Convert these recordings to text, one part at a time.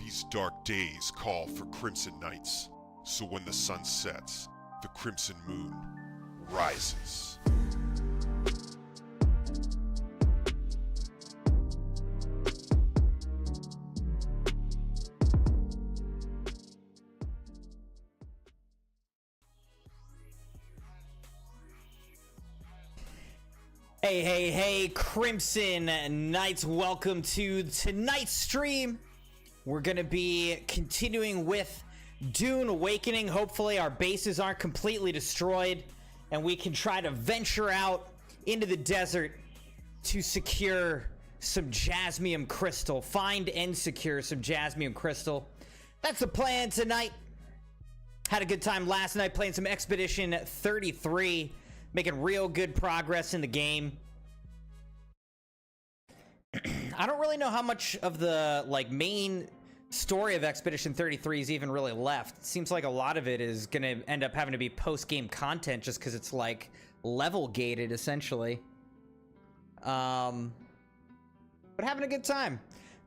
These dark days call for crimson nights, so when the sun sets, the crimson moon rises. Hey, Crimson Knights, welcome to tonight's stream. We're gonna be continuing with Dune Awakening. Hopefully our bases aren't completely destroyed and we can try to venture out into the desert to secure some Jasmium crystal. Find and secure some Jasmium crystal. That's the plan tonight. Had a good time last night playing some Expedition 33. Making real good progress in the game. I don't really know how much of the main story of Expedition 33 is even really left. It seems like a lot of it is gonna end up having to be post-game content just because it's like level gated essentially. But having a good time.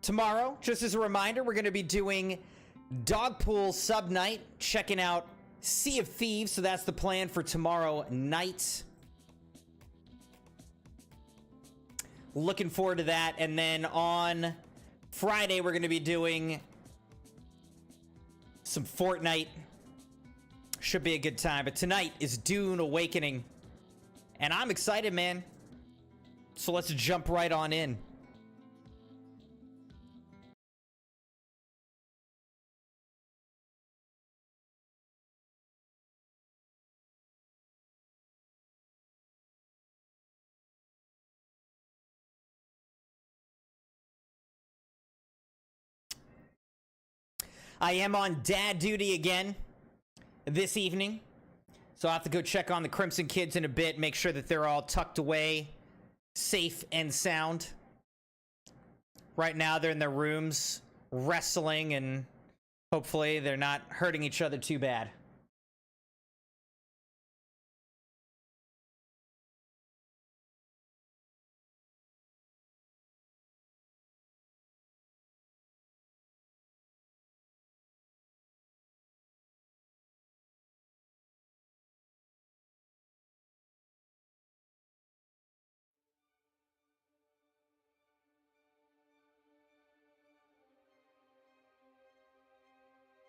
Tomorrow, just as a reminder, we're gonna be doing Dogpool Sub Night, checking out Sea of Thieves, so that's the plan for tomorrow night. Looking forward to that. And then on Friday, we're going to be doing some Fortnite. Should be a good time. But tonight is Dune Awakening. And I'm excited, man. So let's jump right on in. I am on dad duty again this evening, so I'll have to go check on the Crimson kids in a bit, make sure that they're all tucked away, safe and sound. Right now, they're in their rooms, wrestling, and hopefully they're not hurting each other too bad.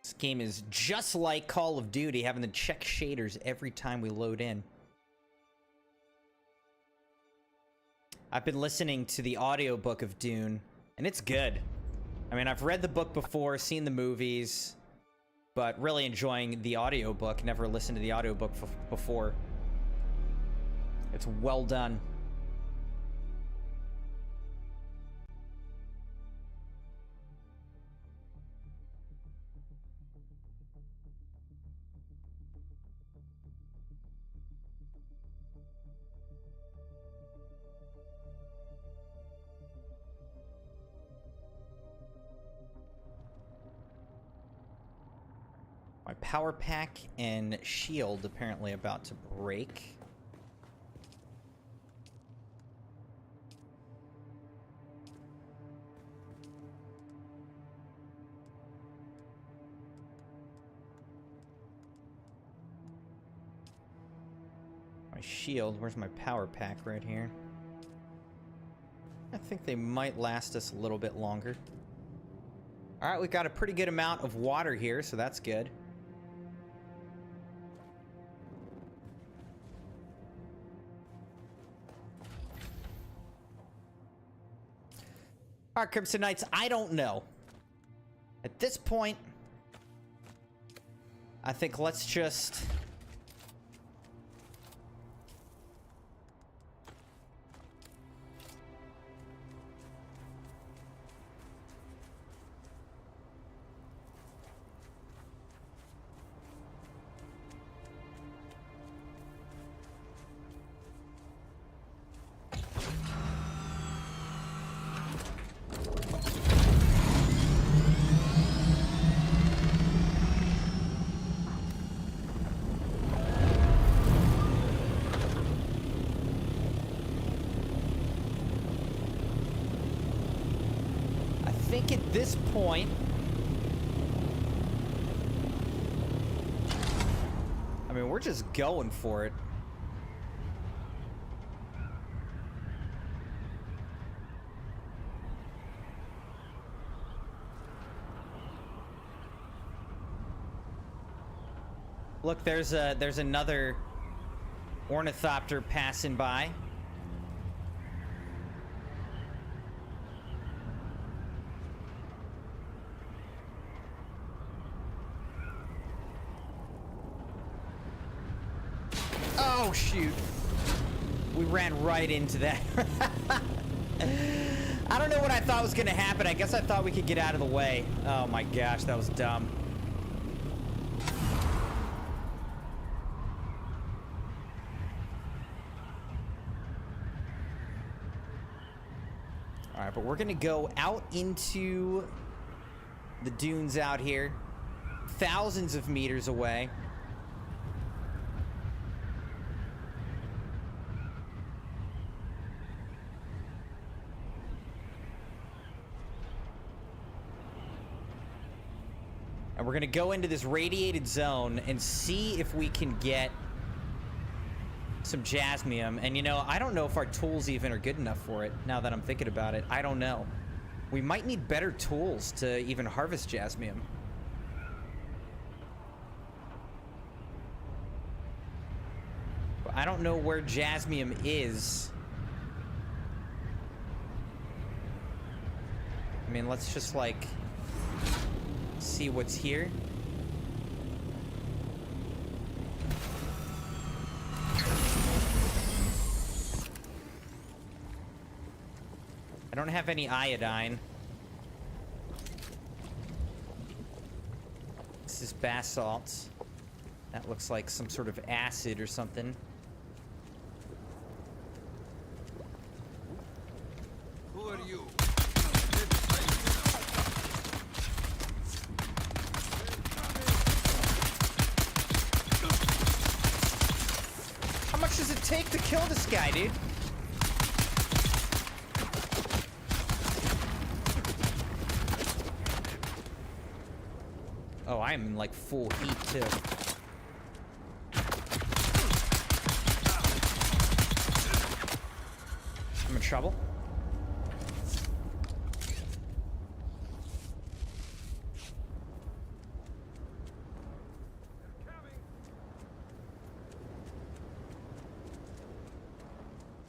This game is just like Call of Duty, having to check shaders every time we load in. I've been listening to the audiobook of Dune, and it's good. I mean, I've read the book before, seen the movies, but really enjoying the audiobook. Never listened to the audiobook before. It's well done. My power pack and shield apparently about to break. My shield, where's my power pack? Right here. I think they might last us a little bit longer. All right, we've got a pretty good amount of water here, so that's good. All right, Crimson Knights, I don't know. At this point, I think let's just... think at this point, we're just going for it. Look, there's another ornithopter passing by. Oh, shoot. We ran right into that. I don't know what I thought was going to happen. I guess I thought we could get out of the way. Oh my gosh, that was dumb. All right, but we're going to go out into the dunes out here. Thousands of meters away. And we're going to go into this radiated zone and see if we can get some Jasmium. And, you know, I don't know if our tools even are good enough for it, now that I'm thinking about it. I don't know. We might need better tools to even harvest Jasmium. But I don't know where Jasmium is. I mean, let's just, like, see what's here. I don't have any iodine. This is basalt. That looks like some sort of acid or something. Who are you? How much does it take to kill this guy, dude? Oh, I am in like full heat too. I'm in trouble.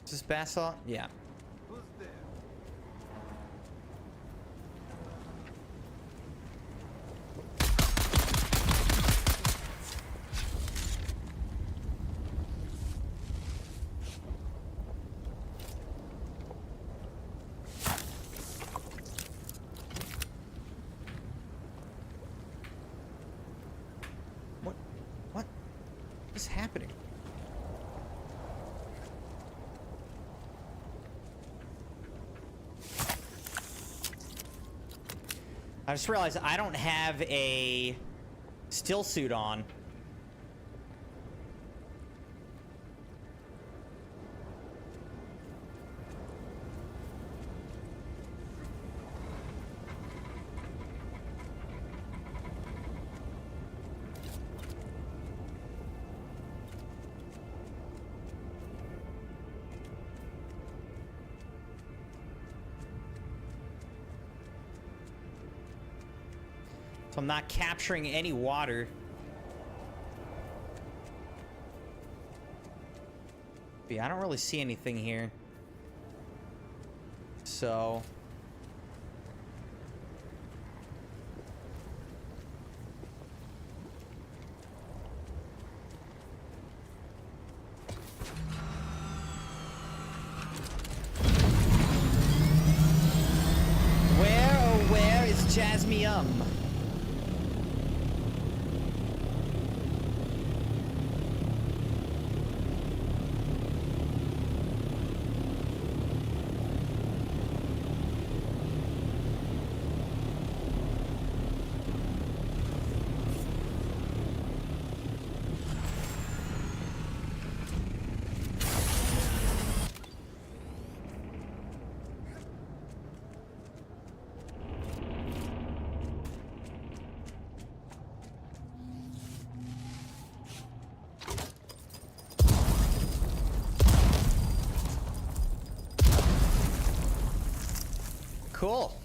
Is this basalt? Yeah. Who's there? What is happening? I just realized I don't have a still suit on. So I'm not capturing any water. But yeah, I don't really see anything here. So where is Jasmium? Cool.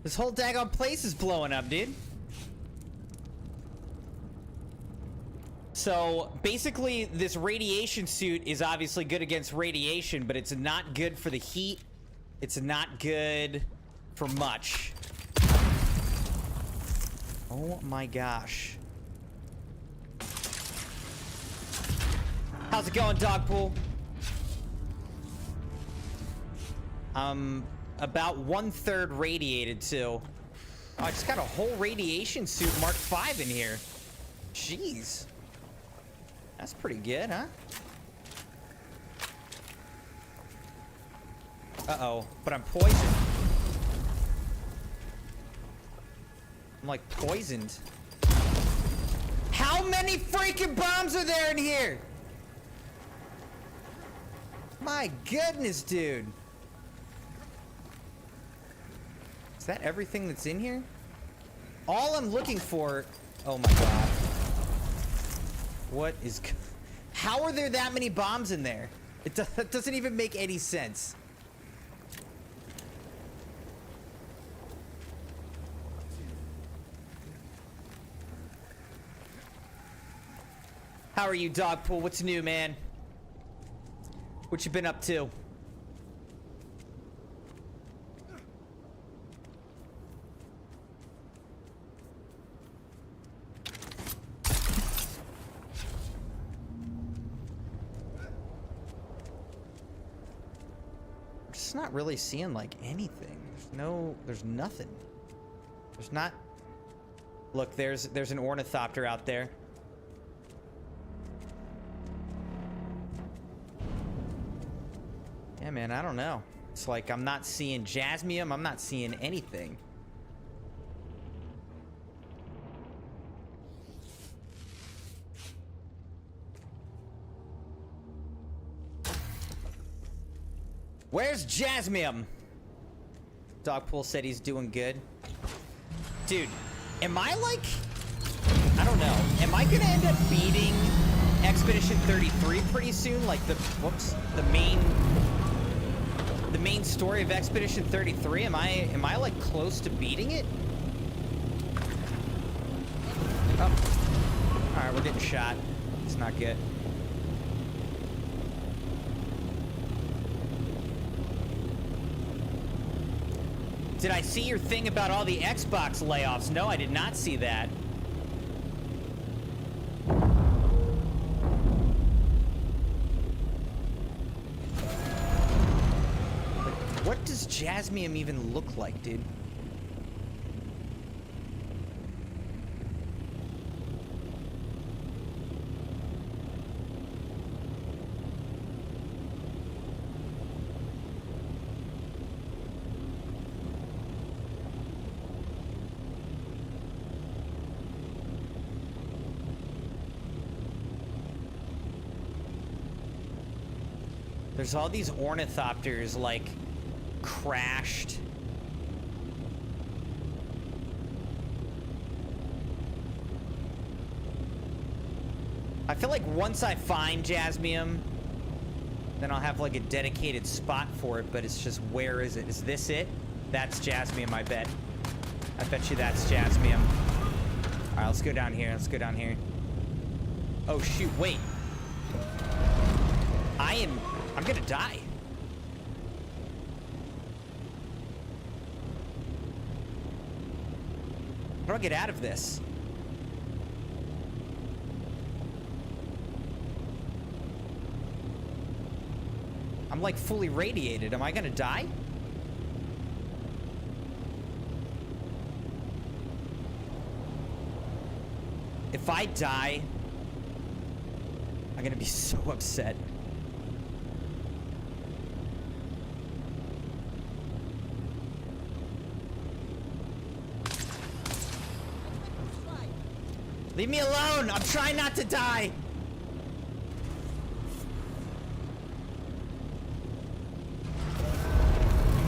This whole daggone place is blowing up, dude. So, basically, this radiation suit is obviously good against radiation, but it's not good for the heat. It's not good for much. Oh my gosh. How's it going, Dogpool? About 1/3 radiated too. Oh, I just got a whole radiation suit Mark V in here. Jeez. That's pretty good, huh? Uh-oh, but I'm poisoned. I'm like poisoned. How many freaking bombs are there in here? My goodness, dude. Is that everything that's in here? All I'm looking for... Oh my god. What is... How are there that many bombs in there? That doesn't even make any sense. How are you, Dogpool? What's new, man? What you been up to? I'm just not really seeing like anything. There's nothing. There's not. Look, there's an ornithopter out there. Yeah, man, I don't know. It's like I'm not seeing Jasmium. I'm not seeing anything. Where's Jasmium? Dogpool said he's doing good. Dude, am I like... I don't know. Am I gonna end up beating Expedition 33 pretty soon? Like the... Whoops. The main story of Expedition 33? Am I like close to beating it? Oh. Alright, we're getting shot. It's not good. Did I see your thing about all the Xbox layoffs? No, I did not see that. What does Jasmium even look like, dude? There's all these ornithopters, like, crashed. I feel like once I find Jasmium, then I'll have, like, a dedicated spot for it, but it's just, where is it? Is this it? That's Jasmium, I bet. I bet you that's Jasmium. Alright, let's go down here. Let's go down here. Oh, shoot, wait. I'm gonna die. How do I get out of this? I'm like fully radiated. Am I gonna die? If I die, I'm gonna be so upset. Leave me alone! I'm trying not to die!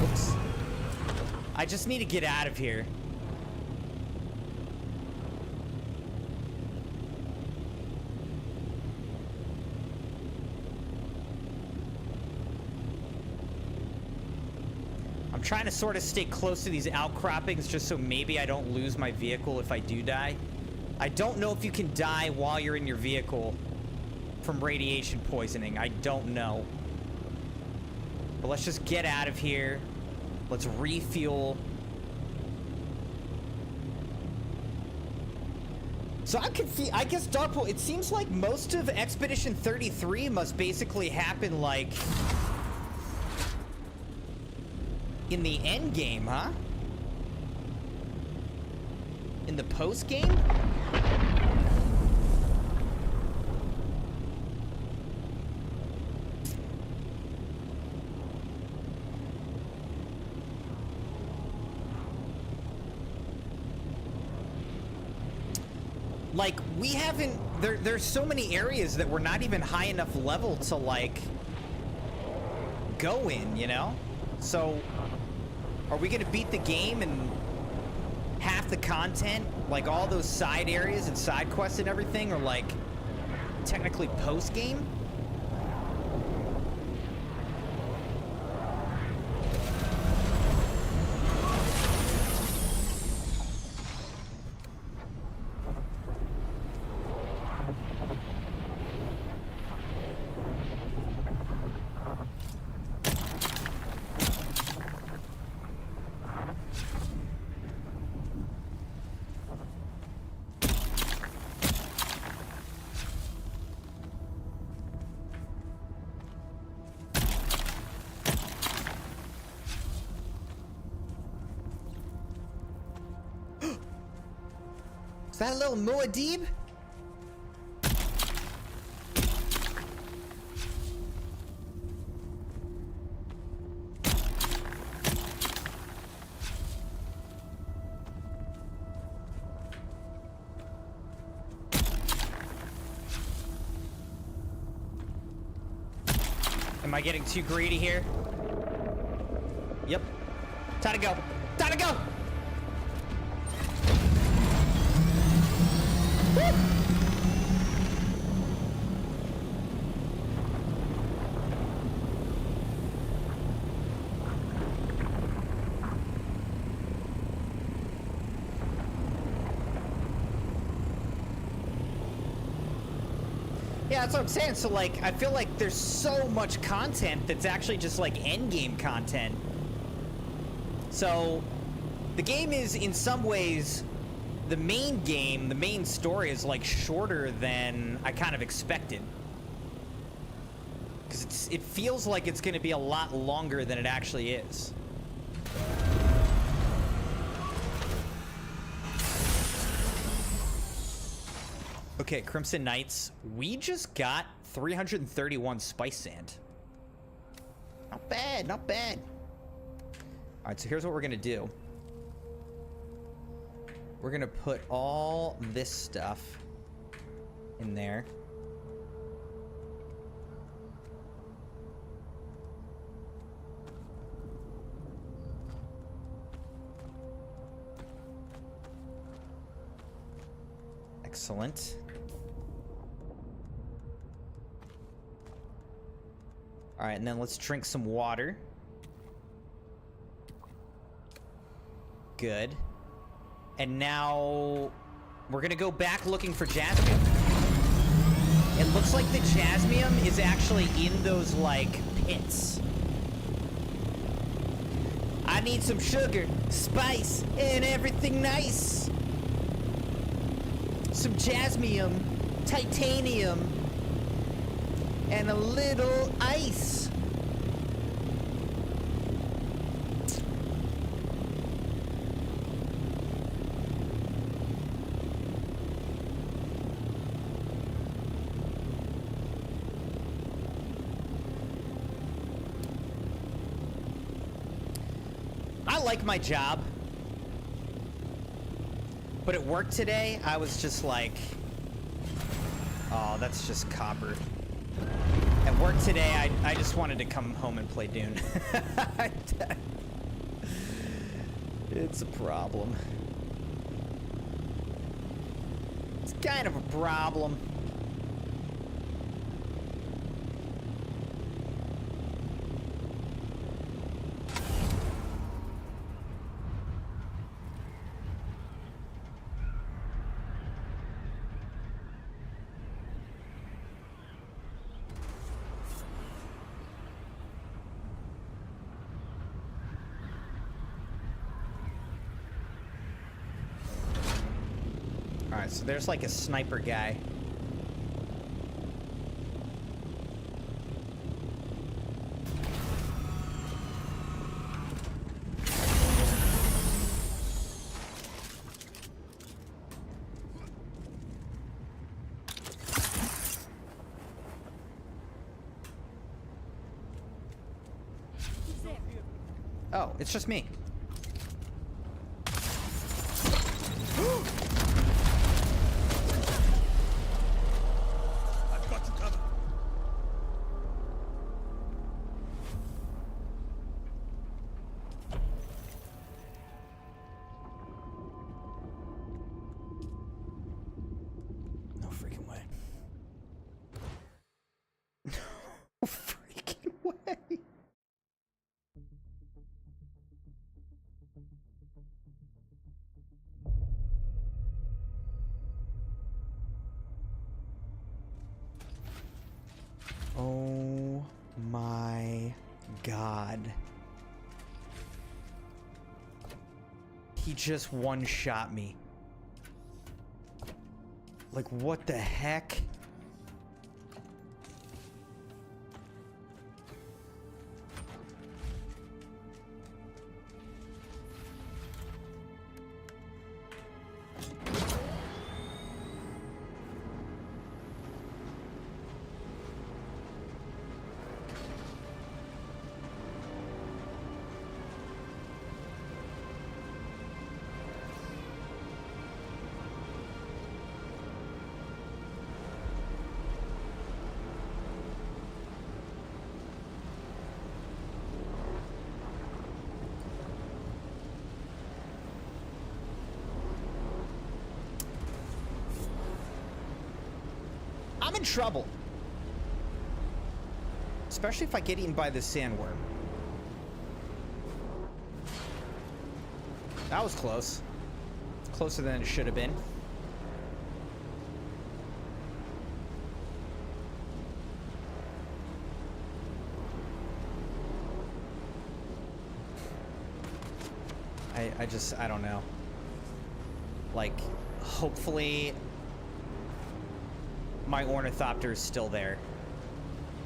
Oops. I just need to get out of here. I'm trying to sort of stay close to these outcroppings just so maybe I don't lose my vehicle if I do die. I don't know if you can die while you're in your vehicle from radiation poisoning. I don't know. But let's just get out of here. Let's refuel. So I'm confused. I guess Darkpool, it seems like most of Expedition 33 must basically happen like in the end game, huh? In the post game? Like, we haven't... There's so many areas that we're not even high enough level to, like, go in, you know? So, are we gonna beat the game and half the content, like all those side areas and side quests and everything, are, like, technically post-game? Is that a little Muad'Dib? Am I getting too greedy here? Yep. Time to go. Time to go! Yeah, that's what I'm saying. So, like, I feel like there's so much content that's actually just, like, endgame content. So, the game is, in some ways, the main game, the main story is, like, shorter than I kind of expected. Because it feels like it's going to be a lot longer than it actually is. Okay, Crimson Knights, we just got 331 spice sand. Not bad, not bad. All right, so here's what we're gonna do. We're gonna put all this stuff in there. Excellent. All right, and then let's drink some water. Good. And now we're gonna go back looking for Jasmium. It looks like the Jasmium is actually in those, like, pits. I need some sugar, spice, and everything nice. Some Jasmium, titanium, and a little ice. I like my job. But at work today, I was just like, oh, that's just copper. At work today, I just wanted to come home and play Dune. It's a problem. It's kind of a problem. Alright, so there's like a sniper guy. Oh, it's just me. I've got you covered. No freaking way. No freaking way. Oh my god. He just one-shot me. Like, what the heck? I'm in trouble. Especially if I get eaten by this sandworm. That was close. Closer than it should have been. I don't know. Like, hopefully my ornithopter is still there.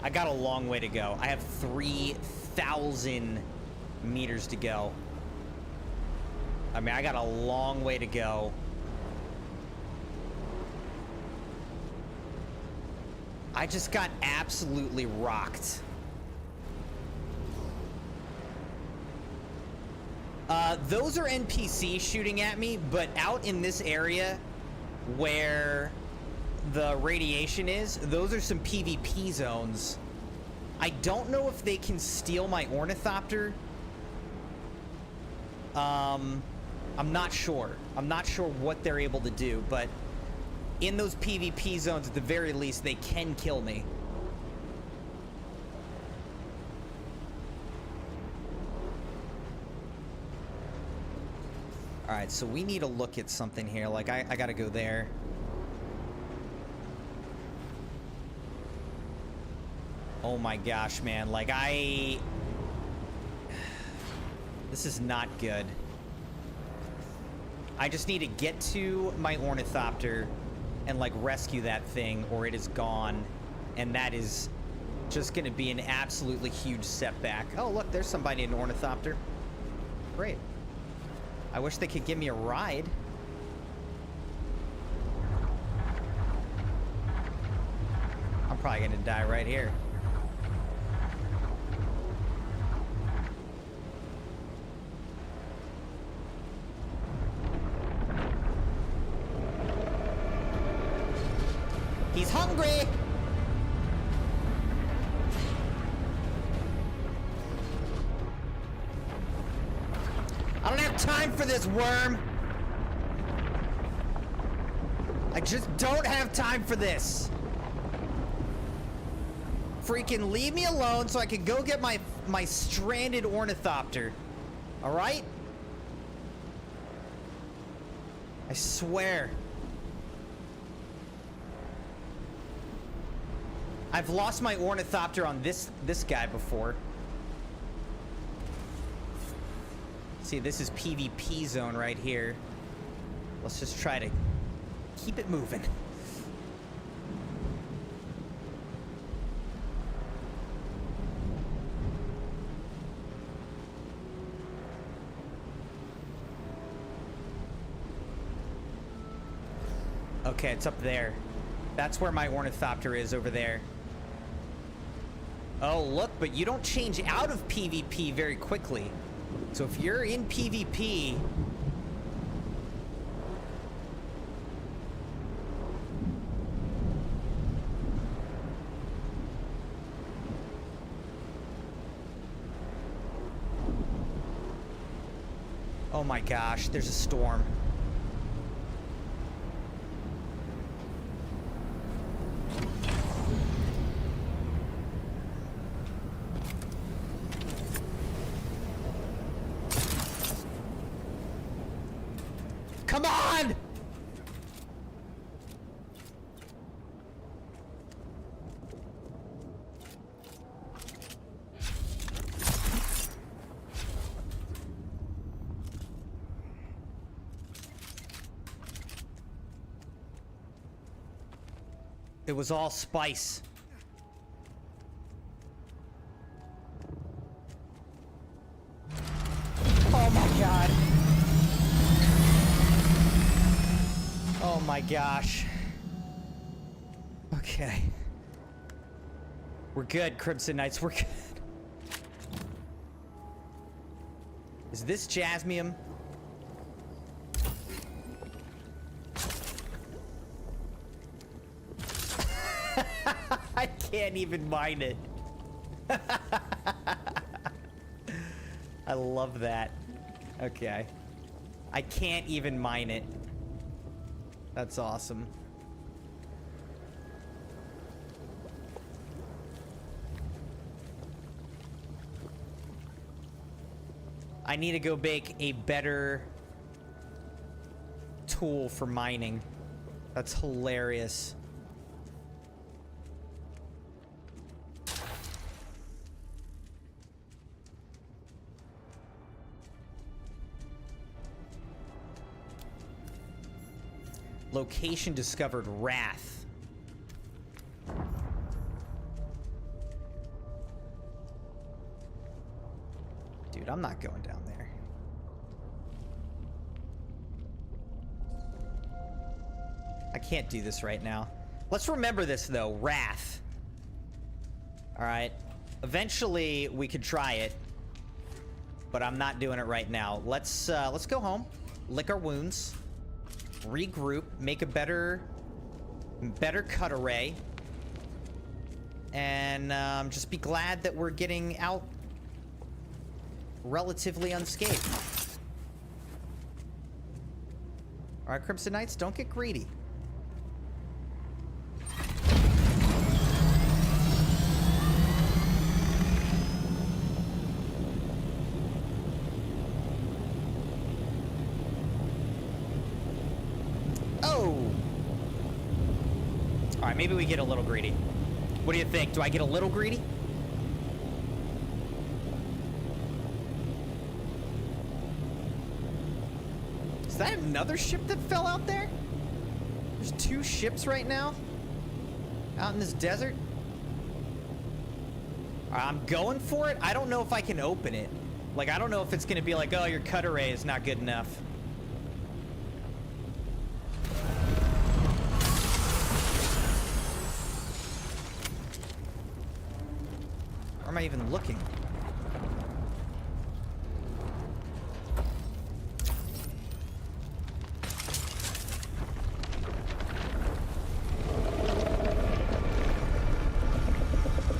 I got a long way to go. I have 3,000 meters to go. I mean, I got a long way to go. I just got absolutely rocked. Those are NPCs shooting at me, but out in this area where the radiation is, those are some PvP zones. I don't know if they can steal my ornithopter. I'm not sure. I'm not sure what they're able to do, but in those PvP zones, at the very least, they can kill me. Alright, so we need to look at something here. Like, I gotta go there. Oh my gosh, man. Like, this is not good. I just need to get to my ornithopter and, like, rescue that thing, or it is gone. And that is just gonna be an absolutely huge setback. Oh, look, there's somebody in an ornithopter. Great. I wish they could give me a ride. I'm probably gonna die right here. He's hungry! I don't have time for this, worm! I just don't have time for this! Freaking leave me alone so I can go get my stranded ornithopter. Alright? I swear. I've lost my ornithopter on this guy before. See, this is PvP zone right here. Let's just try to Keep it moving. Okay, it's up there. That's where my ornithopter is, over there. Oh, look, but you don't change out of PvP very quickly. So if you're in PvP... Oh my gosh, there's a storm. Come on! It was all spice. Oh my god. Oh my gosh. Okay. We're good, Crimson Knights. We're good. Is this Jasmium? I can't even mine it. I love that. Okay. I can't even mine it. That's awesome. I need to go make a better tool for mining. That's hilarious. Location discovered, Wrath. Dude, I'm not going down there. I can't do this right now. Let's remember this though, Wrath. All right. Eventually we could try it, but I'm not doing it right now. Let's go home, lick our wounds, regroup, make a better cut array, and just be glad that we're getting out relatively unscathed. All right, Crimson Knights, don't get greedy. Alright, maybe we get a little greedy. What do you think? Do I get a little greedy? Is that another ship that fell out there? There's 2 ships right now? Out in this desert? Alright, I'm going for it. I don't know if I can open it. Like, I don't know if it's gonna be like, oh, your cut array is not good enough. Where am I even looking?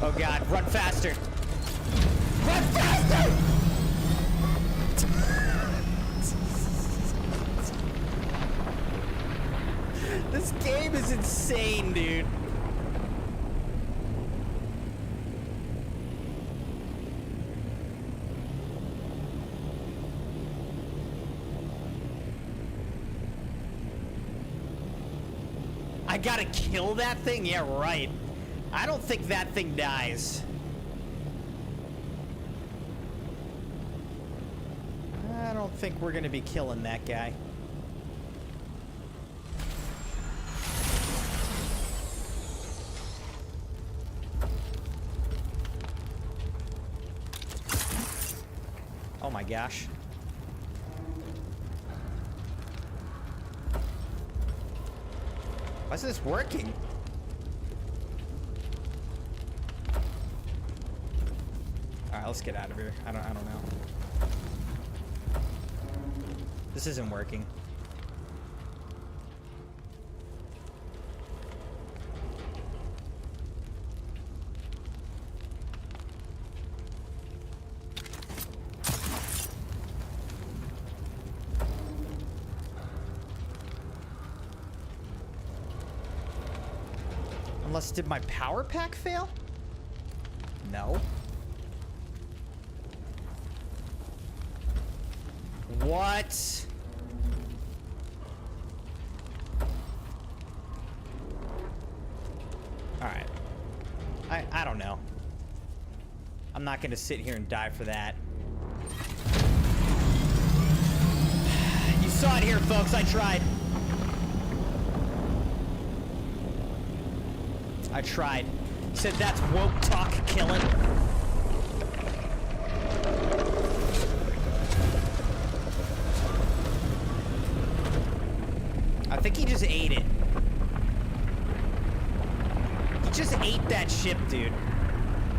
Oh god, run faster! Run faster! This game is insane, dude. I gotta kill that thing? Yeah, right. I don't think that thing dies. I don't think we're gonna be killing that guy. my gosh. Why is this working? Alright, let's get out of here. I don't know. This isn't working. Unless, did my power pack fail? No. What? Alright. I don't know. I'm not gonna sit here and die for that. You saw it here, folks. I tried. I tried. Said that's woke talk killing. I think he just ate it. He just ate that ship, dude.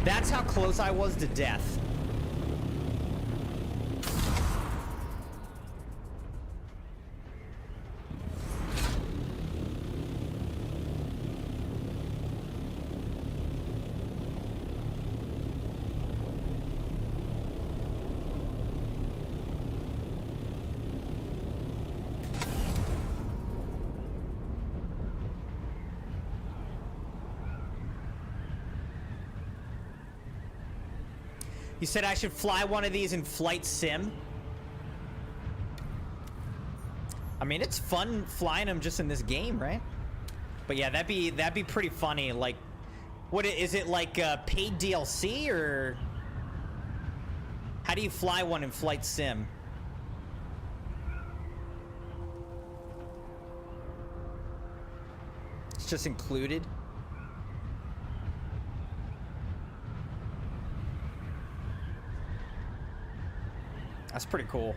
That's how close I was to death. You said I should fly one of these in flight sim? I mean, it's fun flying them just in this game, right? But yeah, that'd be pretty funny. Like, what is it, like paid DLC, or how do you fly one in flight sim? It's just included. That's pretty cool.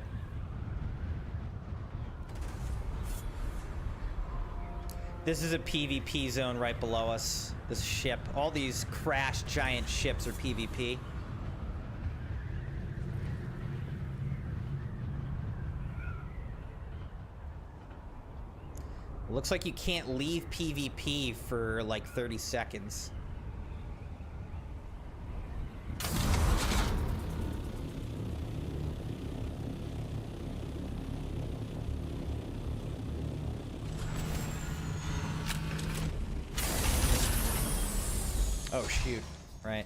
This is a PvP zone right below us. This ship. All these crashed giant ships are PvP. Looks like you can't leave PvP for like 30 seconds. Oh, shoot. Right.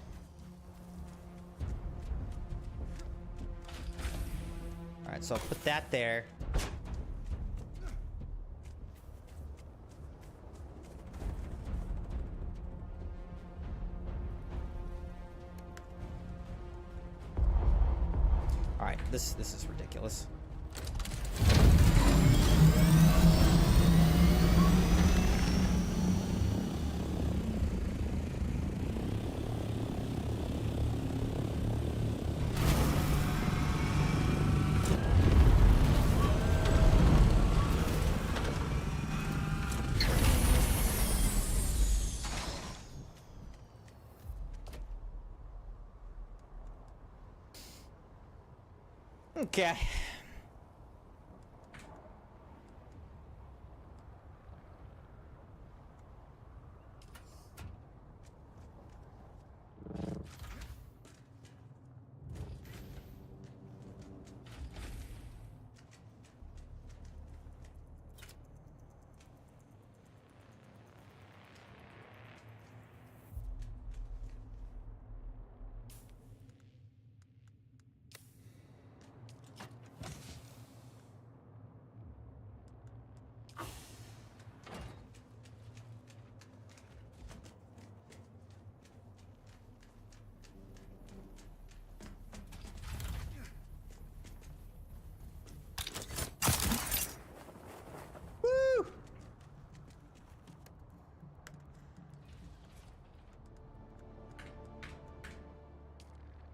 Alright, so I'll put that there. Alright, this is ridiculous. Okay.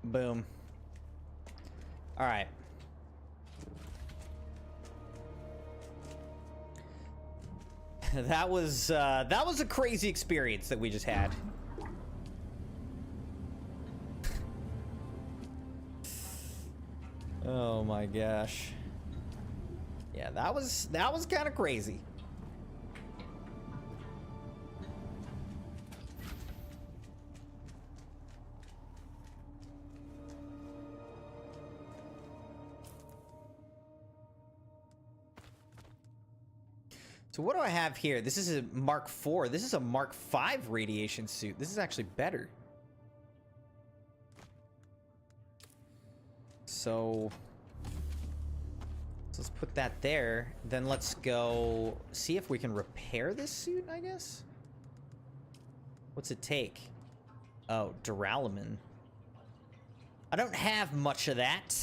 Boom. All right. That was a crazy experience that we just had. Oh my gosh. Yeah, that was kind of crazy. So what do I have here? This is a Mark IV. This is a Mark V radiation suit. This is actually better. So let's put that there. Then let's go see if we can repair this suit, I guess. What's it take? Oh, duralumin. I don't have much of that.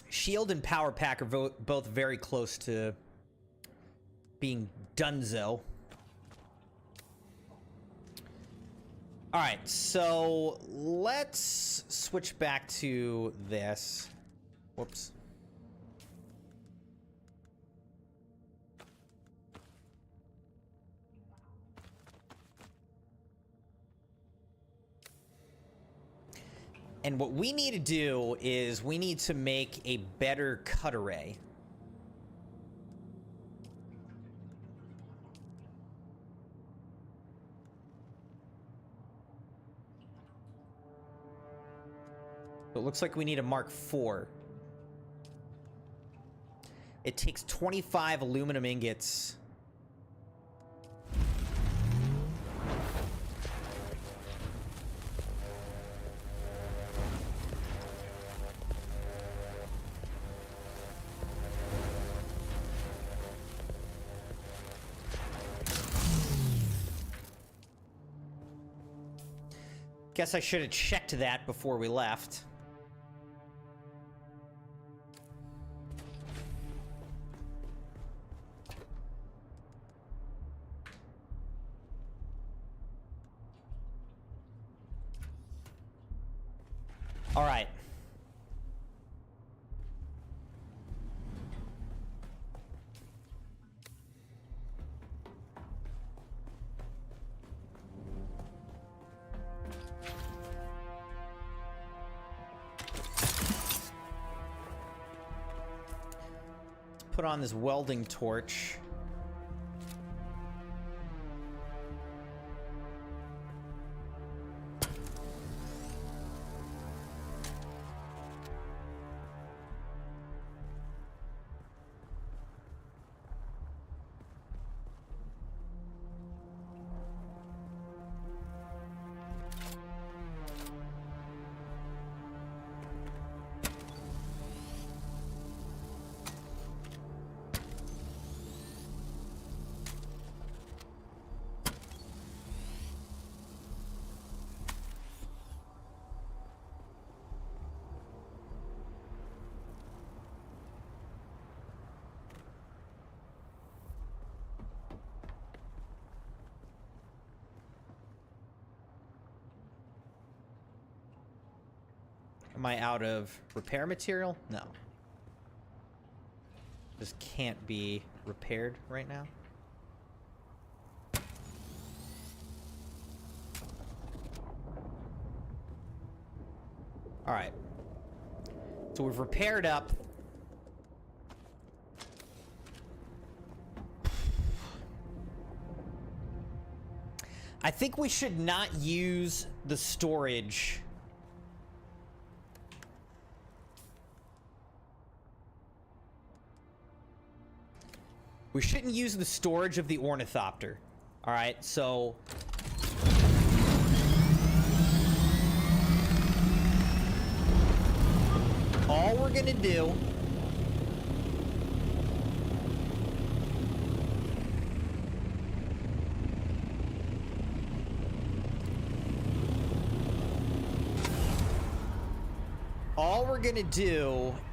Shield and Power Pack are both very close to being donezo. Alright, so let's switch back to this. Whoops. And what we need to do is we need to make a better cut array. So it looks like we need a Mark IV. It takes 25 aluminum ingots. Guess I should have checked that before we left. All right. Put on this welding torch. Am I out of repair material? No. This can't be repaired right now. All right. So we've repaired up. I think we should not use the storage. We shouldn't use the storage of the ornithopter. All right, so all we're gonna do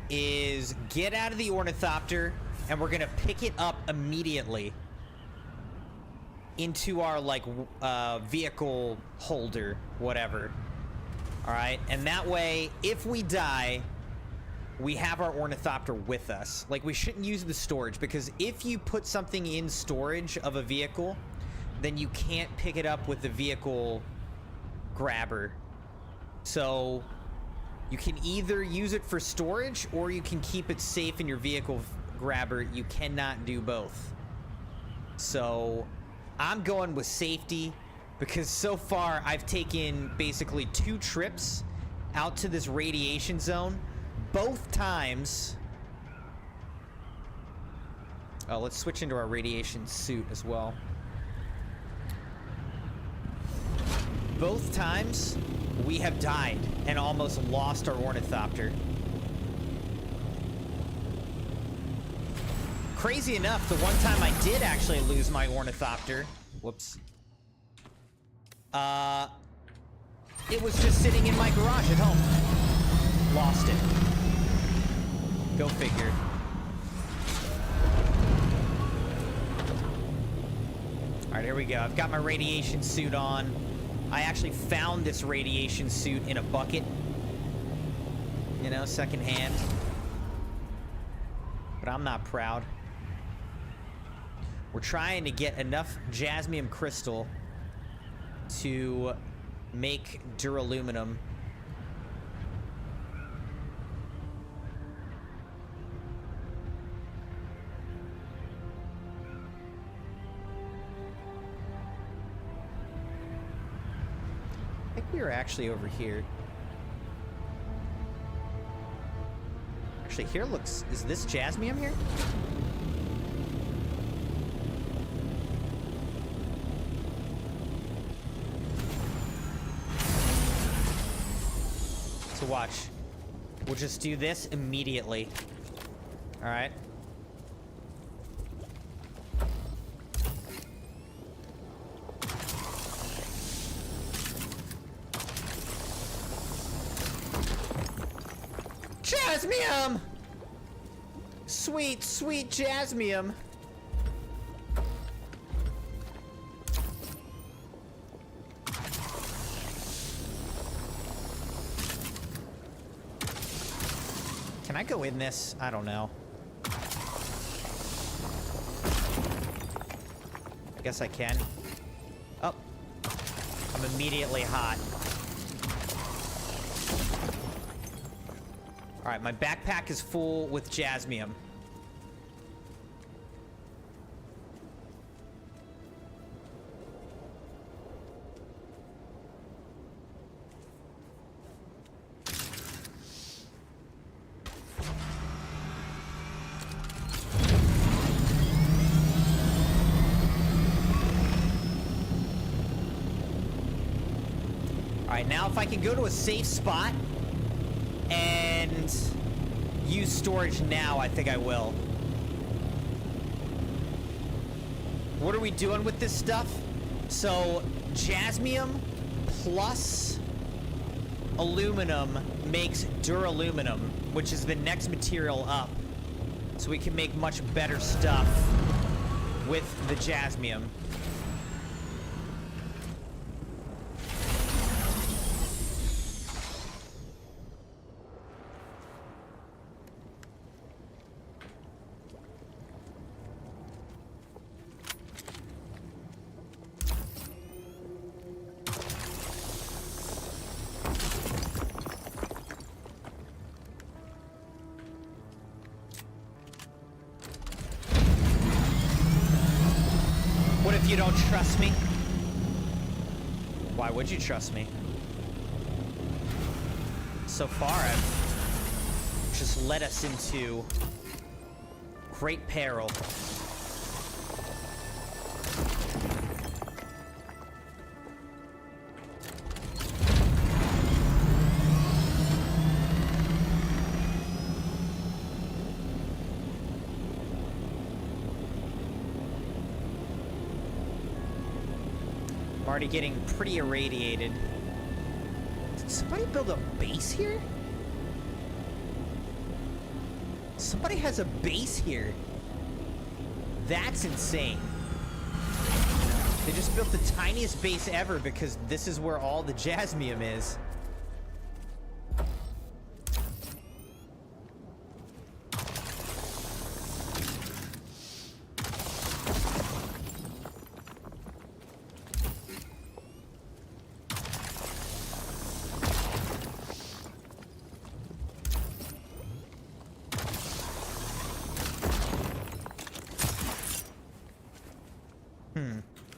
is get out of the ornithopter, and we're gonna pick it up immediately into our, like, vehicle holder, whatever. All right, and that way, if we die, we have our ornithopter with us. Like, we shouldn't use the storage, because if you put something in storage of a vehicle, then you can't pick it up with the vehicle grabber. So you can either use it for storage, or you can keep it safe in your vehicle grabber. You cannot do both. So I'm going with safety, because so far I've taken basically 2 trips out to this radiation zone. Both times... Oh, let's switch into our radiation suit as well. Both times, we have died and almost lost our ornithopter. Crazy enough, the one time I did actually lose my ornithopter... Whoops. It was just sitting in my garage at home. Lost it. Go figure. Alright, here we go. I've got my radiation suit on. I actually found this radiation suit in a bucket. You know, secondhand. But I'm not proud. We're trying to get enough jasmium crystal to make duraluminum. I think we were actually over here. Actually, here looks... Is this jasmium here? So watch. We'll just do this immediately. Alright. Jasmium! Sweet, sweet jasmium. Can I go in this? I don't know. I guess I can. Oh. I'm immediately hot. Alright, my backpack is full with jasmium. Alright, now if I can go to a safe spot and use storage now, I think I will. What are we doing with this stuff? So, jasmium plus aluminum makes duraluminum, which is the next material up. So we can make much better stuff with the jasmium. What if you don't trust me? Why would you trust me? So far, I've just led us into great peril. I'm already getting pretty irradiated. Did somebody build a base here? Somebody has a base here. That's insane. They just built the tiniest base ever because this is where all the Jasmium is.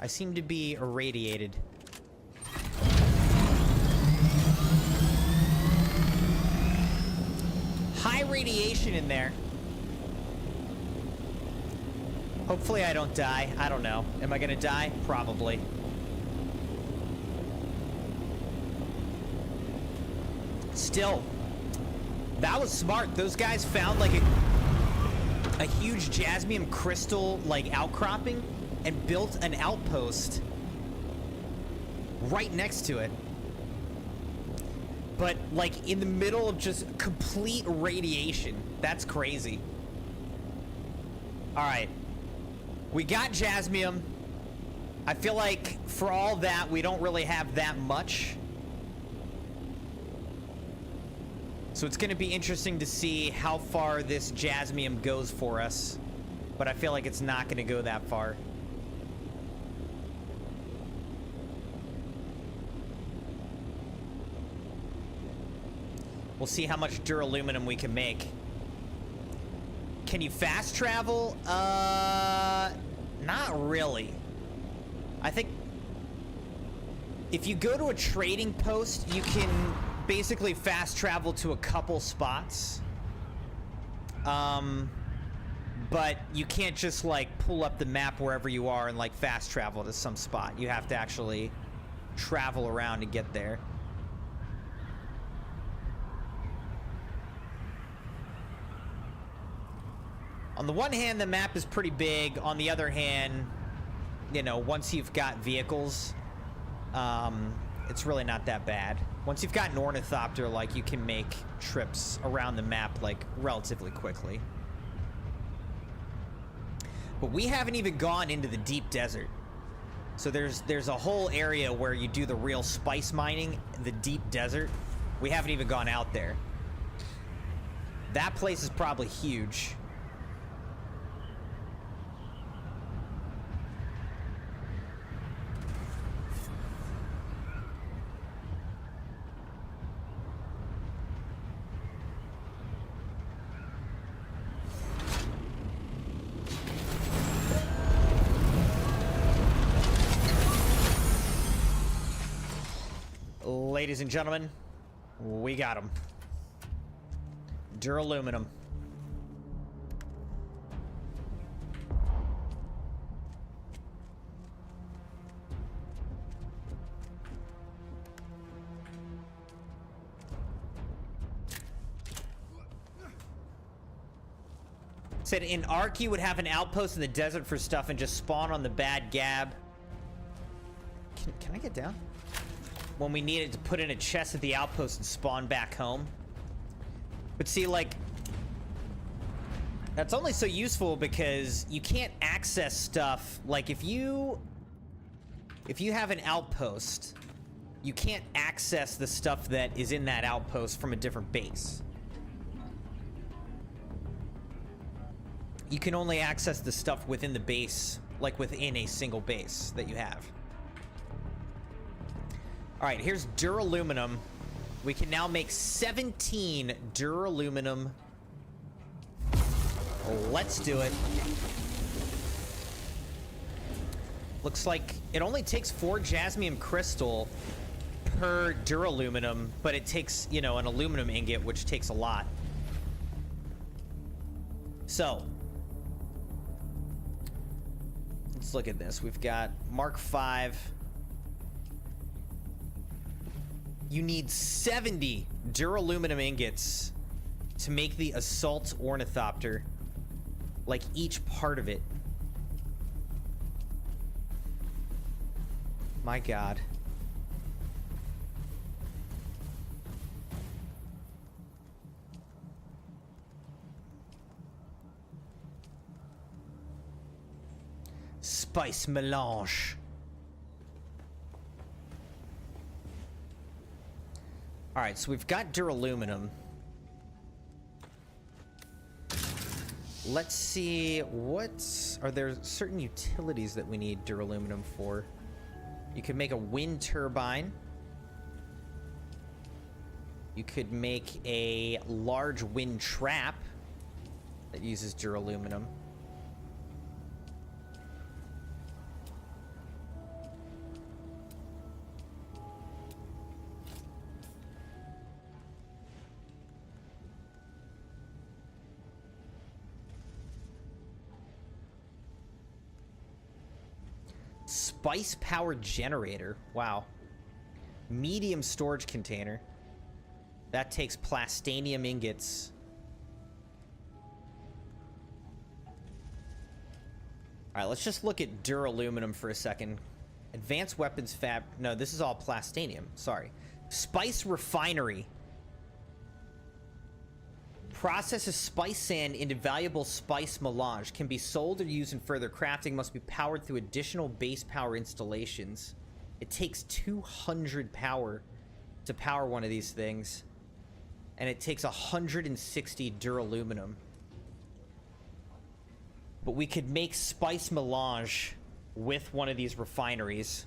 I seem to be irradiated. High radiation in there. Hopefully I don't die. I don't know. Am I gonna die? Probably. Still, that was smart. Those guys found like a huge Jasmium crystal like outcropping and built an outpost right next to it. But like in the middle of just complete radiation. That's crazy. All right. We got Jasmium. I feel like for all that, we don't really have that much. So it's going to be interesting to see how far this Jasmium goes for us. But I feel like it's not going to go that far. We'll see how much duraluminum we can make. Can you fast travel? Not really. I think if you go to a trading post, you can basically fast travel to a couple spots. But you can't just like pull up the map wherever you are and like fast travel to some spot. You have to actually travel around to get there. On the one hand, the map is pretty big. On the other hand, you know, once you've got vehicles, it's really not that bad. Once you've got an ornithopter, like, you can make trips around the map, like, relatively quickly. But we haven't even gone into the deep desert. So there's a whole area where you do the real spice mining, the deep desert. We haven't even gone out there. That place is probably huge. Ladies and gentlemen, we got him. Duraluminum. Said in Ark you would have an outpost in the desert for stuff and just spawn on the bad gab. Can I get down? When we needed to put in a chest at the outpost and spawn back home. But see, like, that's only so useful because you can't access stuff. Like, if you have an outpost, you can't access the stuff that is in that outpost from a different base. You can only access the stuff within the base, like within a single base that you have. All right, here's duraluminum. We can now make 17 duraluminum. Let's do it. Looks like it only takes 4 Jasmium crystal per duraluminum, but it takes, you know, an aluminum ingot, which takes a lot. So, let's look at this. We've got Mark 5. You need 70 duraluminum ingots to make the assault ornithopter. Like, each part of it. My God. spice melange. Alright, so we've got duraluminum. Let's see, are there certain utilities that we need duraluminum for? You could make a wind turbine. You could make a large wind trap that uses duraluminum. Spice powered generator. Wow. Medium storage container. That takes plastanium ingots. Alright, let's just look at duraluminum for a second. Advanced weapons fab. No, this is all plastanium. Sorry. Spice refinery. Processes spice sand into valuable spice melange. Can be sold or used in further crafting. Must be powered through additional base power installations. It takes 200 power to power one of these things. And it takes 160 duraluminum. But we could make spice melange with one of these refineries.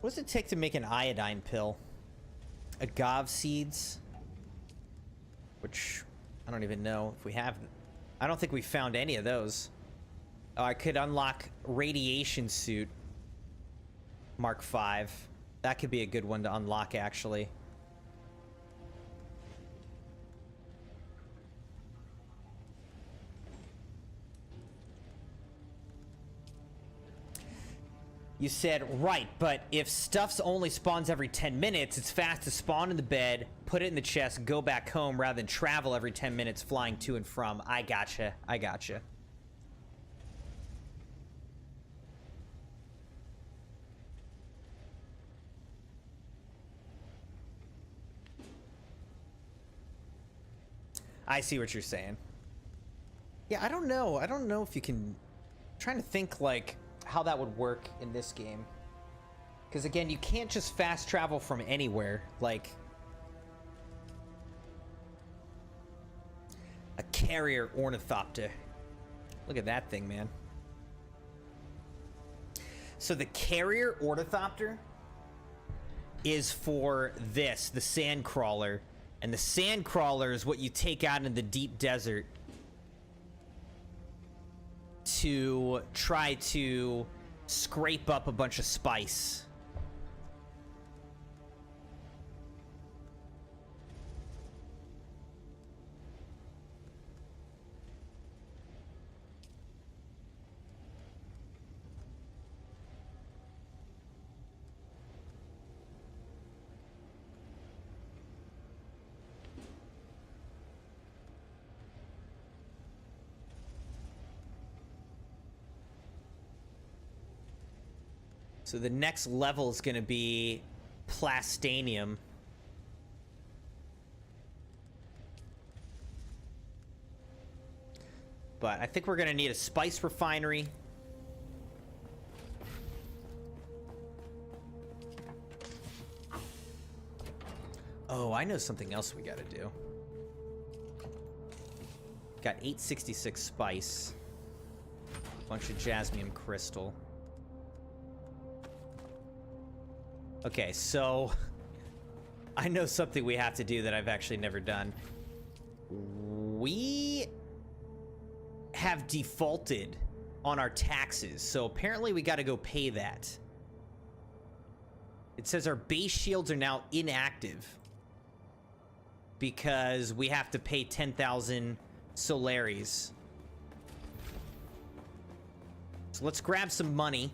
What does it take to make an iodine pill? Agave seeds, which I don't even know if we have. I don't think we found any of those. Oh, I could unlock radiation suit Mark 5. That could be a good one to unlock, actually. You said, right, but if stuff's only spawns every 10 minutes, it's fast to spawn in the bed, put it in the chest, go back home, rather than travel every 10 minutes flying to and from. I gotcha. I gotcha. I see what you're saying. Yeah, I don't know. I don't know if you can... I'm trying to think, like, how that would work in this game. Because, again, you can't just fast travel from anywhere. Like... a carrier ornithopter. Look at that thing, man. So the carrier ornithopter is for this, the sand crawler. And the sand crawler is what you take out in the deep desert to try to scrape up a bunch of spice. So the next level is going to be plastanium. But I think we're going to need a spice refinery. Oh, I know something else we got to do. Got 866 spice. Bunch of jasmium crystal. Okay, so I know something we have to do that I've actually never done. We have defaulted on our taxes, so apparently we got to go pay that. It says our base shields are now inactive because we have to pay 10,000 Solaris. So let's grab some money.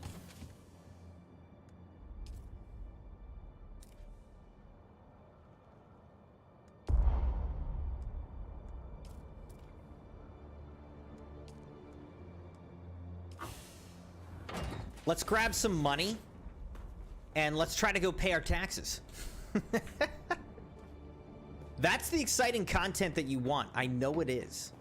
let's grab some money and let's try to go pay our taxes. That's the exciting content that you want. I know it is.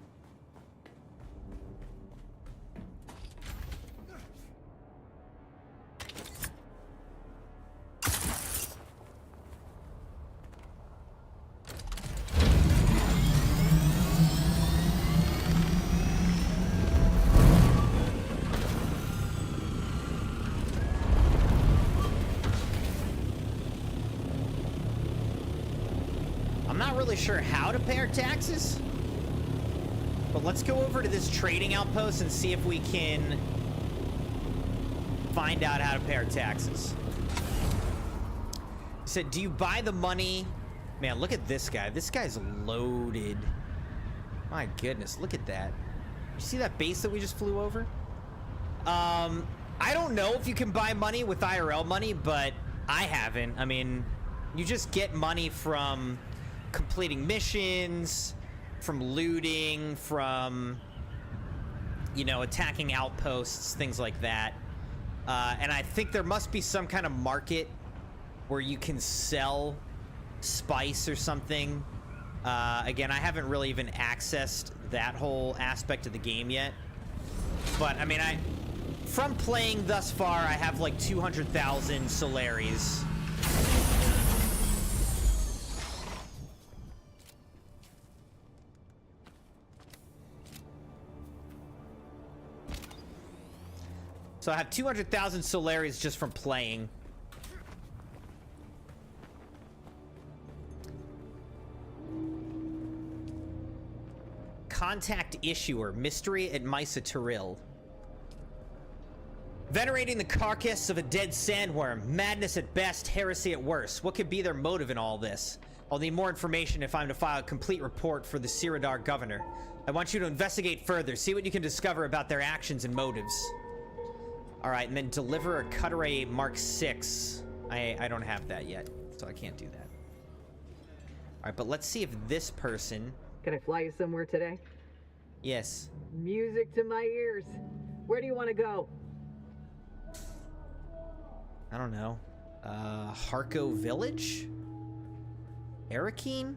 I'm not really sure how to pay our taxes, but let's go over to this trading outpost and see if we can find out how to pay our taxes. He said, do you buy the money? Man, look at this guy. This guy's loaded. My goodness, look at that. You see that base that we just flew over? I don't know if you can buy money with IRL money, but I haven't. I mean, you just get money from completing missions, from looting, from, you know, attacking outposts, things like that. And I think there must be some kind of market where you can sell spice or something. Again, I haven't really even accessed that whole aspect of the game yet. But, I mean, from playing thus far, I have like 200,000 Solaris. So I have 200,000 Solaris just from playing. Contact issuer, mystery at Mysa Turil. Venerating the carcass of a dead sandworm, madness at best, heresy at worst. What could be their motive in all this? I'll need more information if I'm to file a complete report for the Siradar governor. I want you to investigate further, see what you can discover about their actions and motives. All right, and then deliver a Cutteray Mark 6. I don't have that yet, so I can't do that. All right, but let's see if this person... Can I fly you somewhere today? Yes. Music to my ears. Where do you want to go? I don't know. Harko Village? Arakeen?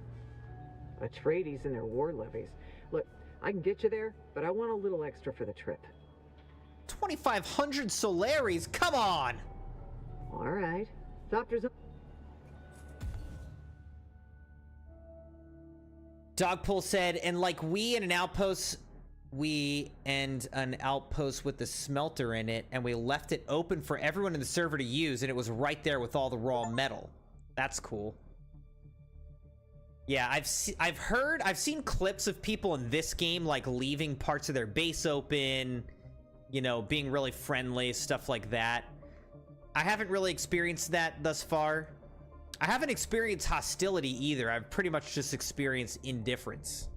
Atreides and their war levies. Look, I can get you there, but I want a little extra for the trip. 2,500 Solaris? Come on! All right. Doctor's... Dogpool said, and like we in an outpost, we and an outpost with the smelter in it, and we left it open for everyone in the server to use, and it was right there with all the raw metal. That's cool. Yeah, I've seen clips of people in this game like leaving parts of their base open, you know, being really friendly, stuff like that. I haven't really experienced that thus far. I haven't experienced hostility either. I've pretty much just experienced indifference.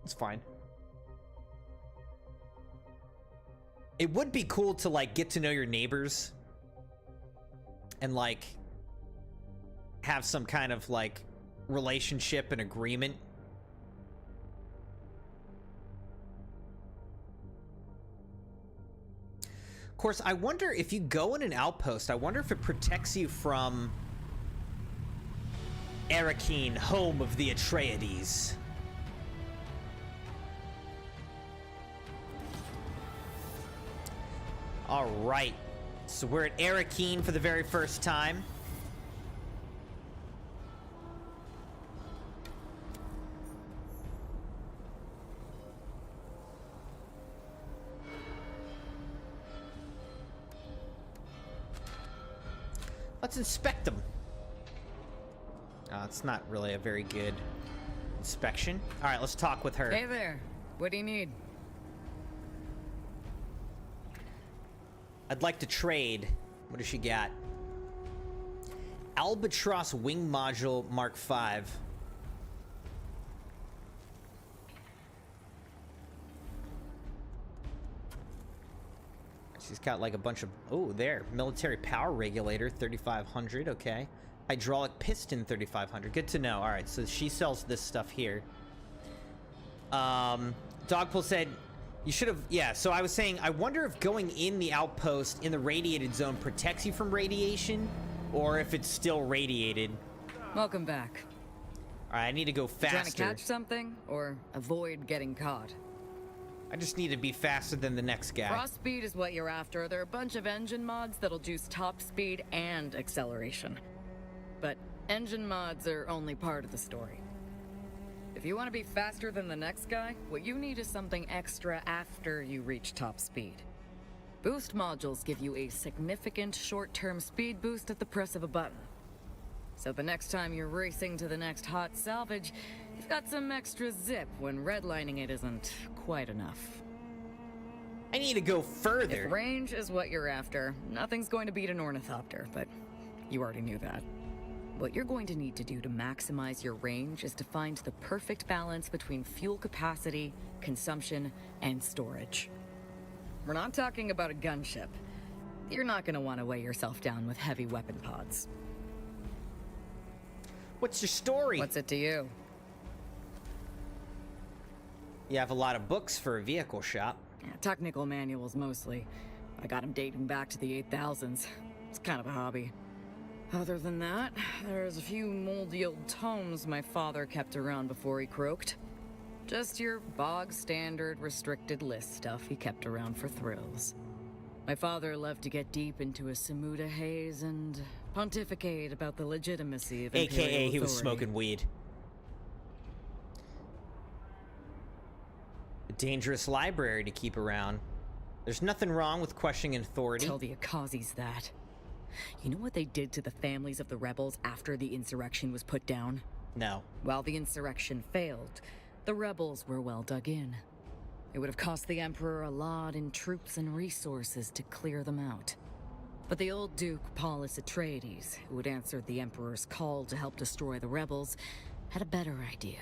It's fine. It would be cool to, like, get to know your neighbors and, like, have some kind of, like, relationship and agreement. Of course, I wonder if you go in an outpost, I wonder if it protects you from Arakeen, home of the Atreides. All right, so we're at Arakeen for the very first time. Let's inspect them. It's not really a very good inspection. All right, let's talk with her. Hey there. What do you need? I'd like to trade. What does she got? Albatross Wing Module Mark 5. She's got like a bunch of... Oh, there. Military Power Regulator, 3,500. Okay. Hydraulic Piston, 3,500. Good to know. All right, so she sells this stuff here. Dogpool said, You should have, yeah, so I was saying, I wonder if going in the outpost in the radiated zone protects you from radiation, or if it's still radiated. Welcome back. All right, I need to go faster. Trying to catch something, or avoid getting caught? I just need to be faster than the next guy. Frost speed is what you're after. There are a bunch of engine mods that'll juice top speed and acceleration. But engine mods are only part of the story. If you want to be faster than the next guy, what you need is something extra after you reach top speed. Boost modules give you a significant short-term speed boost at the press of a button. So the next time you're racing to the next hot salvage, you've got some extra zip when redlining it isn't quite enough. I need to go further. If range is what you're after, nothing's going to beat an ornithopter, but you already knew that. What you're going to need to do to maximize your range is to find the perfect balance between fuel capacity, consumption, and storage. We're not talking about a gunship. You're not going to want to weigh yourself down with heavy weapon pods. What's your story? What's it to you? You have a lot of books for a vehicle shop. Yeah, technical manuals mostly. I got them dating back to the 8000s. It's kind of a hobby. Other than that, there's a few moldy old tomes my father kept around before he croaked. Just your bog standard restricted list stuff he kept around for thrills. My father loved to get deep into a Samuda haze and pontificate about the legitimacy of imperial AKA he was authority. smoking weed. A dangerous library to keep around. There's nothing wrong with questioning authority. Tell the Akazis that. You know what they did to the families of the rebels after the insurrection was put down? No. While the insurrection failed, the rebels were well dug in. It would have cost the Emperor a lot in troops and resources to clear them out. But the old Duke Paulus Atreides, who had answered the Emperor's call to help destroy the rebels, had a better idea.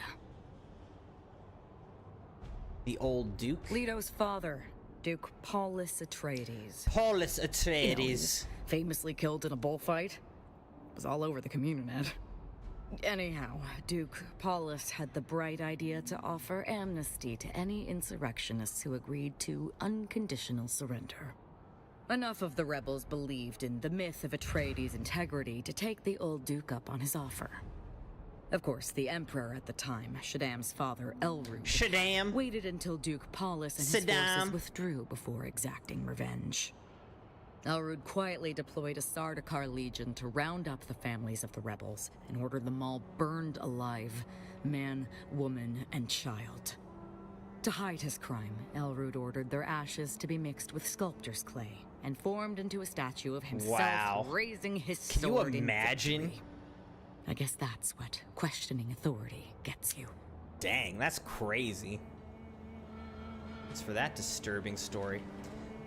The old Duke? Leto's father, Duke Paulus Atreides. Paulus You know, Atreides. famously killed in a bullfight. It was all over the Communinet. Anyhow, Duke Paulus had the bright idea to offer amnesty to any insurrectionists who agreed to unconditional surrender. Enough of the rebels believed in the myth of Atreides' integrity to take the old Duke up on his offer. Of course, the Emperor at the time, Shaddam's father, Elrond, Shaddam. waited until Duke Paulus and his Saddam. forces withdrew before exacting revenge. Elrond quietly deployed a Sardaukar legion to round up the families of the rebels and ordered them all burned alive, man, woman, and child. To hide his crime, Elrond ordered their ashes to be mixed with sculptor's clay and formed into a statue of himself Wow. raising his Can you sword in imagine? victory. I guess that's what questioning authority gets you. Dang, that's crazy. It's for that disturbing story.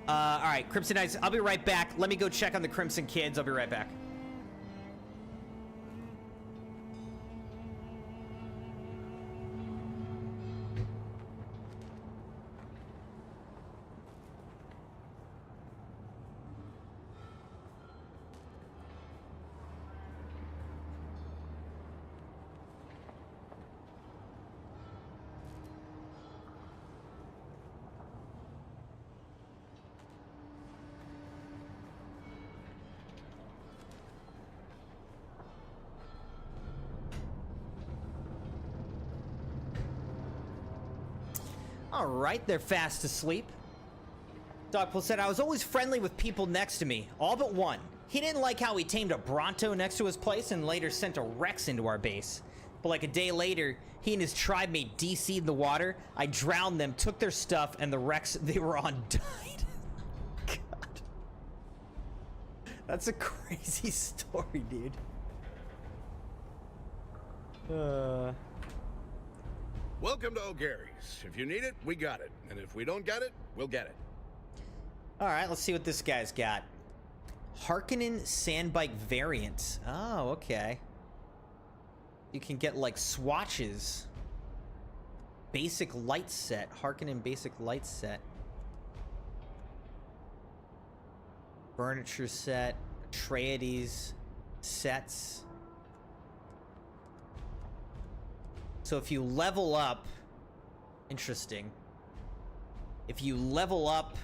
All right, Crimson Knights, I'll be right back. Let me go check on the Crimson kids. I'll be right back. All right, they're fast asleep. Dogpool said, I was always friendly with people next to me, all but one. He didn't like how we tamed a Bronto next to his place and later sent a Rex into our base. But like a day later, he and his tribe made DC in the water. I drowned them, took their stuff, and the Rex they were on died. God. That's a crazy story, dude. Welcome to O'Gary's. If you need it, we got it. And if we don't got it, we'll get it. All right, let's see what this guy's got. Harkonnen Sandbike variant. Oh, okay. You can get like swatches. Basic light set. Harkonnen basic light set. Furniture set. Atreides sets. So if you level up, interesting. if you level up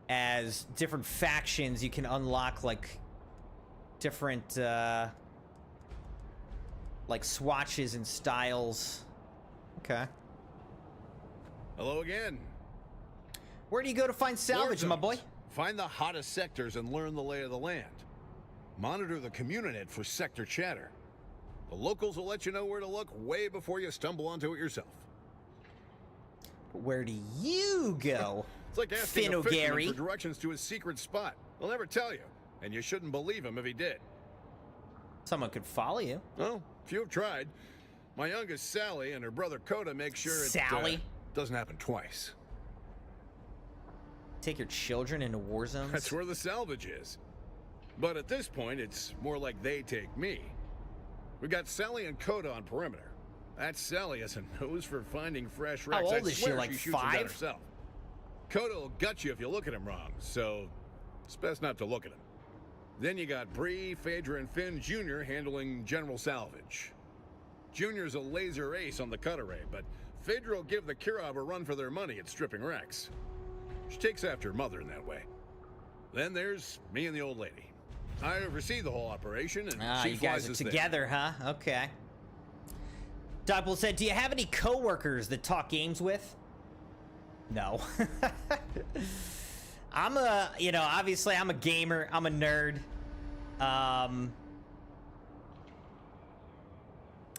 as different factions, you can unlock like different like swatches and styles. Okay. Hello again. Where do you go to find salvage, War my boy? zones. Find the hottest sectors and learn the lay of the land. Monitor the Communinet for sector chatter. The locals will let you know where to look way before you stumble onto it yourself. Where do you go? It's like asking a Finno fisherman Gary. for directions to his secret spot. They'll never tell you, and you shouldn't believe him if he did. Someone could follow you. Well, few have tried. My youngest, Sally, and her brother Coda make sure it Sally? doesn't happen twice. Take your children into war zones? That's where the salvage is. But at this point, it's more like they take me. We got Sally and Coda on perimeter. That Sally has a nose for finding fresh wrecks. How old I is she, swear like shoots them down 5? herself. Coda will gut you if you look at him wrong, so it's best not to look at him. Then you got Bree, Phaedra, and Finn Jr. handling general salvage. Junior's a laser ace on the cut array, but Phaedra will give the Kirov a run for their money at stripping wrecks. She takes after her mother in that way. Then there's me and the old lady. I oversee the whole operation, and she you flies guys are us there. together, huh? Okay. Doppel said, do you have any coworkers that talk games with? No. I'm a, you know, obviously I'm a gamer. I'm a nerd. I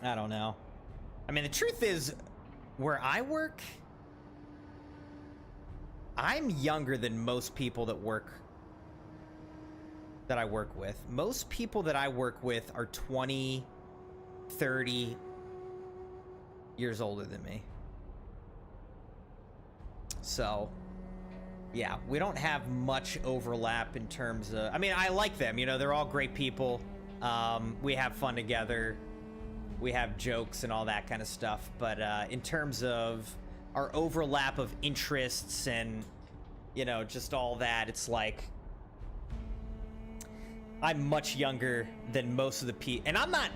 don't know. I mean, the truth is, where I work, I'm younger than most people that I work with. Most people that I work with are 20, 30 years older than me. So, yeah, we don't have much overlap in terms of... I mean, I like them. You know, they're all great people. We have fun together. We have jokes and all that kind of stuff. But in terms of our overlap of interests and, you know, just all that, it's like... I'm much younger than most of the people. And I'm not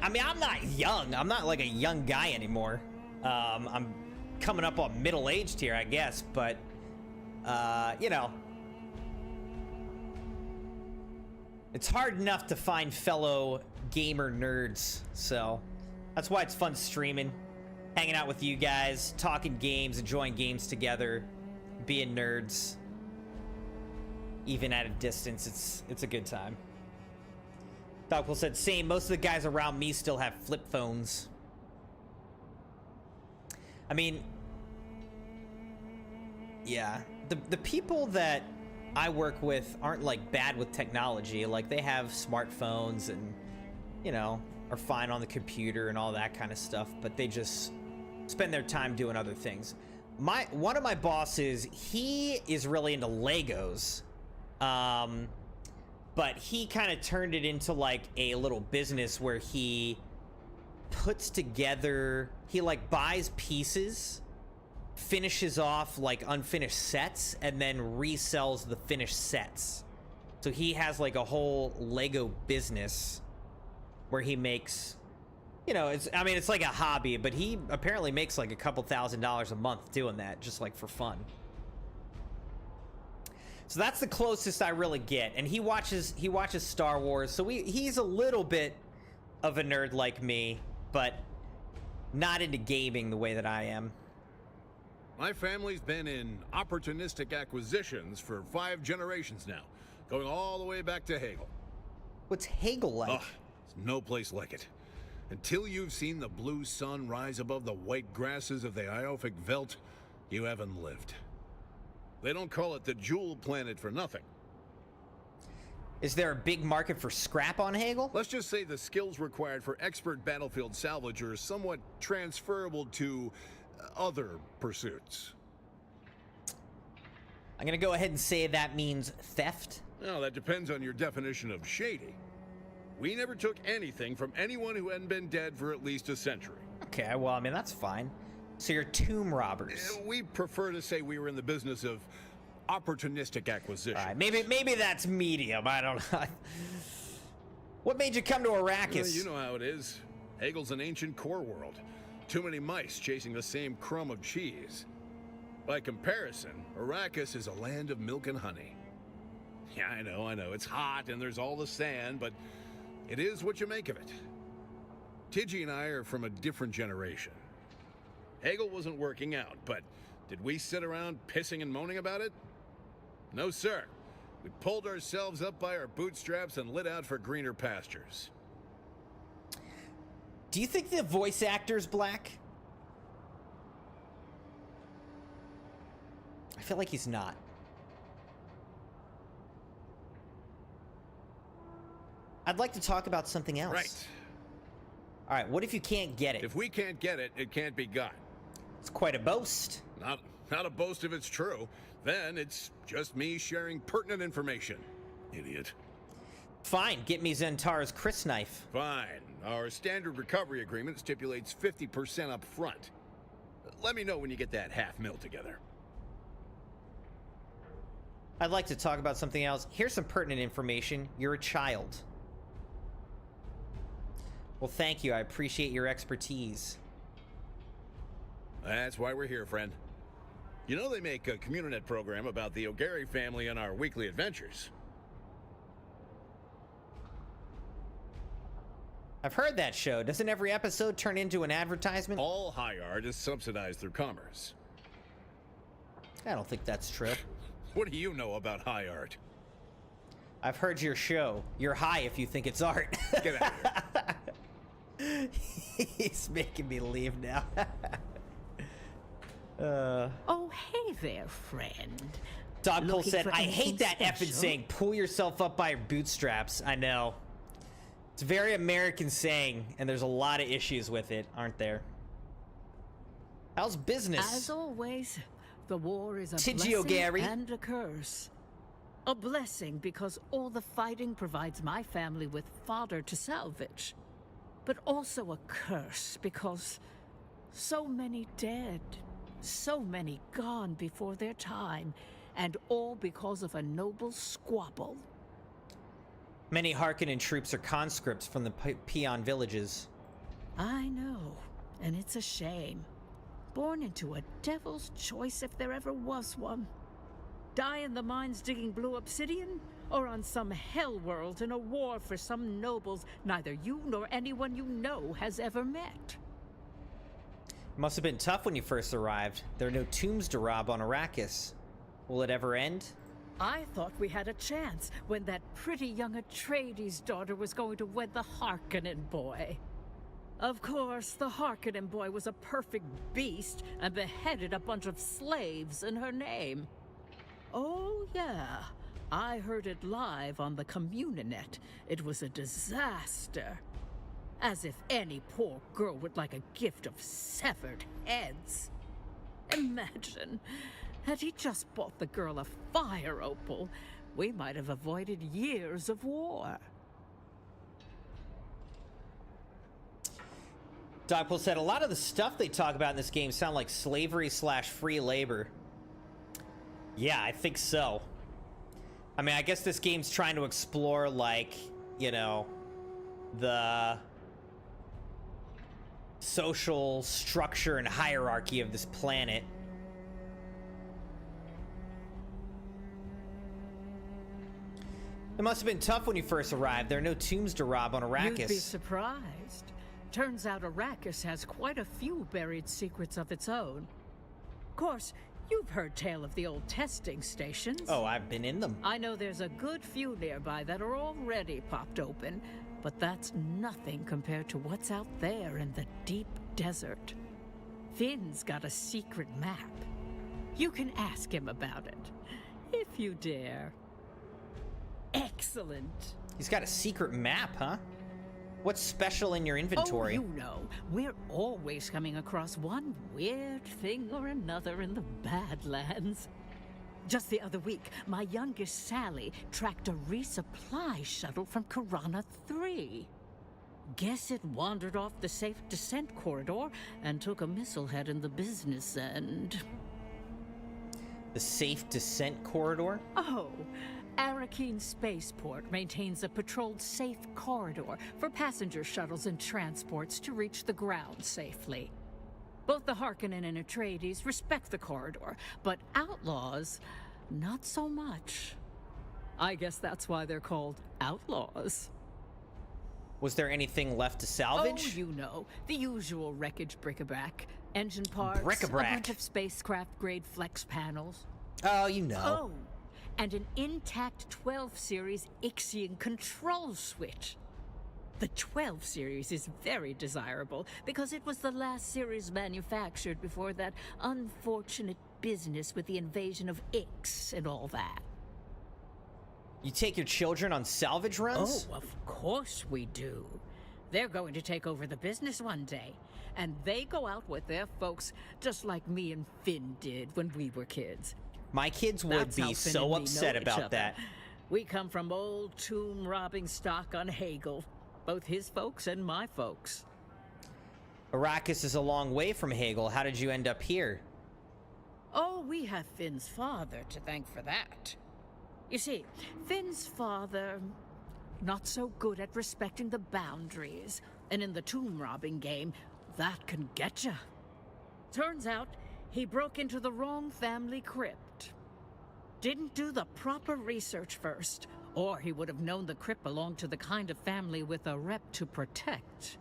young. I'm not like a young guy anymore. I'm coming up on middle-aged here, I guess. But, you know, it's hard enough to find fellow gamer nerds. So that's why it's fun streaming, hanging out with you guys, talking games, enjoying games together, being nerds. Even at a distance, it's a good time. Dogpool said, same. Most of the guys around me still have flip phones. I mean, yeah. The people that I work with aren't, like, bad with technology. Like, they have smartphones and, you know, are fine on the computer and all that kind of stuff. But they just spend their time doing other things. One of my bosses, he is really into Legos. But he kind of turned it into like a little business where he puts together, he like buys pieces, finishes off like unfinished sets, and then resells the finished sets. So he has like a whole Lego business where he makes, you know, it's like a hobby, but he apparently makes like a couple $1,000s a month doing that, just like for fun. So that's the closest I really get, and he watches Star Wars, so he's a little bit of a nerd like me, but not into gaming the way that I am. My family's been in opportunistic acquisitions for 5 generations now, going all the way back to Hegel. What's Hegel like? Ugh, there's no place like it. Until you've seen the blue sun rise above the white grasses of the Iophic Veldt, you haven't lived. They don't call it the Jewel Planet for nothing. Is there a big market for scrap on Hegel? Let's just say the skills required for expert battlefield salvage are somewhat transferable to other pursuits. I'm gonna go ahead and say that means theft. Well, that depends on your definition of shady. We never took anything from anyone who hadn't been dead for at least a century. Okay, well, I mean, that's fine. So you're tomb robbers. We prefer to say we were in the business of opportunistic acquisition. All right, maybe that's medium. I don't know. What made you come to Arrakis? You know how it is. Hegel's an ancient core world. Too many mice chasing the same crumb of cheese. By comparison, Arrakis is a land of milk and honey. Yeah, I know. It's hot and there's all the sand, but it is what you make of it. Tidgy and I are from a different generation. Hegel wasn't working out, but did we sit around pissing and moaning about it? No, sir. We pulled ourselves up by our bootstraps and lit out for greener pastures. Do you think the voice actor's black? I feel like he's not. I'd like to talk about something else. Right. All right, what if you can't get it? If we can't get it, it can't be got. It's quite a boast. Not a boast if it's true. Then it's just me sharing pertinent information. Idiot. Fine, get me Zentar's Chris knife. Fine. Our standard recovery agreement stipulates 50% up front. Let me know when you get that $500,000 together. I'd like to talk about something else. Here's some pertinent information. You're a child. Well, thank you. I appreciate your expertise. That's why we're here, friend. You know they make a Communinet program about the O'Gary family and our weekly adventures. I've heard that show. Doesn't every episode turn into an advertisement? All high art is subsidized through commerce. I don't think that's true. What do you know about high art? I've heard your show. You're high if you think it's art. Get out of here. He's making me leave now. Oh, hey there, friend. Dogpool Looking said, for I hate anything that effing special?" saying, pull yourself up by your bootstraps. I know. It's a very American saying, and there's a lot of issues with it, aren't there? How's business? As always, the war is a Tidgy blessing O'Gary. and a curse. A blessing because all the fighting provides my family with fodder to salvage. But also a curse because so many dead, so many gone before their time, and all because of a noble squabble. Many Harkonnen troops are conscripts from the Peon villages. I know, and it's a shame. Born into a devil's choice if there ever was one. Die in the mines digging blue obsidian, or on some hell world in a war for some nobles neither you nor anyone you know has ever met. Must have been tough when you first arrived. There are no tombs to rob on Arrakis. Will it ever end? I thought we had a chance when that pretty young Atreides daughter was going to wed the Harkonnen boy. Of course, the Harkonnen boy was a perfect beast and beheaded a bunch of slaves in her name. Oh, yeah. I heard it live on the Communinet. It was a disaster. As if any poor girl would like a gift of severed heads. Imagine, had he just bought the girl a fire opal, we might have avoided years of war. Dogpool said, a lot of the stuff they talk about in this game sound like slavery/free labor. Yeah, I think so. I mean, I guess this game's trying to explore, like, you know, the social structure and hierarchy of this planet. It must have been tough when you first arrived. There are no tombs to rob on Arrakis. You'd be surprised. Turns out Arrakis has quite a few buried secrets of its own. Of course, you've heard tale of the old testing stations. Oh, I've been in them. I know there's a good few nearby that are already popped open, but that's nothing compared to what's out there in the deep desert. Finn's got a secret map. You can ask him about it, if you dare. Excellent. He's got a secret map, huh? What's special in your inventory? Oh, you know, we're always coming across one weird thing or another in the Badlands. Just the other week, my youngest Sally tracked a resupply shuttle from Karana 3. Guess it wandered off the safe descent corridor and took a missile head in the business end. The safe descent corridor? Oh, Arakeen Spaceport maintains a patrolled safe corridor for passenger shuttles and transports to reach the ground safely. Both the Harkonnen and Atreides respect the corridor, but outlaws, not so much. I guess that's why they're called outlaws. Was there anything left to salvage? Oh, you know, the usual wreckage bric-a-brac. Engine parts, Bric-a-brac. a bunch of spacecraft-grade flex panels. Oh, you know. Oh, and an intact 12 series Ixion control switch. The 12 series is very desirable because it was the last series manufactured before that unfortunate business with the invasion of Ix and all that. You take your children on salvage runs? Oh, of course we do. They're going to take over the business one day, and they go out with their folks just like me and Finn did when we were kids. My kids would That's how be Finn so and me upset know each about other. that. We come from old tomb robbing stock on Hegel, both his folks and my folks. Arrakis is a long way from Hegel. How did you end up here? Oh, we have Finn's father to thank for that. You see, Finn's father, not so good at respecting the boundaries, and in the tomb robbing game, that can get ya. Turns out, he broke into the wrong family crypt. Didn't do the proper research first, or he would have known the crypt belonged to the kind of family with a rep to protect.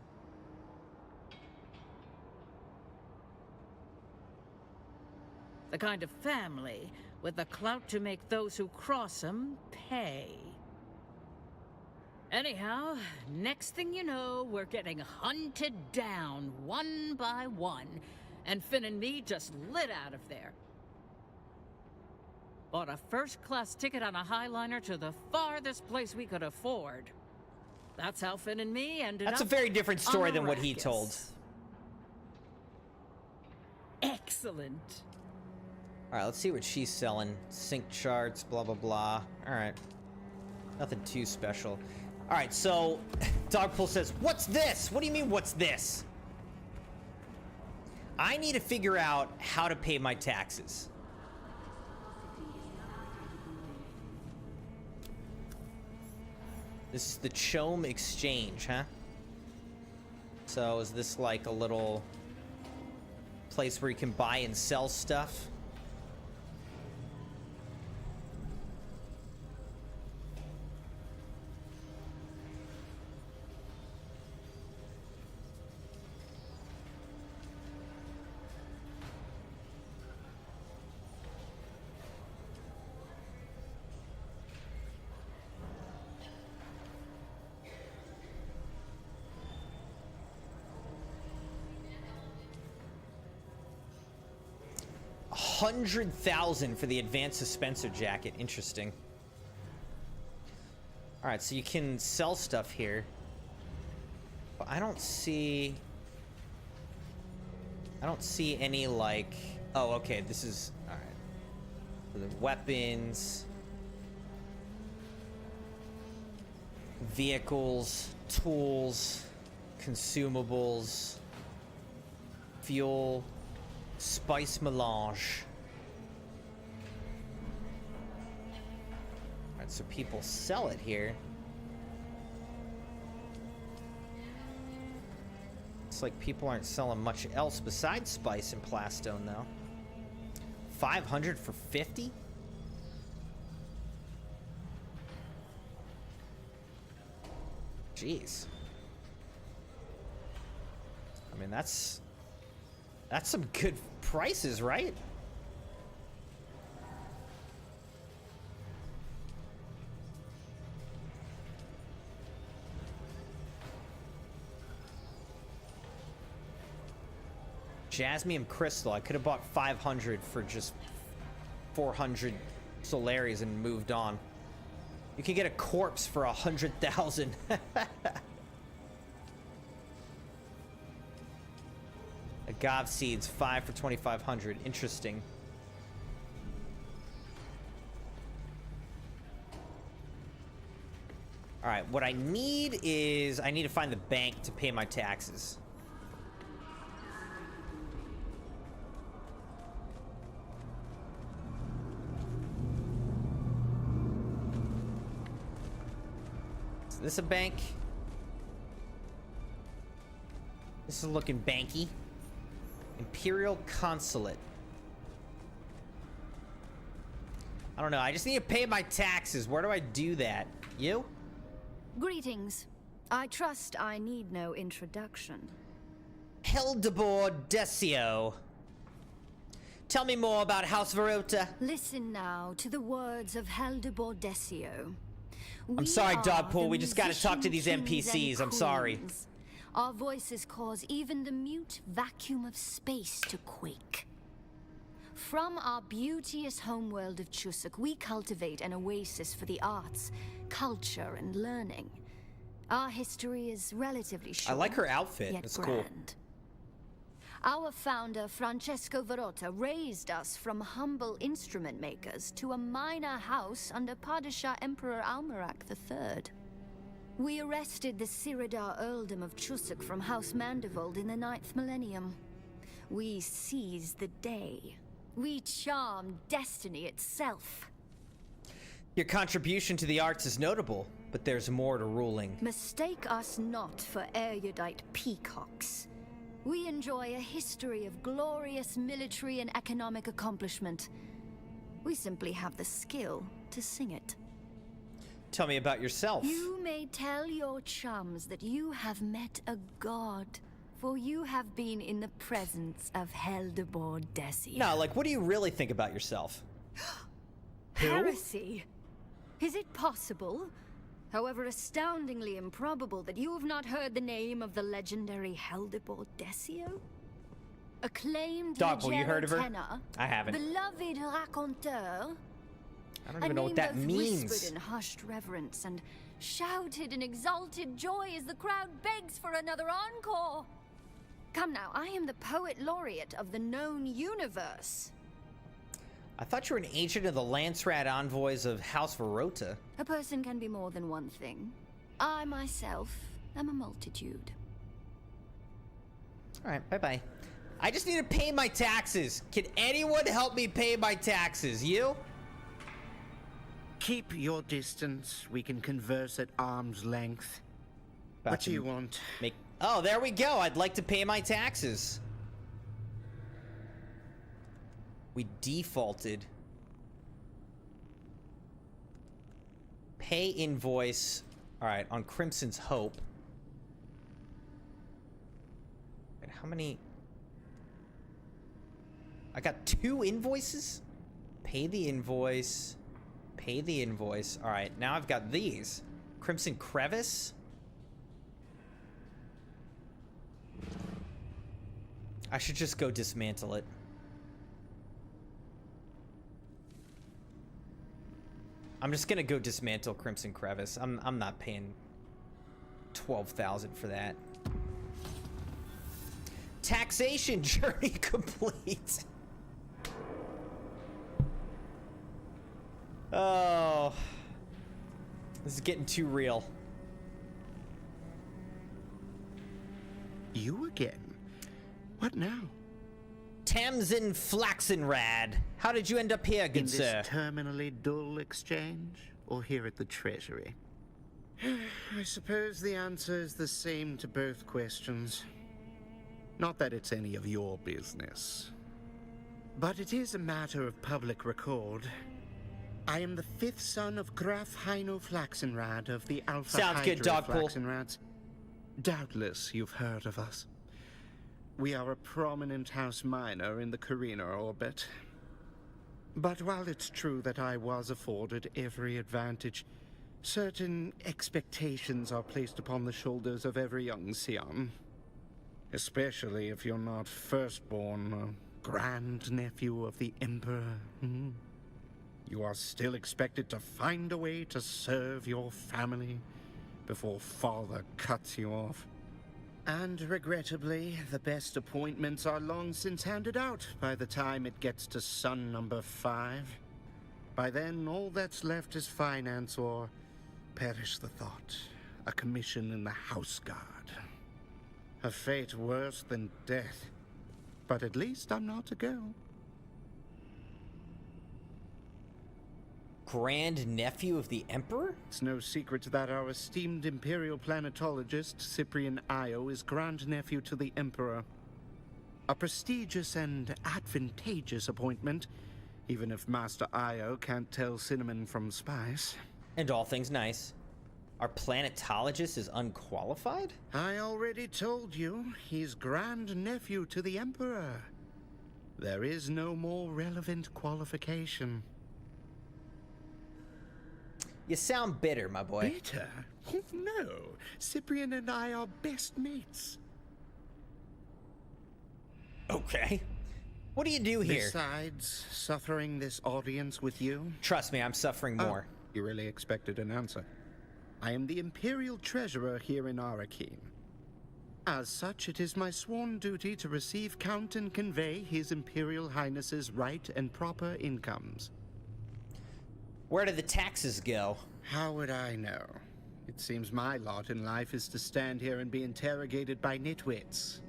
The kind of family with the clout to make those who cross them pay. Anyhow, next thing you know, we're getting hunted down one by one, and Finn and me just lit out of there. Bought a first-class ticket on a Highliner to the farthest place we could afford. That's how Finn and me ended up. That's a very different story on than what he Arrakis. told. Excellent. All right, let's see what she's selling. Sync charts, blah, blah, blah. All right. Nothing too special. All right, so Dogpool says, what's this? What do you mean, what's this? I need to figure out how to pay my taxes. This is the Chome Exchange, huh? So is this like a little place where you can buy and sell stuff? $100,000 for the advanced dispenser jacket. Interesting. All right, so you can sell stuff here, but I don't see any like. Oh, okay. This is all right. So the weapons, vehicles, tools, consumables, fuel, spice melange. Alright, so people sell it here. It's like people aren't selling much else besides spice and plastone, though. 500 for 50? Jeez. I mean, that's some good prices, right? Jasmium crystal. I could have bought 500 for just 400 Solaris and moved on. You can get a corpse for 100,000. Agave seeds, 5 for 2,500. Interesting. All right, what I need is I need to find the bank to pay my taxes. Is this a bank? This is looking banky. Imperial Consulate. I don't know. I just need to pay my taxes. Where do I do that? You? Greetings. I trust I need no introduction. Hildebor Decio. Tell me more about House Verota. Listen now to the words of Hildebor Decio. I'm sorry, Dogpool. We just gotta talk to these NPCs. I'm sorry. Our voices cause even the mute vacuum of space to quake. From our beauteous homeworld of Chusuk, we cultivate an oasis for the arts, culture, and learning. Our history is relatively short. I like her outfit. Yet It's grand. cool. Our founder, Francesco Verota, raised us from humble instrument makers to a minor house under Padishah Emperor Almarak III. We arrested the Siridar earldom of Chusuk from House Mandivold in the 9th millennium. We seized the day. We charmed destiny itself. Your contribution to the arts is notable, but there's more to ruling. Mistake us not for erudite peacocks. We enjoy a history of glorious military and economic accomplishment. We simply have the skill to sing it. Tell me about yourself. You may tell your chums that you have met a god, for you have been in the presence of Hildebor Decio. No, like, what do you really think about yourself? Heresy! Is it possible, however astoundingly improbable, that you have not heard the name of the legendary Hildebor Decio? Acclaimed Dogpool, you heard of her? tenor, I haven't. beloved raconteur, I don't even know what that means. Whispered in hushed reverence and shouted in exalted joy as the crowd begs for another encore. Come now, I am the poet laureate of the known universe. I thought you were an agent of the Lance Rat envoys of House Verota. A person can be more than one thing. I myself am a multitude. All right, bye-bye. I just need to pay my taxes. Can anyone help me pay my taxes? You? Keep your distance. We can converse at arm's length. About What do to you want? Oh, there we go. I'd like to pay my taxes. We defaulted. Pay invoice. All right, on Crimson's Hope. Wait, how many? I got 2 invoices? Pay the invoice. Pay the invoice. All right, now I've got these. Crimson Crevice. I should just go dismantle it. I'm just gonna go dismantle Crimson Crevice. I'm not paying 12,000 for that. Taxation journey complete. Oh, this is getting too real. You again? What now? Tamsin Flaxenrad. How did you end up here, good In sir? this terminally dull exchange, or here at the Treasury? I suppose the answer is the same to both questions. Not that it's any of your business. But it is a matter of public record. I am the 5th son of Graf Heino Flaxenrad of the Alpha Sounds good, Hydra Dogpool. Flaxenrads. Doubtless you've heard of us. We are a prominent house minor in the Carina orbit. But while it's true that I was afforded every advantage, certain expectations are placed upon the shoulders of every young scion. Especially if you're not firstborn, a grandnephew of the Emperor. You are still expected to find a way to serve your family before father cuts you off. And regrettably, the best appointments are long since handed out by the time it gets to son number 5. By then, all that's left is finance or, perish the thought, a commission in the House Guard. A fate worse than death. But at least I'm not a girl. Grand nephew of the Emperor? It's no secret that our esteemed Imperial planetologist, Cyprian Io, is grandnephew to the Emperor. A prestigious and advantageous appointment, even if Master Io can't tell cinnamon from spice. And all things nice. Our planetologist is unqualified? I already told you, he's grandnephew to the Emperor. There is no more relevant qualification. You sound bitter, my boy. Bitter? No. Cyprian and I are best mates. Okay. What do you do here? Besides suffering this audience with you? Trust me, I'm suffering more. Oh, you really expected an answer. I am the Imperial Treasurer here in Arakeen. As such, it is my sworn duty to receive, count, and convey His Imperial Highness's right and proper incomes. Where do the taxes go? How would I know? It seems my lot in life is to stand here and be interrogated by nitwits.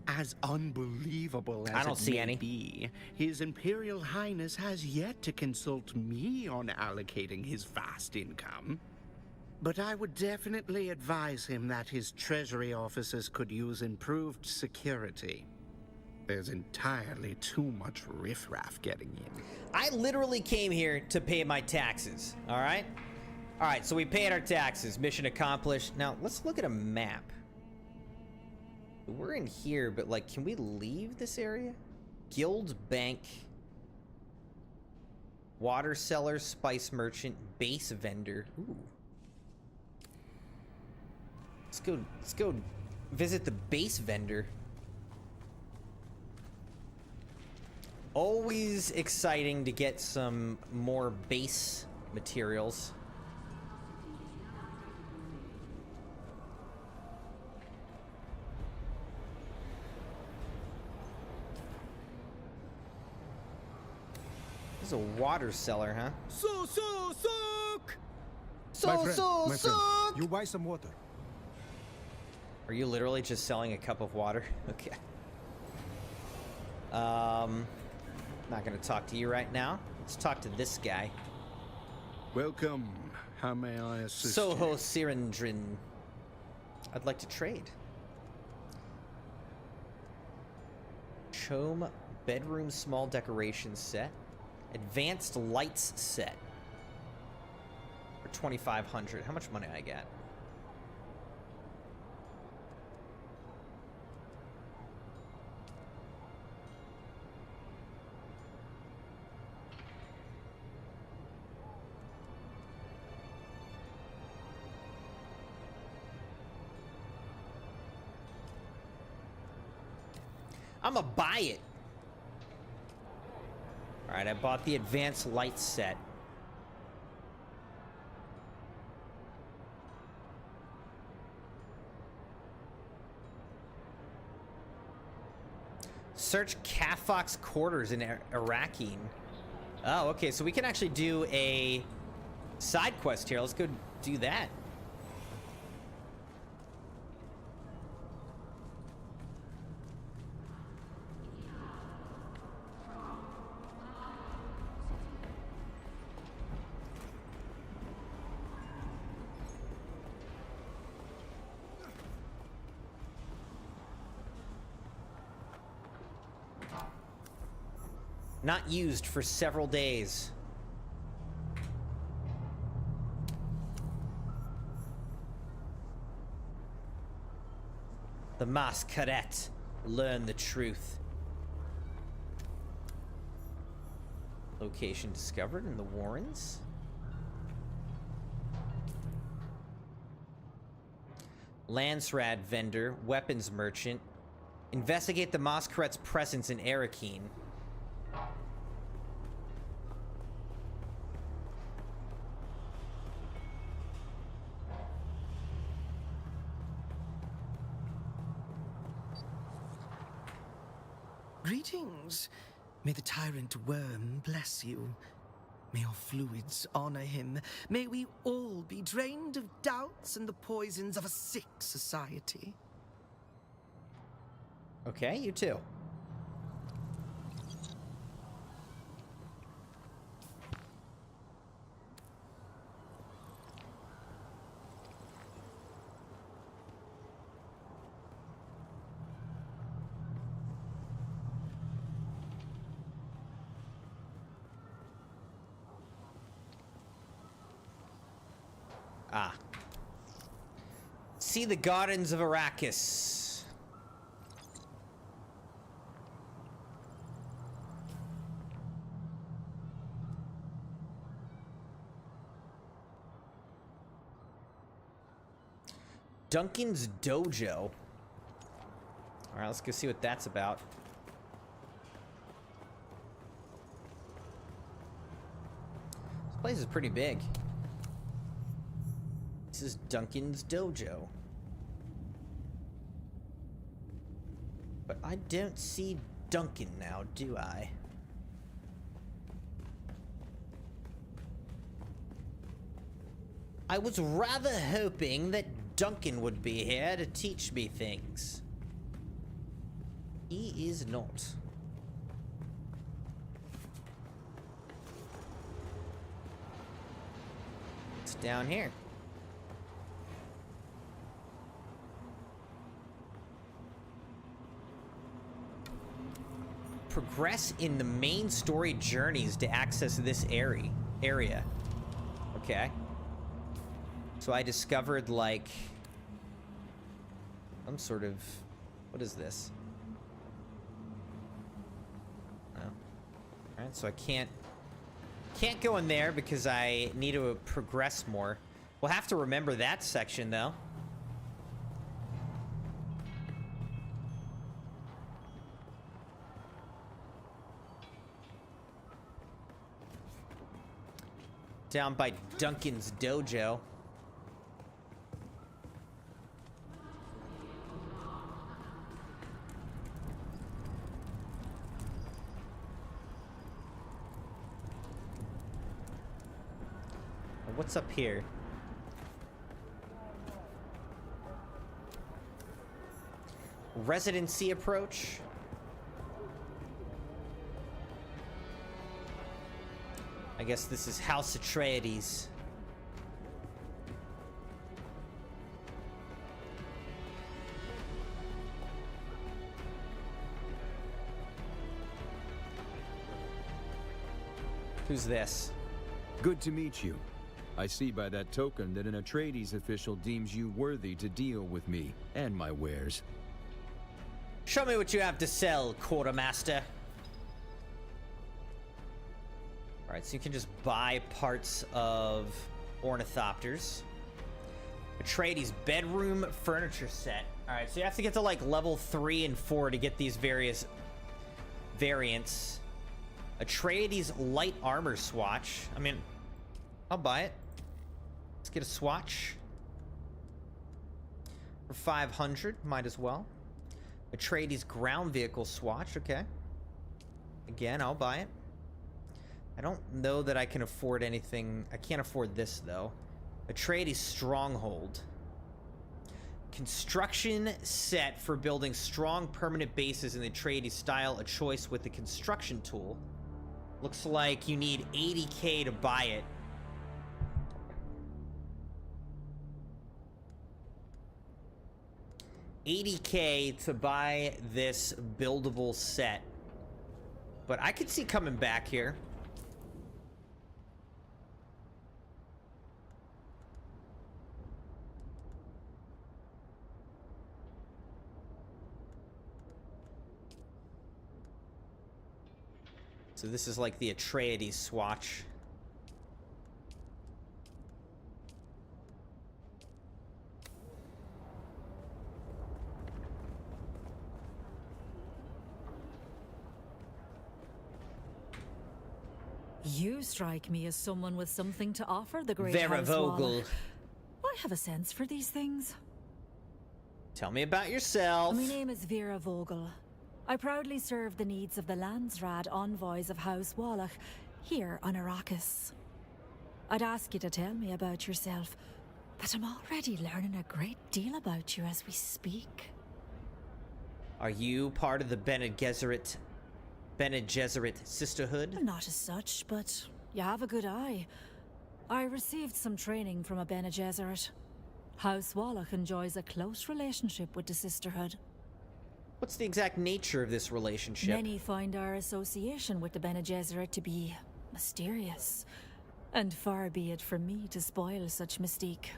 As unbelievable as I don't it see may any. be, His Imperial Highness has yet to consult me on allocating his vast income. But I would definitely advise him that his treasury officers could use improved security. There's entirely too much riffraff getting in. I literally came here to pay my taxes, all right? All right, so we paid our taxes. Mission accomplished. Now, let's look at a map. We're in here, but, like, can we leave this area? Guild Bank. Water Seller, Spice Merchant, Base Vendor. Ooh. Let's go visit the base vendor. Always exciting to get some more base materials. This is a water seller, huh? You buy some water. Are you literally just selling a cup of water? Okay. Not gonna talk to you right now. Let's talk to this guy. Welcome. How may I assist Soho you? Sirendrin. I'd like to trade. Chome bedroom small decoration set. Advanced lights set. For 2,500. How much money I got? I'ma buy it. All right, I bought the advanced light set. Search Kafok's quarters in Arakeen. Oh, okay, so we can actually do a side quest here. Let's go do that. Not used for several days. The Masquerette. Learn the truth. Location discovered in the Warrens. Lancerad vendor, weapons merchant. Investigate the Masquerette's presence in Arakeen. Greetings. May the tyrant worm bless you. May your fluids honor him. May we all be drained of doubts and the poisons of a sick society. Okay, you too. Ah. See the gardens of Arrakis. Duncan's Dojo. All right, let's go see what that's about. This place is pretty big. This is Duncan's Dojo. But I don't see Duncan now, do I? I was rather hoping that Duncan would be here to teach me things. He is not. It's down here. Progress in the main story journeys to access this area. Okay. So I discovered, like, some sort of... What is this? Oh. Alright, so I can't go in there because I need to progress more. We'll have to remember that section, though. Down by Duncan's Dojo. What's up here? Residency approach. I guess this is House Atreides. Who's this? Good to meet you. I see by that token that an Atreides official deems you worthy to deal with me and my wares. Show me what you have to sell, Quartermaster. Alright, so you can just buy parts of ornithopters. Atreides bedroom furniture set. Alright, so you have to get to like level 3 and 4 to get these various variants. Atreides light armor swatch. I mean, I'll buy it. Let's get a swatch. For 500, might as well. Atreides ground vehicle swatch, okay. Again, I'll buy it. I don't know that I can afford anything. I can't afford this, though. Atreides stronghold. Construction set for building strong permanent bases in the Atreides style. A choice with the construction tool. Looks like you need 80k to buy it. $80k to buy this buildable set. But I could see coming back here. So this is like the Atreides swatch. You strike me as someone with something to offer the great Vera House Vogel. Wallach. I have a sense for these things. Tell me about yourself. My name is Vera Vogel. I proudly serve the needs of the Landsraad envoys of House Wallach here on Arrakis. I'd ask you to tell me about yourself, but I'm already learning a great deal about you as we speak. Are you part of the Bene Gesserit Sisterhood? Not as such, but you have a good eye. I received some training from a Bene Gesserit. House Wallach enjoys a close relationship with the Sisterhood. What's the exact nature of this relationship? Many find our association with the Bene Gesserit to be mysterious, and far be it from me to spoil such mystique.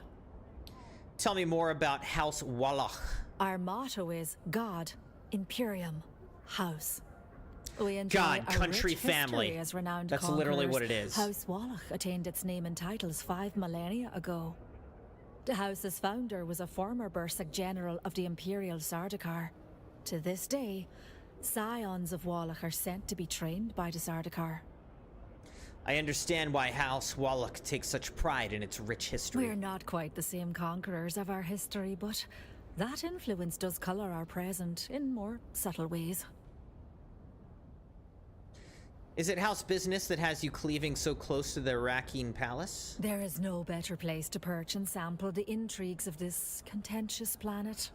Tell me more about House Wallach. Our motto is God, Imperium, House. We enjoy God, a country, rich family. history as renowned That's literally conquerors. what it is. House Wallach attained its name and titles 5 millennia ago. The house's founder was a former Bursik general of the Imperial Sardaukar. To this day, scions of Wallach are sent to be trained by the Sardaukar. I understand why House Wallach takes such pride in its rich history. We're not quite the same conquerors of our history, but that influence does color our present in more subtle ways. Is it house business that has you cleaving so close to the Rakeen Palace? There is no better place to perch and sample the intrigues of this contentious planet.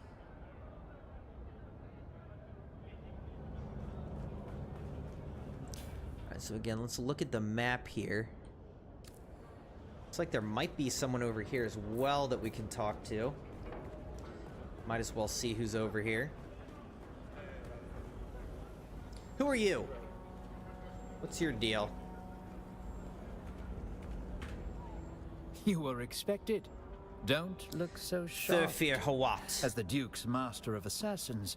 Alright, so again, let's look at the map here. Looks like there might be someone over here as well that we can talk to. Might as well see who's over here. Who are you? What's your deal? You were expected. Don't look so sharp. Thurfir Hawat. As the Duke's master of assassins,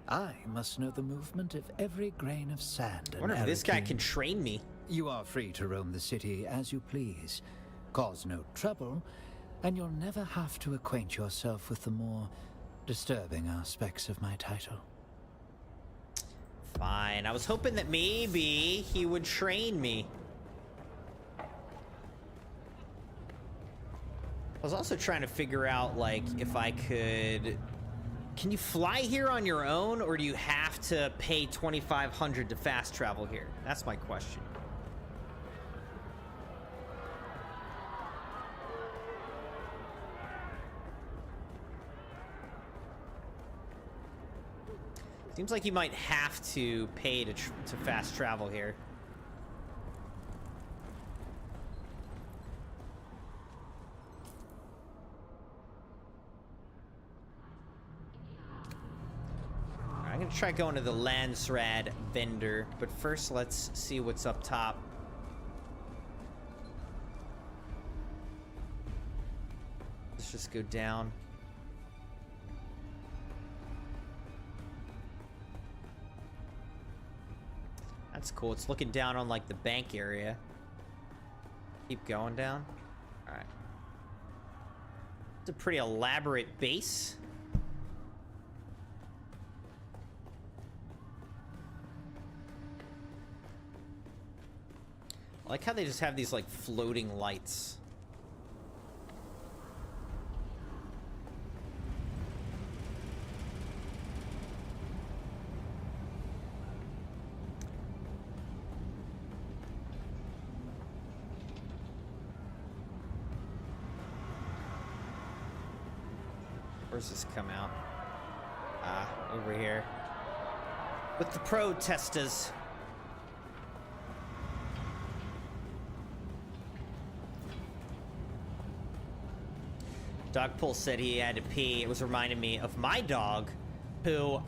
I must know the movement of every grain of sand. I wonder if this guy can train me. You are free to roam the city as you please. Cause no trouble, and you'll never have to acquaint yourself with the more disturbing aspects of my title. Fine. I was hoping that maybe he would train me. I was also trying to figure out, like, if I could... Can you fly here on your own, or do you have to pay 2,500 to fast travel here? That's my question. Seems like you might have to pay to fast travel here. I'm gonna try going to the Landsrad vendor, but first let's see what's up top. Let's just go down. That's cool. It's looking down on like the bank area. Keep going down. All right. It's a pretty elaborate base. I like how they just have these like floating lights. Where's this come out? Ah, over here. With the protesters. Dog Pull said he had to pee. It was reminding me of my dog, who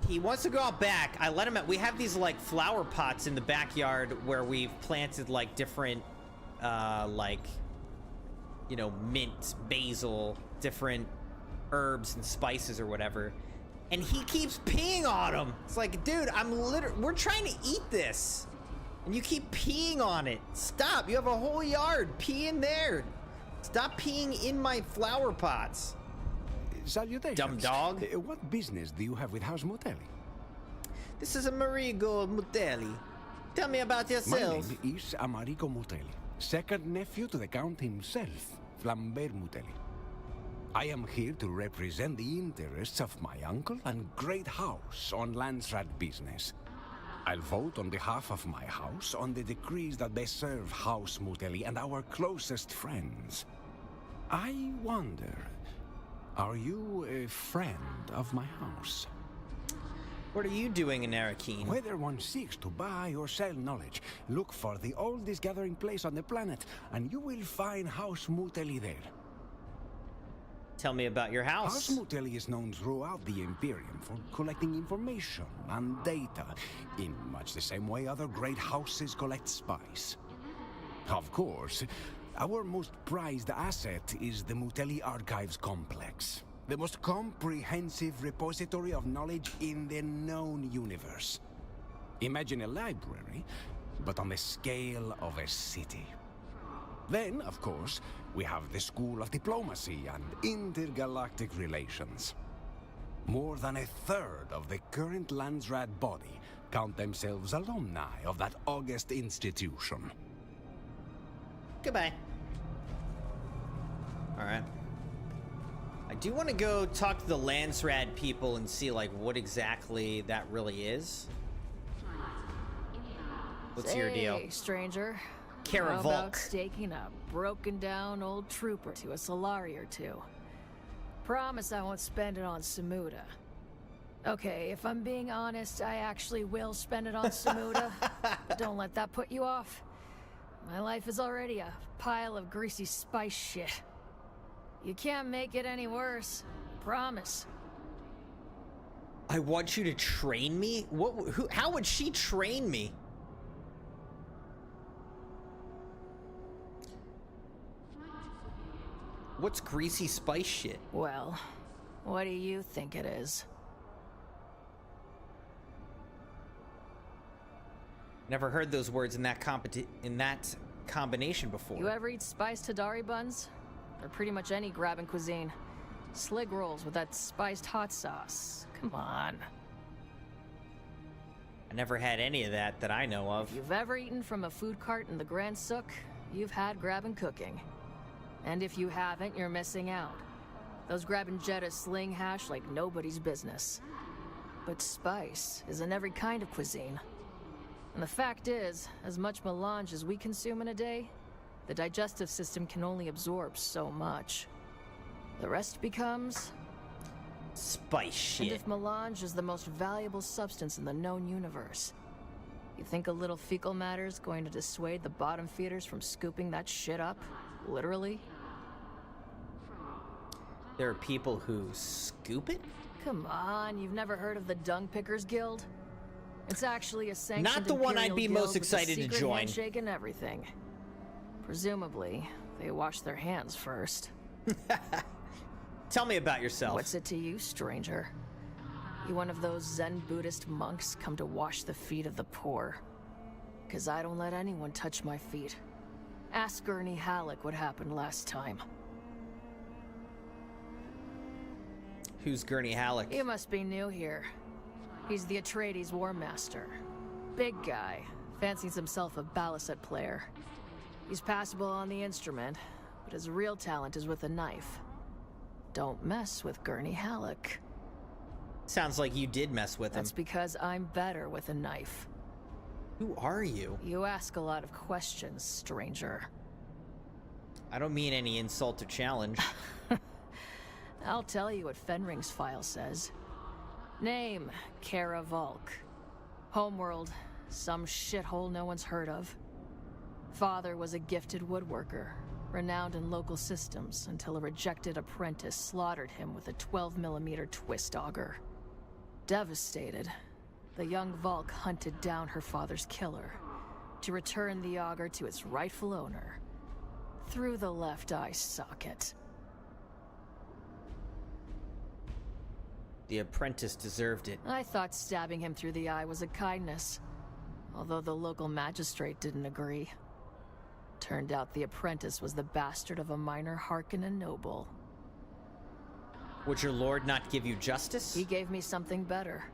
he wants to go out back. I let him out. We have these like flower pots in the backyard where we've planted like different, like, you know, mint, basil, different herbs and spices or whatever. And he keeps peeing on them. It's like, dude, we're trying to eat this. And you keep peeing on it. Stop, you have a whole yard. Pee in there. Stop peeing in my flower pots. Salutations. Dumb dog. What business do you have with House Mutelli? This is Amerigo Mutelli. Tell me about yourself. My name is Amerigo Mutelli, second nephew to the Count himself, Flambert Mutelli. I am here to represent the interests of my uncle and great house on Landsrad business. I'll vote on behalf of my house on the decrees that best serve House Mutelli and our closest friends. I wonder, are you a friend of my house? What are you doing in Arakeen? Whether one seeks to buy or sell knowledge, look for the oldest gathering place on the planet, and you will find House Mutelli there. Tell me about your house. House Mutelli is known throughout the Imperium for collecting information and data, in much the same way other great houses collect spies. Of course, Our most prized asset is the Mutelli Archives Complex, the most comprehensive repository of knowledge in the known universe. Imagine a library, but on the scale of a city. Then, of course, we have the School of Diplomacy and Intergalactic Relations. More than a third of the current Landsrat body count themselves alumni of that august institution. Goodbye. Alright. I do want to go talk to the Landsrat people and see, like, what exactly that really is. What's your deal? Hey, stranger. Kara How Volk. about staking a broken down old trooper to a Solari or two? Promise I won't spend it on Samuda. Okay, if I'm being honest, I actually will spend it on Samuda. But don't let that put you off. My life is already a pile of greasy spice shit. You can't make it any worse. Promise. I want you to train me? How would she train me? What's greasy spice shit? Well, what do you think it is? Never heard those words in that combination before. You ever eat spiced Hadari buns? Or pretty much any grabbing cuisine. Slig rolls with that spiced hot sauce. Come on. I never had any of that I know of. If you've ever eaten from a food cart in the Grand Suk, you've had grabbing cooking. And if you haven't, you're missing out. Those grabbing Jeddah sling hash like nobody's business. But spice is in every kind of cuisine. And the fact is, as much melange as we consume in a day, the digestive system can only absorb so much. The rest becomes... spice shit. And if melange is the most valuable substance in the known universe, you think a little fecal matter is going to dissuade the bottom feeders from scooping that shit up? Literally? There are people who scoop it? Come on, you've never heard of the Dung Pickers Guild? It's actually a sanctioned Not the one I'd be imperial most guild with a excited to secret join. handshake and everything. Presumably, they wash their hands first. Tell me about yourself. What's it to you, stranger? You one of those Zen Buddhist monks come to wash the feet of the poor? 'Cause I don't let anyone touch my feet. Ask Gurney Halleck what happened last time. Who's Gurney Halleck? You must be new here. He's the Atreides War Master. Big guy. Fancies himself a Balisat player. He's passable on the instrument, but his real talent is with a knife. Don't mess with Gurney Halleck. Sounds like you did mess with him. That's because I'm better with a knife. Who are you? You ask a lot of questions, stranger. I don't mean any insult or challenge. I'll tell you what Fenring's file says. Name, Kara Volk. Homeworld, some shithole no one's heard of. Father was a gifted woodworker, renowned in local systems until a rejected apprentice slaughtered him with a 12mm twist auger. Devastated, the young Volk hunted down her father's killer to return the auger to its rightful owner through the left eye socket. The apprentice deserved it. I thought stabbing him through the eye was a kindness, although the local magistrate didn't agree. Turned out the apprentice was the bastard of a minor Harkonnen noble. Would your lord not give you justice? He gave me something better.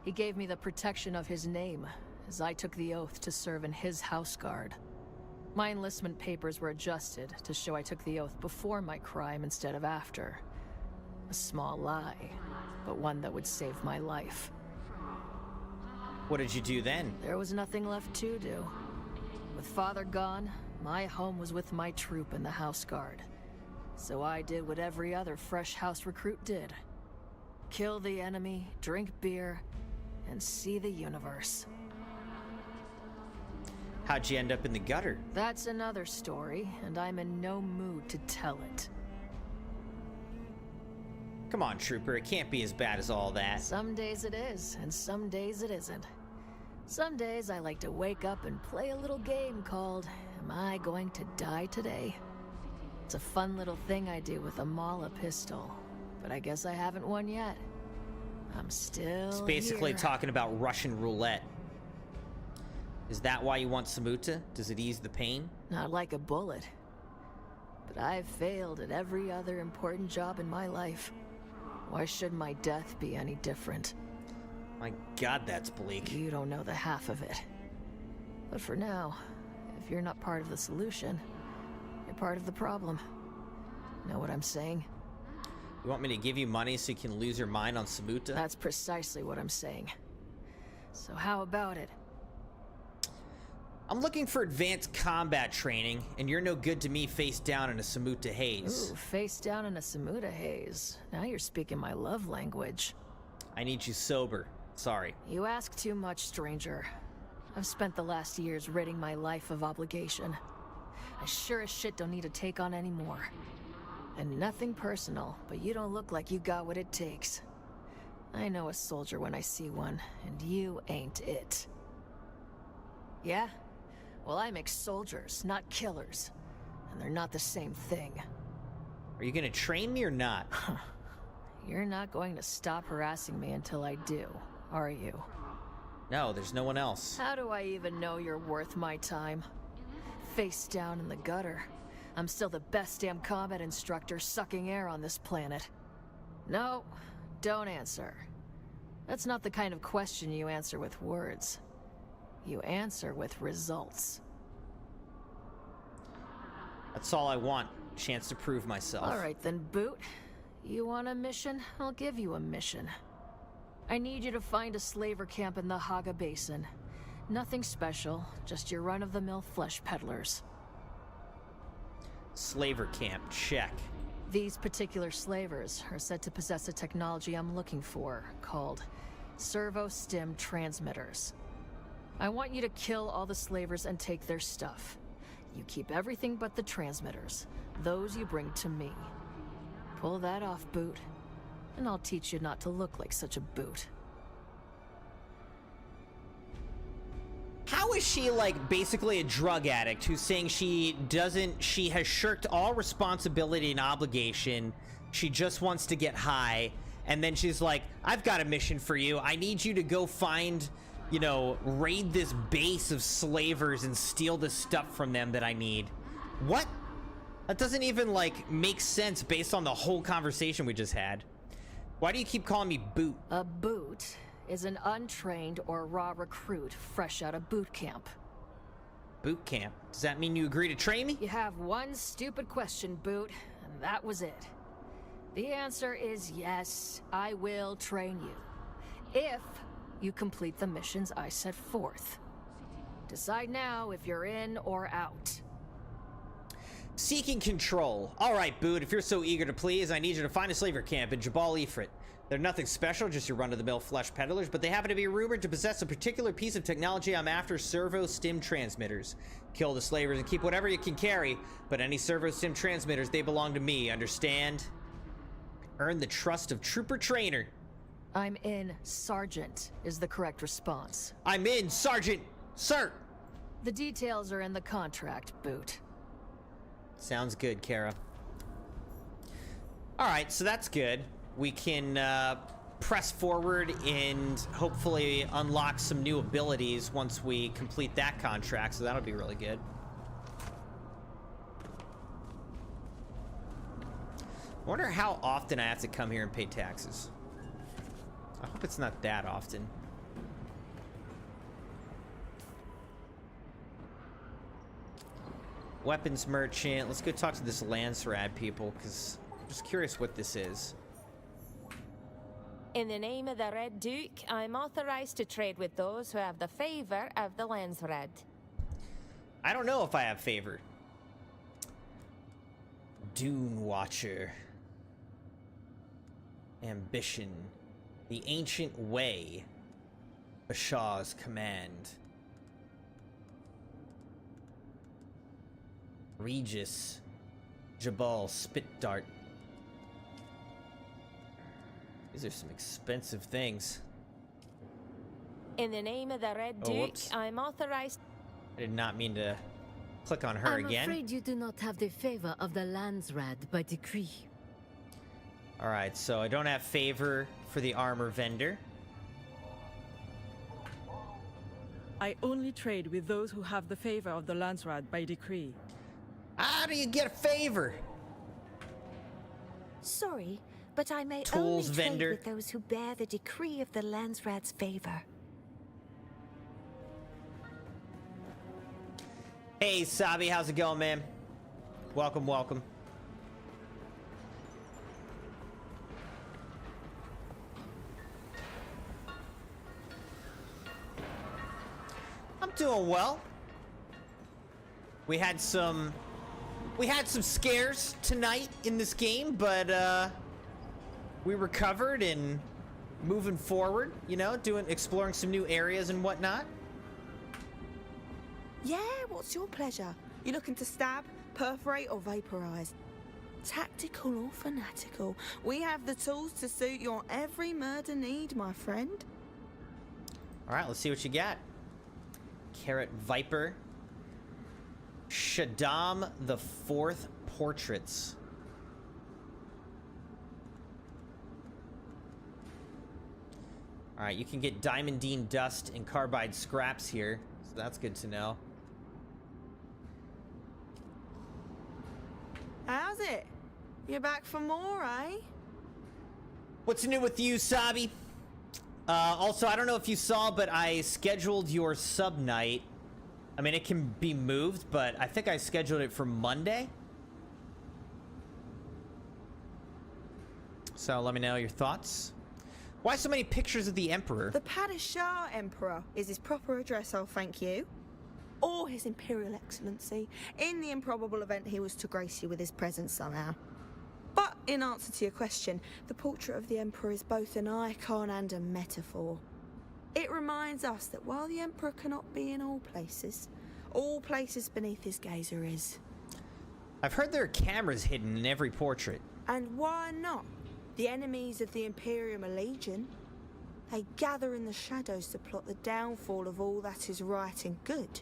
He gave me the protection of his name, as I took the oath to serve in his house guard. My enlistment papers were adjusted to show I took the oath before my crime instead of after. A small lie, but one that would save my life. What did you do then? There was nothing left to do. With father gone, my home was with my troop in the house guard. So I did what every other fresh house recruit did. Kill the enemy, drink beer, and see the universe. How'd you end up in the gutter? That's another story, and I'm in no mood to tell it. Come on, Trooper, it can't be as bad as all that. Some days it is, and some days it isn't. Some days I like to wake up and play a little game called Am I going to die today? It's a fun little thing I do with a Mala pistol, but I guess I haven't won yet. I'm still It's basically here. talking about Russian roulette. Is that why you want Samuta? Does it ease the pain? Not like a bullet. But I've failed at every other important job in my life. Why should my death be any different? My God, that's bleak. You don't know the half of it. But for now, if you're not part of the solution, you're part of the problem. Know what I'm saying? You want me to give you money so you can lose your mind on Samuta? That's precisely what I'm saying. So how about it? I'm looking for advanced combat training, and you're no good to me face down in a Samuta haze. Ooh, face down in a Samuta haze. Now you're speaking my love language. I need you sober. Sorry. You ask too much, stranger. I've spent the last years ridding my life of obligation. I sure as shit don't need to take on any more. And nothing personal, but you don't look like you got what it takes. I know a soldier when I see one, and you ain't it. Yeah? Well, I make soldiers, not killers. And they're not the same thing. Are you gonna train me or not? You're not going to stop harassing me until I do, are you? No, there's no one else. How do I even know you're worth my time? Face down in the gutter. I'm still the best damn combat instructor sucking air on this planet. No, don't answer. That's not the kind of question you answer with words. You answer with results. That's all I want. Chance to prove myself. All right then, Boot. You want a mission? I'll give you a mission. I need you to find a slaver camp in the Haga Basin. Nothing special, just your run-of-the-mill flesh peddlers. Slaver camp, check. These particular slavers are said to possess a technology I'm looking for, called servo-stim transmitters. I want you to kill all the slavers and take their stuff. You keep everything but the transmitters. Those you bring to me. Pull that off, Boot, and I'll teach you not to look like such a boot. How is she like basically a drug addict who's saying she has shirked all responsibility and obligation. She just wants to get high. And then she's like, I've got a mission for you. I need you to go find, you know, raid this base of slavers and steal the stuff from them that I need. What? That doesn't even like make sense based on the whole conversation we just had. Why do you keep calling me Boot? A boot is an untrained or raw recruit fresh out of boot camp. Boot camp? Does that mean you agree to train me? You have one stupid question, Boot, and that was it. The answer is yes, I will train you. If you complete the missions I set forth. Decide now if you're in or out. Seeking control. All right, Boot, if you're so eager to please, I need you to find a slaver camp in Jabal Ifrit. They're nothing special, just your run-of-the-mill flesh peddlers, but they happen to be rumored to possess a particular piece of technology I'm after: servo-stim transmitters. Kill the slavers and keep whatever you can carry, but any servo-stim transmitters, they belong to me, understand? Earn the trust of Trooper Trainer. I'm in, Sergeant, is the correct response. I'm in, Sergeant! Sir! The details are in the contract, Boot. Sounds good, Kara. Alright, so that's good. We can press forward and hopefully unlock some new abilities once we complete that contract, so that'll be really good. I wonder how often I have to come here and pay taxes. I hope it's not that often. Weapons merchant. Let's go talk to this Lance Rad people, because I'm just curious what this is. In the name of the Red Duke, I'm authorized to trade with those who have the favor of the Landsred. I don't know if I have favor. Dune Watcher. Ambition. The Ancient Way. Bashar's Command. Regis. Jabal Spit Dart. These are some expensive things. In the name of the Red Oh, Duke, whoops. I'm authorized... I did not mean to Click on her I'm again. afraid you do not have the favor of the Landsrad by decree. All right, so I don't have favor for the armor vendor. I only trade with those who have the favor of the Landsrad by decree. How do you get a favor? Sorry, but I may Tools only vendor. trade with those who bear the decree of the Landsrad's favor. Hey, Sabi, how's it going, man? Welcome, welcome. I'm doing well. We had some scares tonight in this game, but we recovered and moving forward, you know, exploring some new areas and whatnot. Yeah, what's your pleasure? You looking to stab, perforate, or vaporize? Tactical or fanatical? We have the tools to suit your every murder need, my friend. All right, let's see what you got. Carrot Viper. Shaddam the Fourth Portraits. All right, you can get diamondine dust and carbide scraps here, so that's good to know. How's it? You're back for more, eh? What's new with you, Sabi? Also, I don't know if you saw, but I scheduled your sub night. I mean, it can be moved, but I think I scheduled it for Monday. So let me know your thoughts. Why so many pictures of the Emperor? The Padishah Emperor is his proper address, I'll thank you. Or His Imperial Excellency, in the improbable event he was to grace you with his presence somehow. But in answer to your question, the portrait of the Emperor is both an icon and a metaphor. It reminds us that while the Emperor cannot be in all places beneath his gaze are his. I've heard there are cameras hidden in every portrait. And why not? The enemies of the Imperium are legion. They gather in the shadows to plot the downfall of all that is right and good.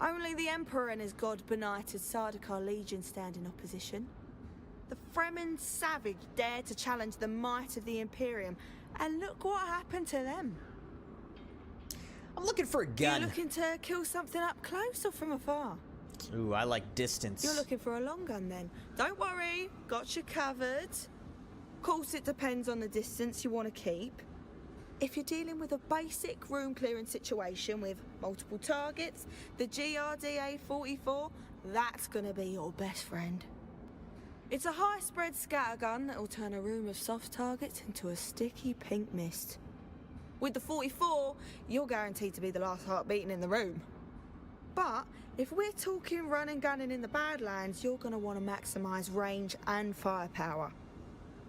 Only the Emperor and his god-benighted Sardaukar Legion stand in opposition. The Fremen savage dared to challenge the might of the Imperium, and look what happened to them. I'm looking for a gun. You looking to kill something up close or from afar? Ooh, I like distance. You're looking for a long gun then. Don't worry, got you covered. Of course it depends on the distance you want to keep. If you're dealing with a basic room clearing situation with multiple targets, the GRDA-44, that's gonna be your best friend. It's a high spread scattergun that will turn a room of soft targets into a sticky pink mist. With the 44, you're guaranteed to be the last heart beating in the room. But if we're talking run and gunning in the Badlands, you're gonna want to maximise range and firepower.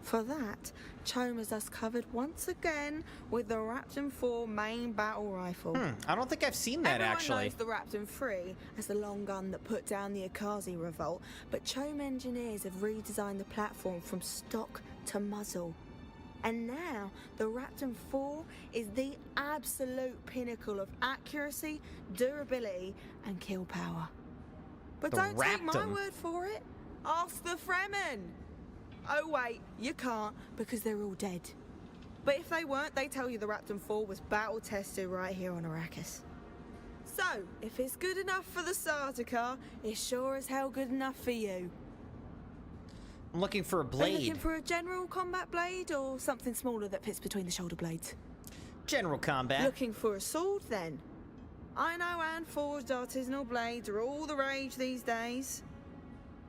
For that, Chom has us covered once again with the Raptor 4 main battle rifle. I don't think I've seen that actually. Everyone knows the Raptor 3 as the long gun that put down the Akazi revolt, but Chom engineers have redesigned the platform from stock to muzzle. And now, the Raptor 4 is the absolute pinnacle of accuracy, durability, and kill power. But don't take my word for it. Ask the Fremen. Oh wait, you can't, because they're all dead. But if they weren't, they tell you the Raptor 4 was battle tested right here on Arrakis. So, if it's good enough for the Sardaukar, it's sure as hell good enough for you. I'm looking for a Are you blade. looking for a general combat blade or something smaller that fits between the shoulder blades? General combat. Looking for a sword then? I know hand-forged artisanal blades are all the rage these days.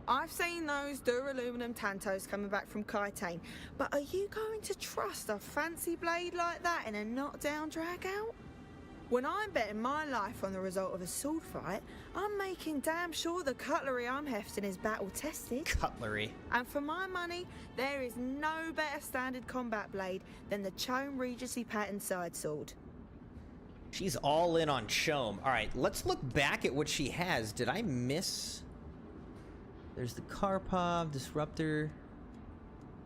I've seen those duraluminum tantos coming back from Kaitane, but are you going to trust a fancy blade like that in a knockdown drag-out? When I'm betting my life on the result of a sword fight, I'm making damn sure the cutlery I'm hefting is battle-tested. Cutlery. And for my money, there is no better standard combat blade than the Chom Regency pattern side sword. She's all in on Chom. All right, let's look back at what she has. Did I miss? There's the Karpov, Disruptor,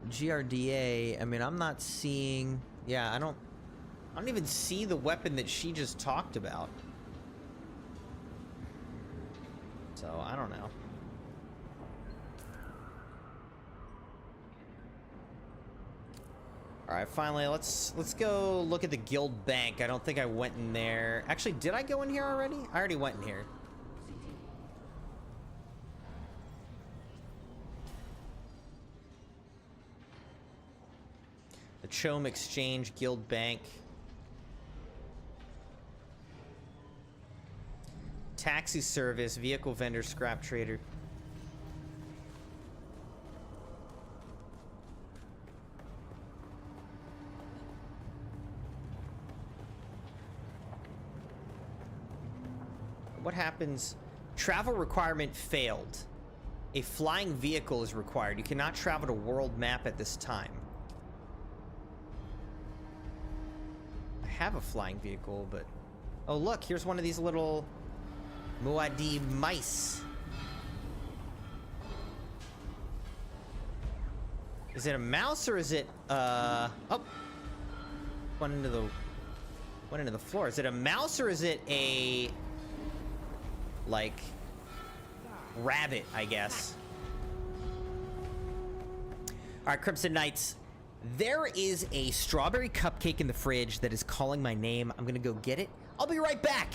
GRDA. I mean, I'm not seeing... Yeah, I don't even see the weapon that she just talked about. So, I don't know. Alright, finally, let's go look at the guild bank. I don't think I went in there. Actually, did I go in here already? I already went in here. The Chome Exchange, Guild Bank. Taxi service, vehicle vendor, scrap trader. What happens? Travel requirement failed. A flying vehicle is required. You cannot travel to world map at this time. I have a flying vehicle, but... Oh, look, here's one of these little Muad'Dib mice. Is it a mouse or is it, oh. Went into the floor. Is it a mouse or is it a... like... rabbit, I guess. Alright, Crimson Knights. There is a strawberry cupcake in the fridge that is calling my name. I'm gonna go get it. I'll be right back!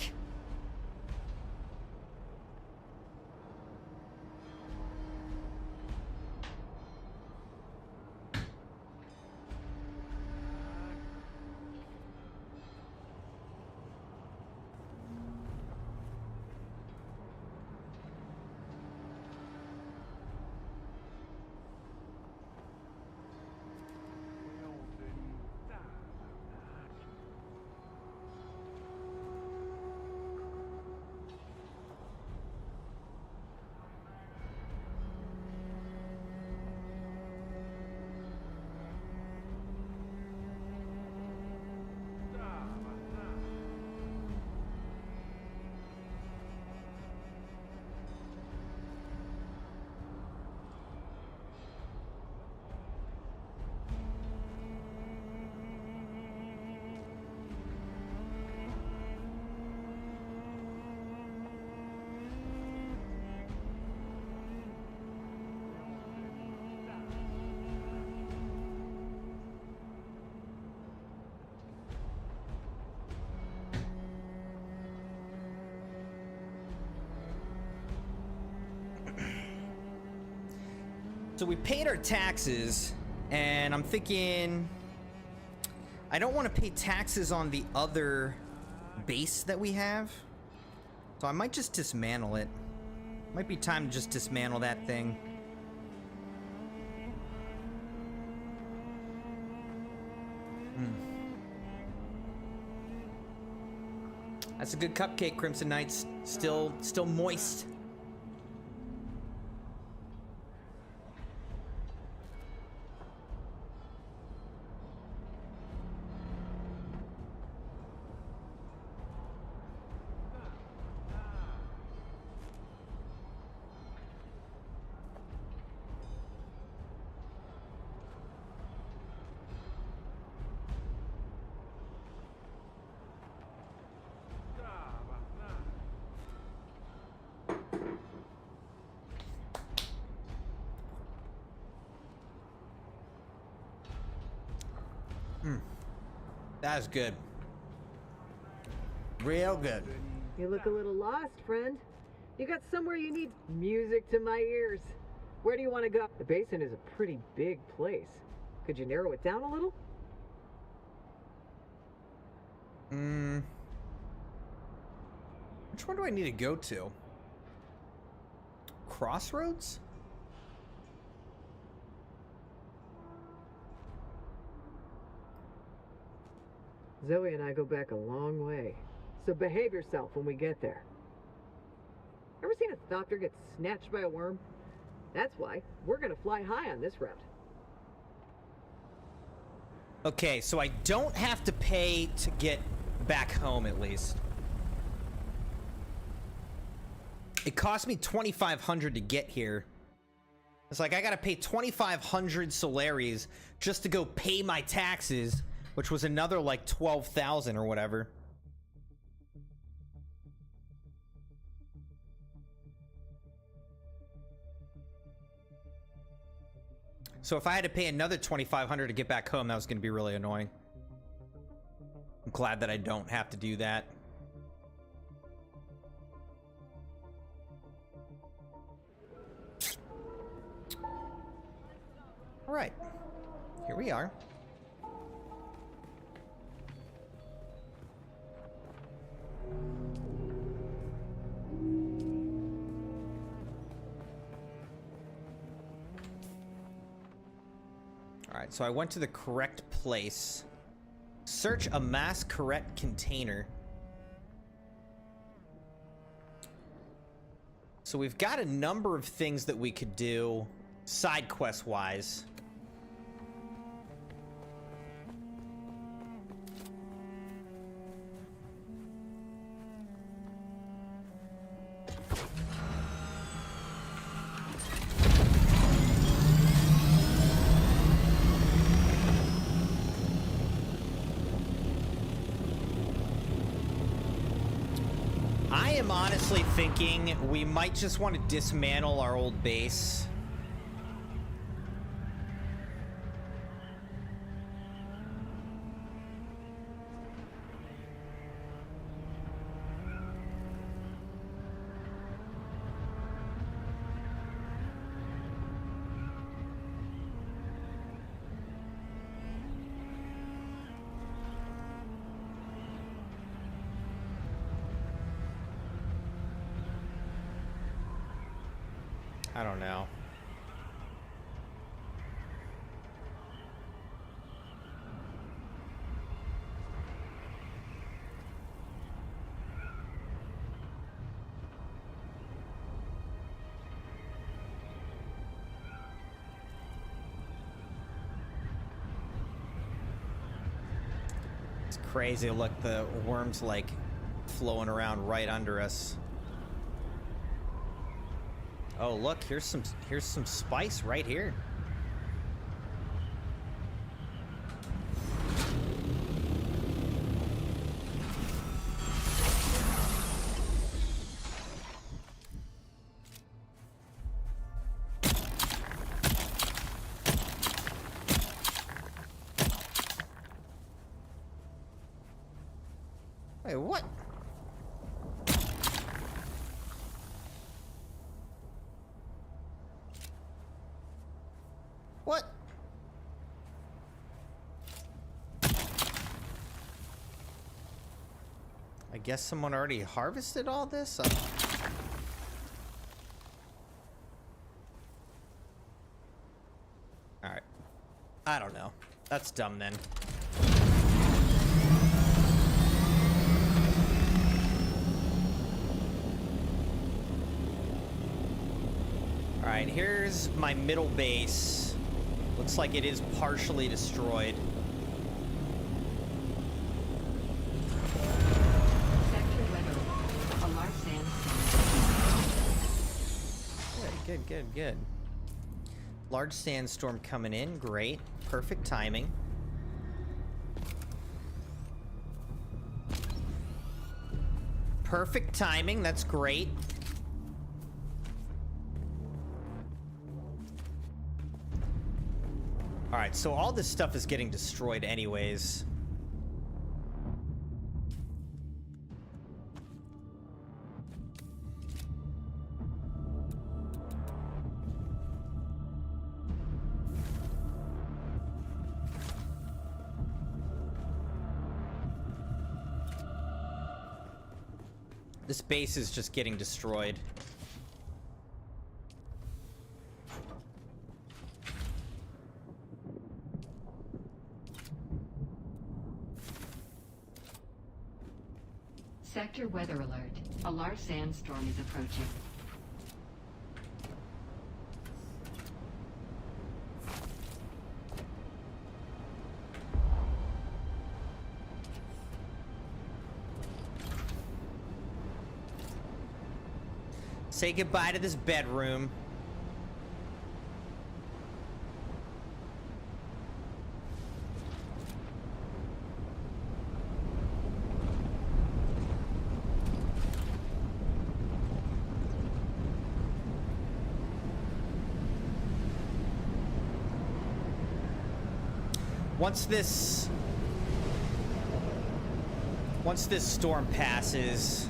So we paid our taxes, and I'm thinking I don't want to pay taxes on the other base that we have. So I might just dismantle it. Might be time to just dismantle that thing. That's a good cupcake, Crimson Knights. Still moist. That is good. Real good. You look a little lost, friend. You got somewhere you need music to my ears. Where do you want to go? The basin is a pretty big place. Could you narrow it down a little? Which one do I need to go to? Crossroads? Zoe and I go back a long way, so behave yourself when we get there. Ever seen a doctor get snatched by a worm? That's why we're gonna fly high on this route. Okay, so I don't have to pay to get back home, at least. It cost me 2,500 to get here. It's like I gotta pay 2,500 Solaris just to go pay my taxes, which was another like 12,000 or whatever. So if I had to pay another $2,500 to get back home, that was going to be really annoying. I'm glad that I don't have to do that. All right, here we are. All right, so I went to the correct place. Search a mass correct container. So we've got a number of things that we could do side quest wise. I am honestly thinking we might just want to dismantle our old base. I don't know. It's crazy. Look, the worms like flowing around right under us. Oh, look, here's some spice right here. Wait, what? What? I guess someone already harvested all this? Alright. I don't know. That's dumb then. Alright, here's my middle base. Looks like it is partially destroyed. Good. Large sandstorm coming in. Great. Perfect timing. Perfect timing. That's great. Alright, so all this stuff is getting destroyed anyways. This base is just getting destroyed. Sector weather alert. A large sandstorm is approaching. Say goodbye to this bedroom. Once this storm passes,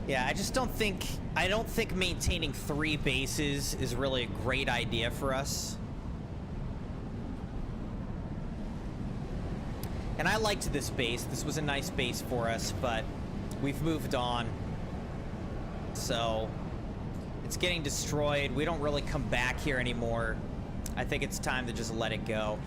yeah, I don't think maintaining 3 bases is really a great idea for us. And I liked this base. This was a nice base for us, but we've moved on. So it's getting destroyed. We don't really come back here anymore. I think it's time to just let it go.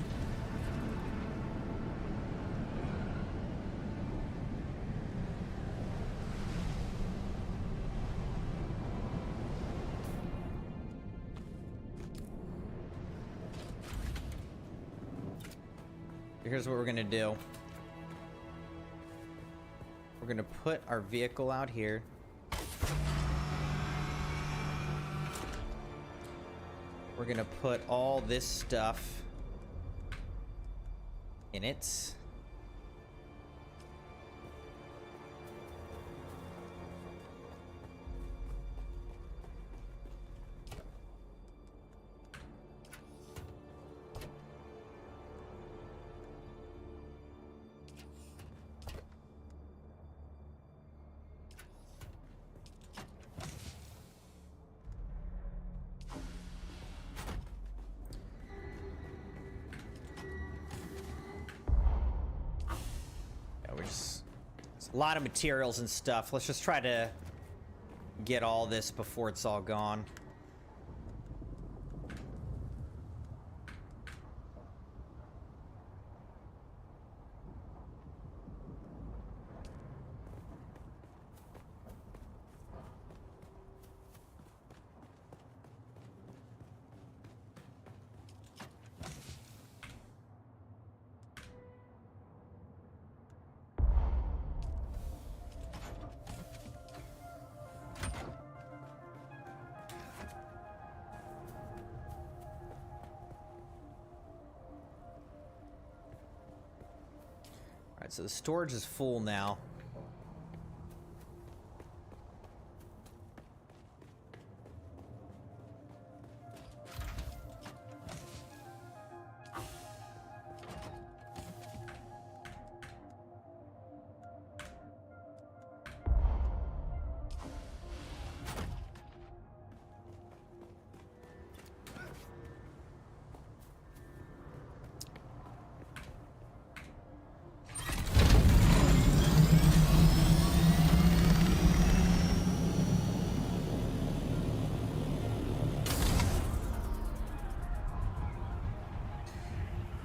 Here's what we're gonna do. We're gonna put our vehicle out here. We're gonna put all this stuff in it. A lot of materials and stuff. Let's just try to get all this before it's all gone. Alright, so the storage is full now.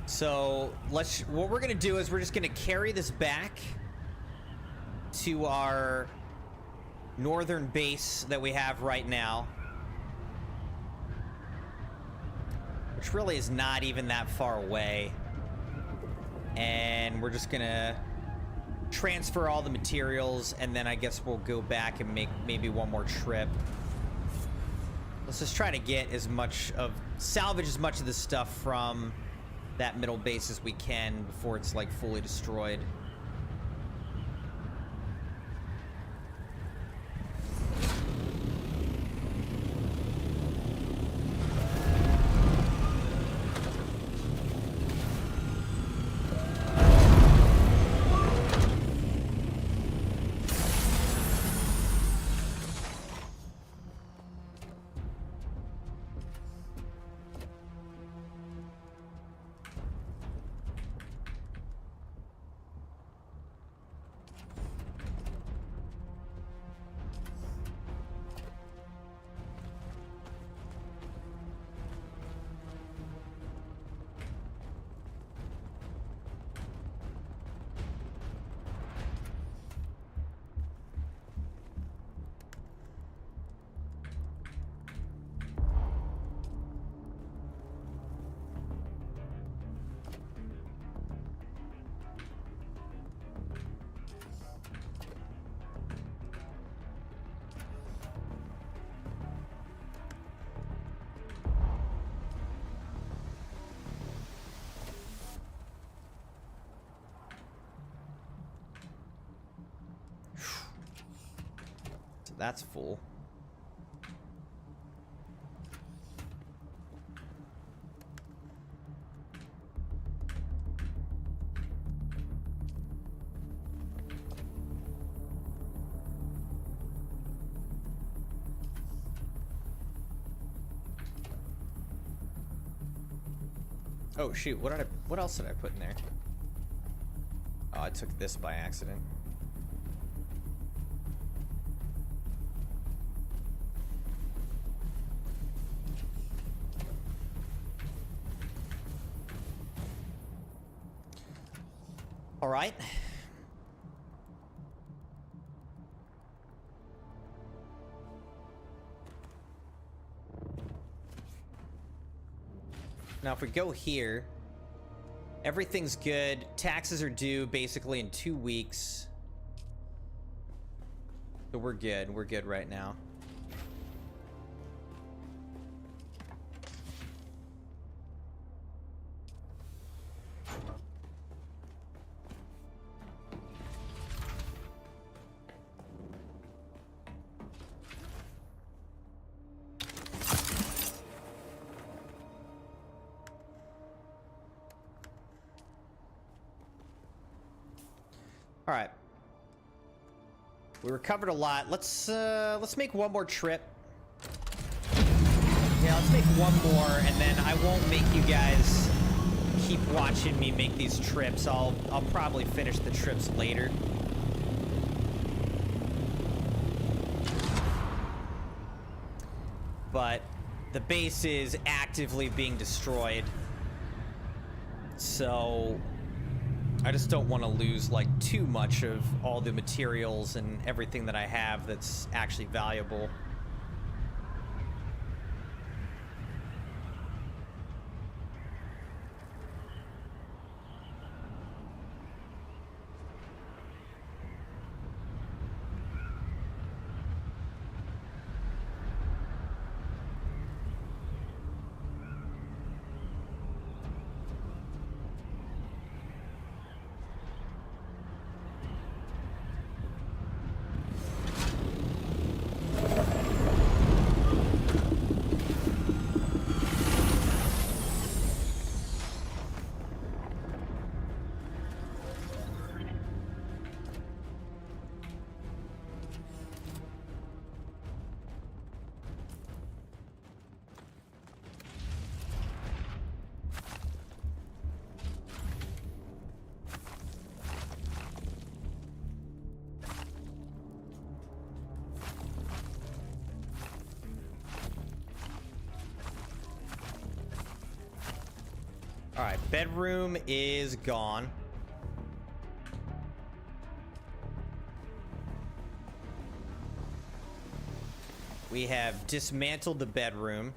So what we're gonna do is we're just gonna carry this back to our northern base that we have right now, which really is not even that far away. And we're just gonna transfer all the materials, and then I guess we'll go back and make maybe one more trip. Let's just try to get salvage as much of the stuff from that middle base as we can before it's like fully destroyed. That's full. Oh shoot, what else did I put in there? Oh, I took this by accident. All right. Now, if we go here, everything's good. Taxes are due basically in 2 weeks. So we're good. We're good right now. All right. We recovered a lot. Let's make one more trip. Yeah, let's make one more, and then I won't make you guys keep watching me make these trips. I'll probably finish the trips later. But the base is actively being destroyed. So I just don't want to lose like too much of all the materials and everything that I have that's actually valuable. All right, bedroom is gone. We have dismantled the bedroom.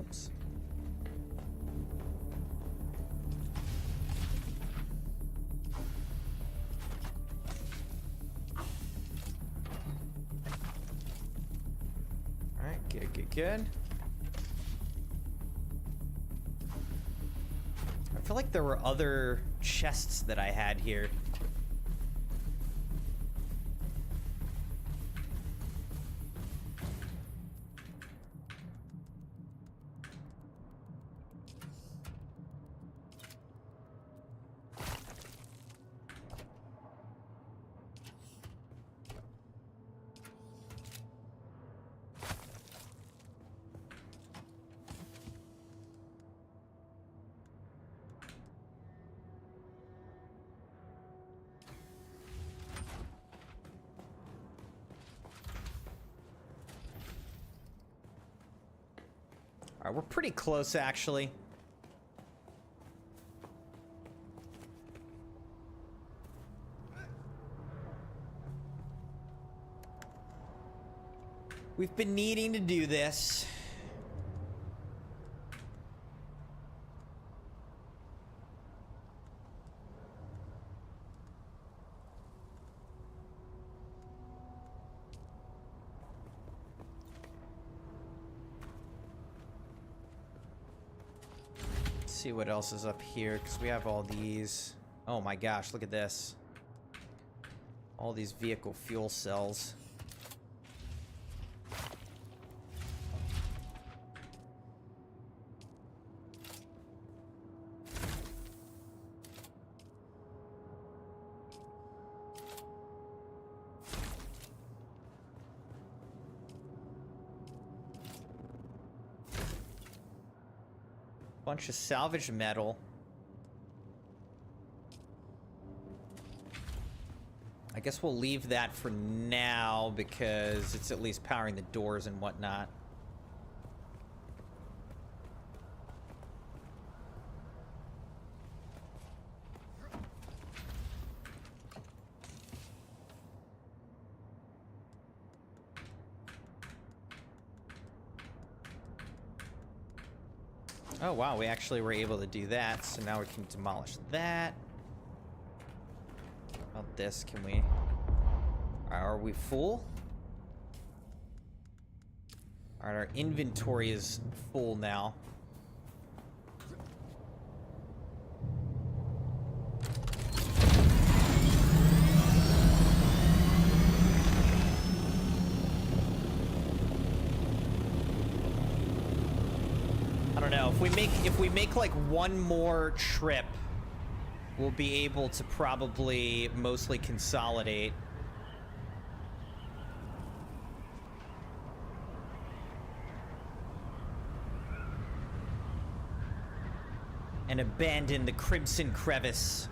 Oops. Good. I feel like there were other chests that I had here. All right, we're pretty close, actually. We've been needing to do this. See what else is up here, because we have all these. Oh my gosh, look at this. All these vehicle fuel cells. Bunch of salvage metal. I guess we'll leave that for now because it's at least powering the doors and whatnot. Oh wow, we actually were able to do that, so now we can demolish that. How about this? Can we... Are we full? Alright, our inventory is full now. I don't know, if we make like one more trip, we'll be able to probably mostly consolidate. And abandon the Crimson Crevice.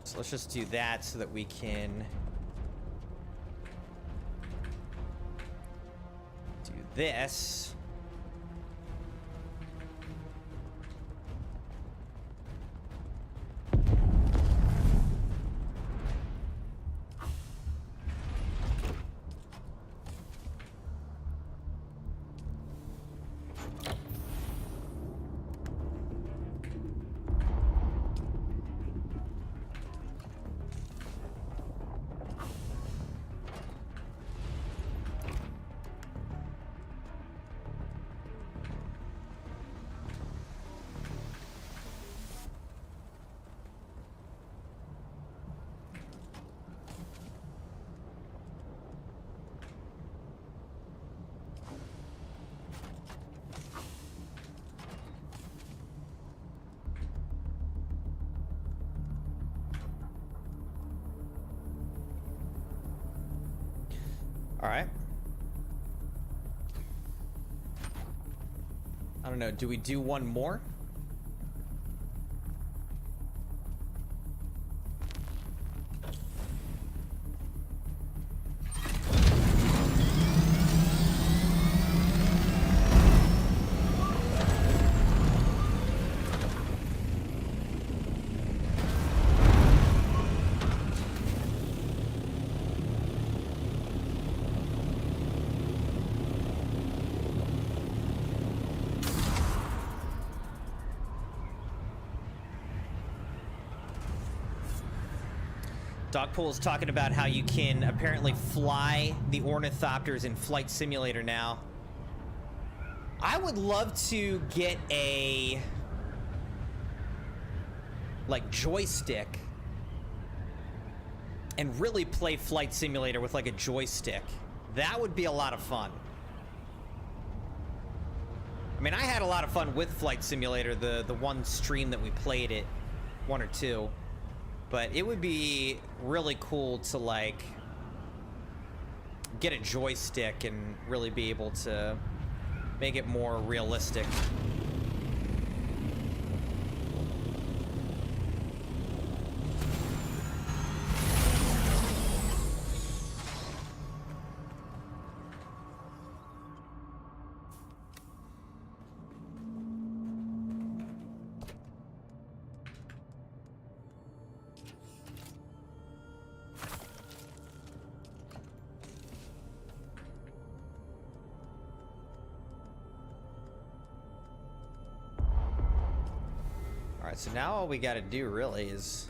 So let's just do that so that we can do this. All right. I don't know. Do we do one more? Dogpool is talking about how you can apparently fly the ornithopters in Flight Simulator now. I would love to get a like joystick and really play Flight Simulator with like a joystick. That would be a lot of fun. I mean, I had a lot of fun with Flight Simulator, the one stream that we played it, one or two. But it would be really cool to like get a joystick and really be able to make it more realistic. Alright, so now all we gotta do really is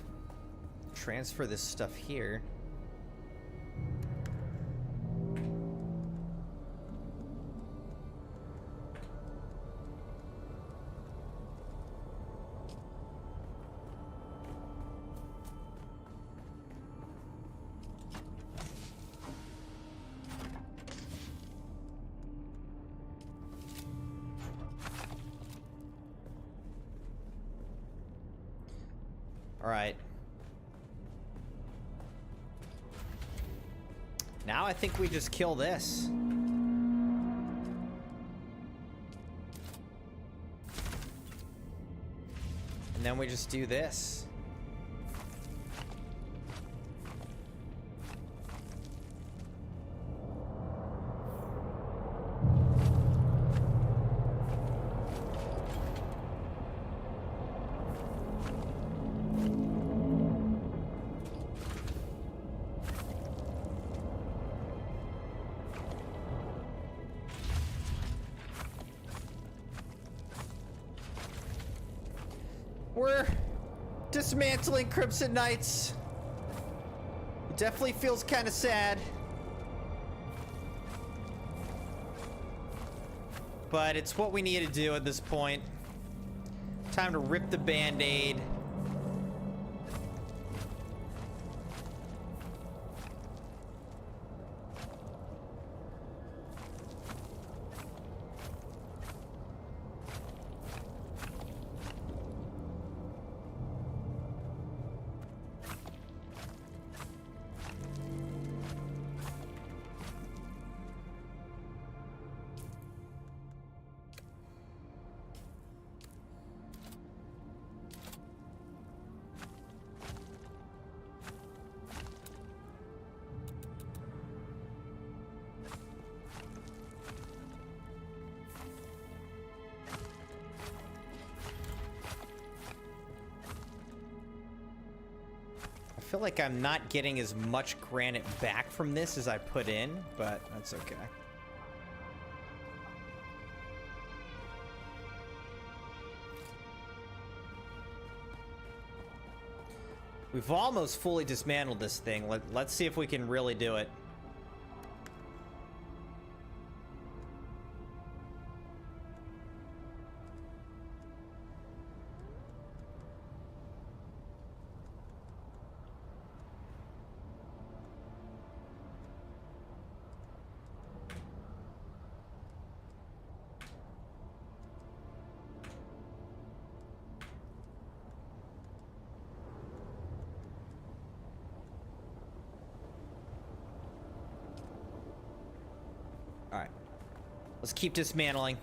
transfer this stuff here. Alright. Now I think we just kill this. And then we just do this. We're dismantling Crimson Knights. It definitely feels kind of sad. But it's what we need to do at this point. Time to rip the Band-Aid. I feel like I'm not getting as much granite back from this as I put in, but that's okay. We've almost fully dismantled this thing. Let's see if we can really do it. Alright. Let's keep dismantling.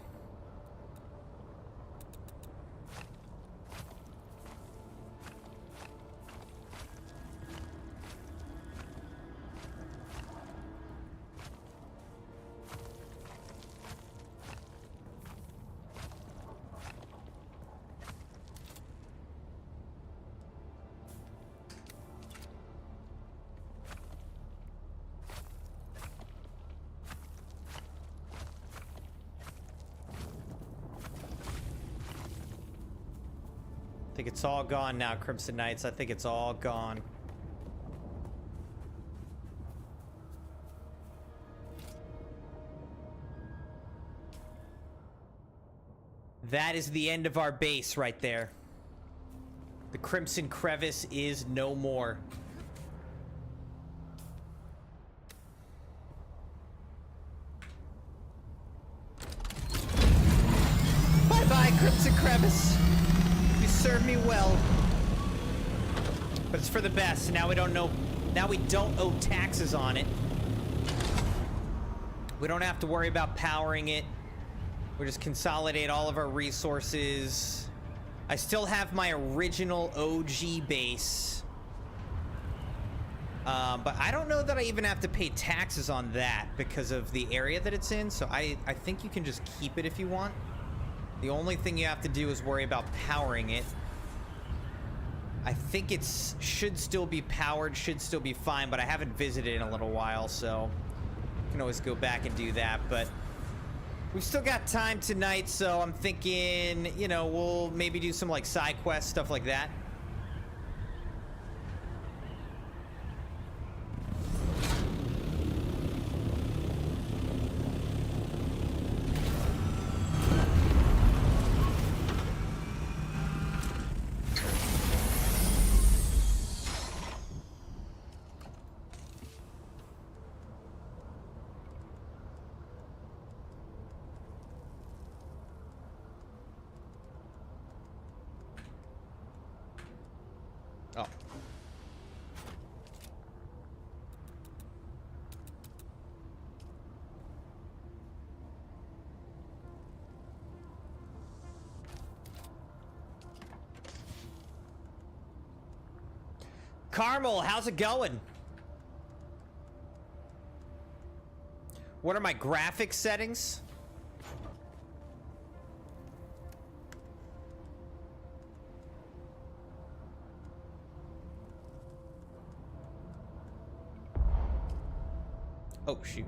I think it's all gone now, Crimson Knights. I think it's all gone. That is the end of our base right there. The Crimson Crevice is no more. Bye-bye, Crimson Crevice. You served me well. But it's for the best. Now we don't know. Now we don't owe taxes on it. We don't have to worry about powering it. We just consolidate all of our resources. I still have my original OG base. But I don't know that I even have to pay taxes on that because of the area that it's in. So I think you can just keep it if you want. The only thing you have to do is worry about powering it. I think it should still be powered, should still be fine, but I haven't visited in a little while, so I can always go back and do that. But We've still got time tonight, so I'm thinking, you know, we'll maybe do some like side quests, stuff like that. Oh. Carmel, how's it going? What are my graphics settings? Oh, shoot.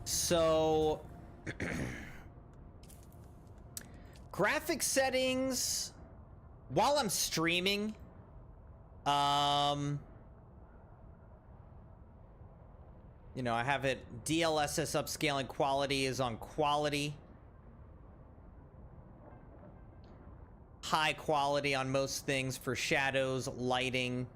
So, graphic settings, while I'm streaming, you know, I have it DLSS upscaling quality is on quality. High quality on most things for shadows, lighting.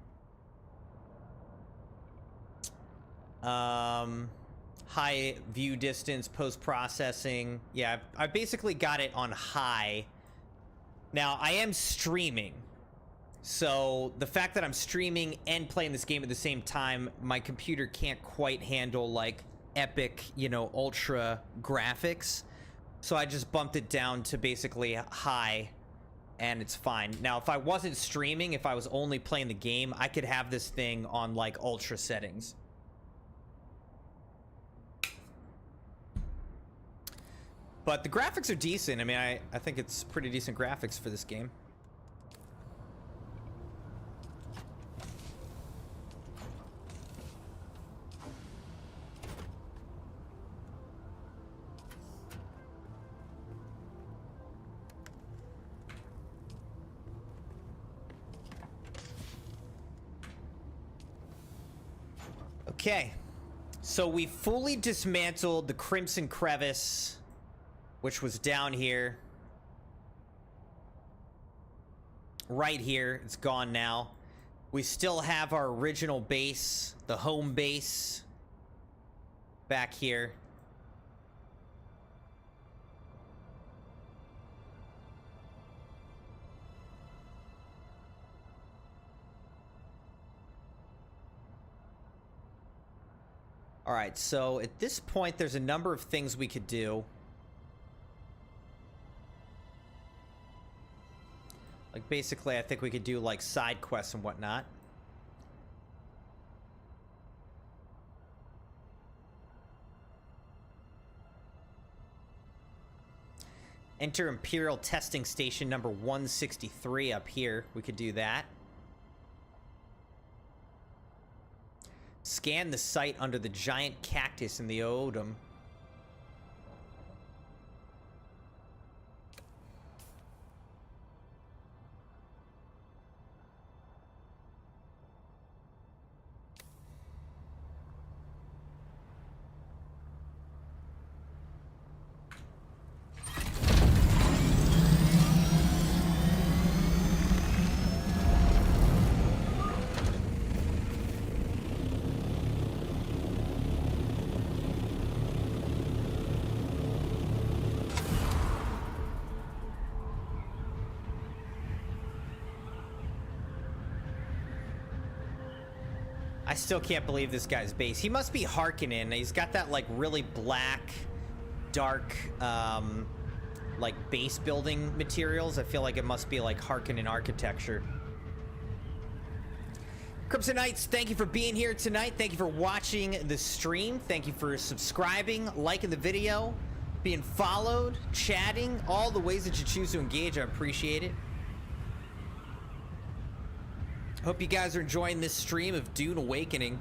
High view distance, post-processing. Yeah, I basically got it on high. Now, I am streaming. So the fact that I'm streaming and playing this game at the same time, my computer can't quite handle like epic, you know, ultra graphics. So I just bumped it down to basically high and it's fine. Now, if I wasn't streaming, if I was only playing the game, I could have this thing on like ultra settings. But the graphics are decent. I mean, I think it's pretty decent graphics for this game. Okay, so we fully dismantled the Crimson Crevice, which was down here. Right here, it's gone now. We still have our original base, the home base, back here. All right, so at this point, there's a number of things we could do. Like, basically, I think we could do, like, side quests and whatnot. Enter Imperial Testing Station number 163 up here. We could do that. Scan the site under the giant cactus in the Odom. I still can't believe this guy's base. He must be Harkonnen. He's got that, like, really black, dark, like, base building materials. I feel like it must be, like, Harkonnen architecture. Crimson Knights, thank you for being here tonight. Thank you for watching the stream. Thank you for subscribing, liking the video. being followed, chatting, all the ways that you choose to engage. I appreciate it. Hope you guys are enjoying this stream of Dune Awakening.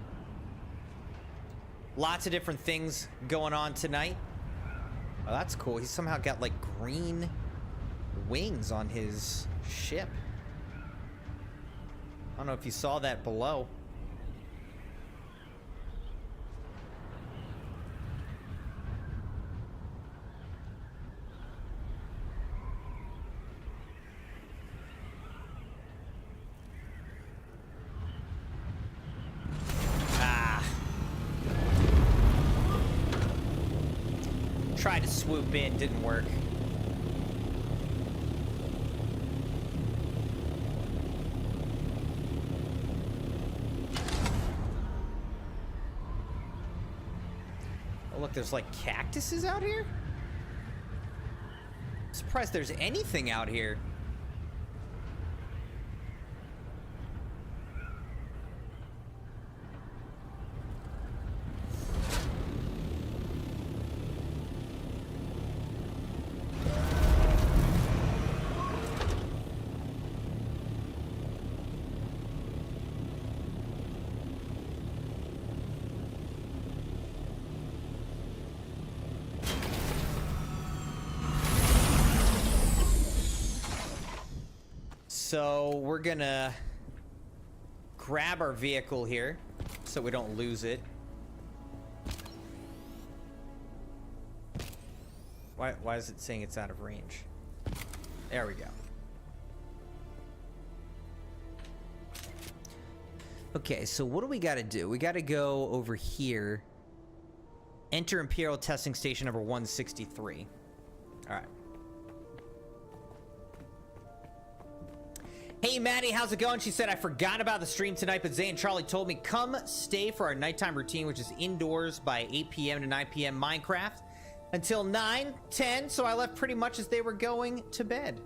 Lots of different things going on tonight. Oh, that's cool. He's somehow got like green wings on his ship. I don't know if you saw that below. Tried to swoop in, didn't work. Oh, look, there's like cactuses out here? I'm surprised there's anything out here. So we're gonna grab our vehicle here so we don't lose it. Why is it saying it's out of range? There we go. Okay, so what do we gotta do? We gotta go over here. Enter Imperial Testing Station number 163. All right. Hey, Maddie, how's it going? She said, I forgot about the stream tonight, but Zay and Charlie told me, come stay for our nighttime routine, which is indoors by 8 p.m. to 9 p.m. Minecraft until 9, 10. So I left pretty much as they were going to bed.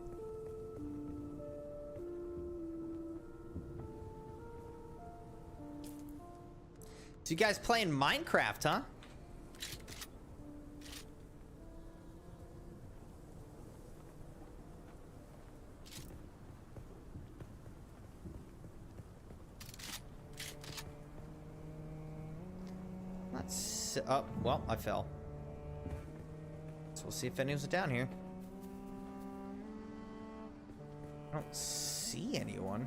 So you guys playing Minecraft, huh? Oh, well, I fell. So we'll see if anyone's down here. I don't see anyone.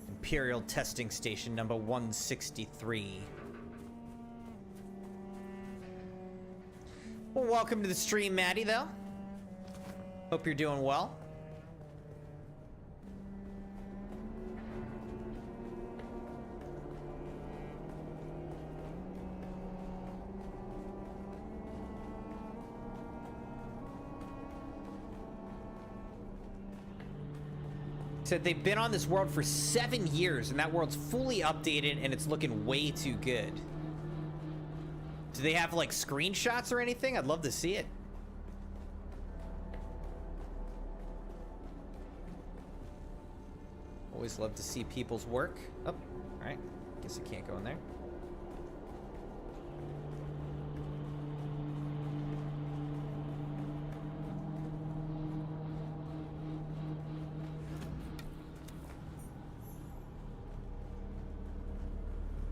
Imperial Testing Station number 163. Well, welcome to the stream, Maddie, though. Hope you're doing well. Said they've been on this world for 7 years, and that world's fully updated, and it's looking way too good. Do they have, like, screenshots or anything? I'd love to see it. Always love to see people's work. Oh, all right. Guess I can't go in there.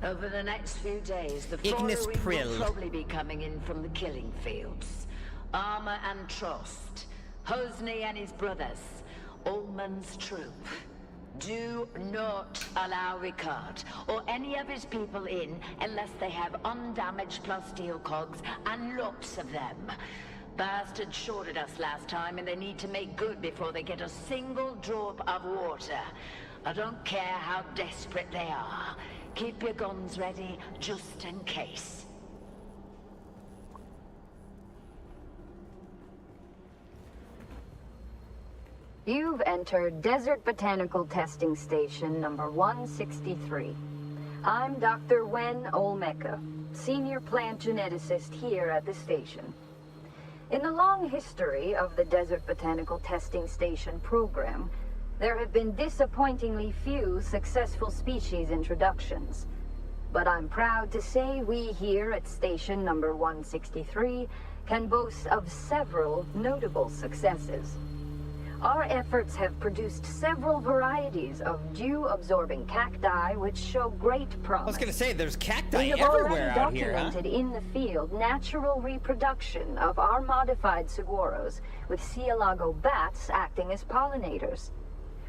Over the next few days, the following will probably be coming in from the killing fields. Armor and Trost, Hosni and his brothers, Ullman's troop. Do not allow Ricard or any of his people in unless they have undamaged plasteel cogs and lots of them. Bastards shorted us last time and they need to make good before they get a single drop of water. I don't care how desperate they are. Keep your guns ready just in case. You've entered Desert Botanical Testing Station number 163. I'm Dr. Wen Olmeca, Senior Plant Geneticist here at the station. In the long history of the Desert Botanical Testing Station program, There have been disappointingly few successful species introductions. But I'm proud to say we here at station number 163 can boast of several notable successes. Our efforts have produced several varieties of dew-absorbing cacti which show great promise. I was gonna say, there's cacti We have everywhere already out here, huh? documented in the field natural reproduction of our modified saguaros, with Cielago bats acting as pollinators.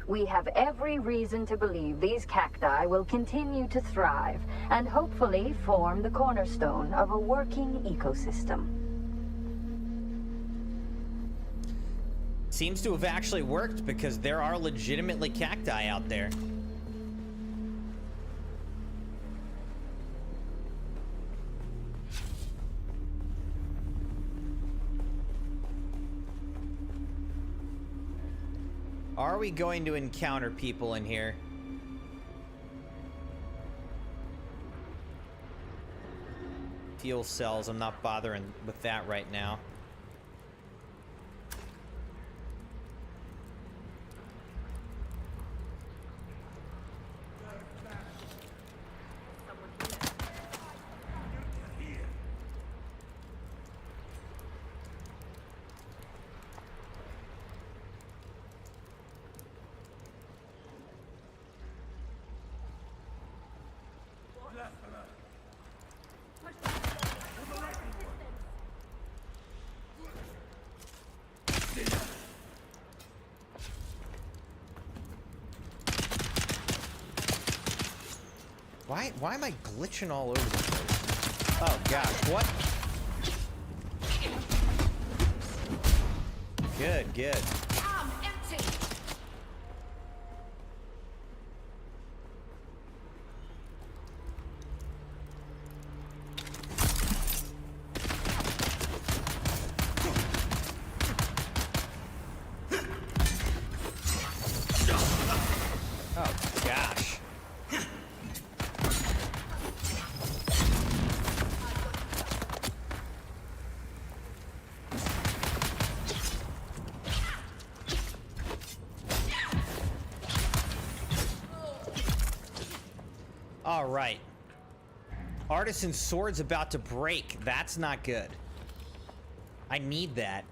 We have every reason to believe these cacti will continue to thrive and hopefully form the cornerstone of a working ecosystem. Seems to have actually worked because there are legitimately cacti out there. Are we going to encounter people in here? Fuel cells, I'm not bothering with that right now. Why am I glitching all over the place? Oh gosh, what? Good, good. I'm empty. Oh gosh. All right. Artisan sword's about to break. That's not good. I need that.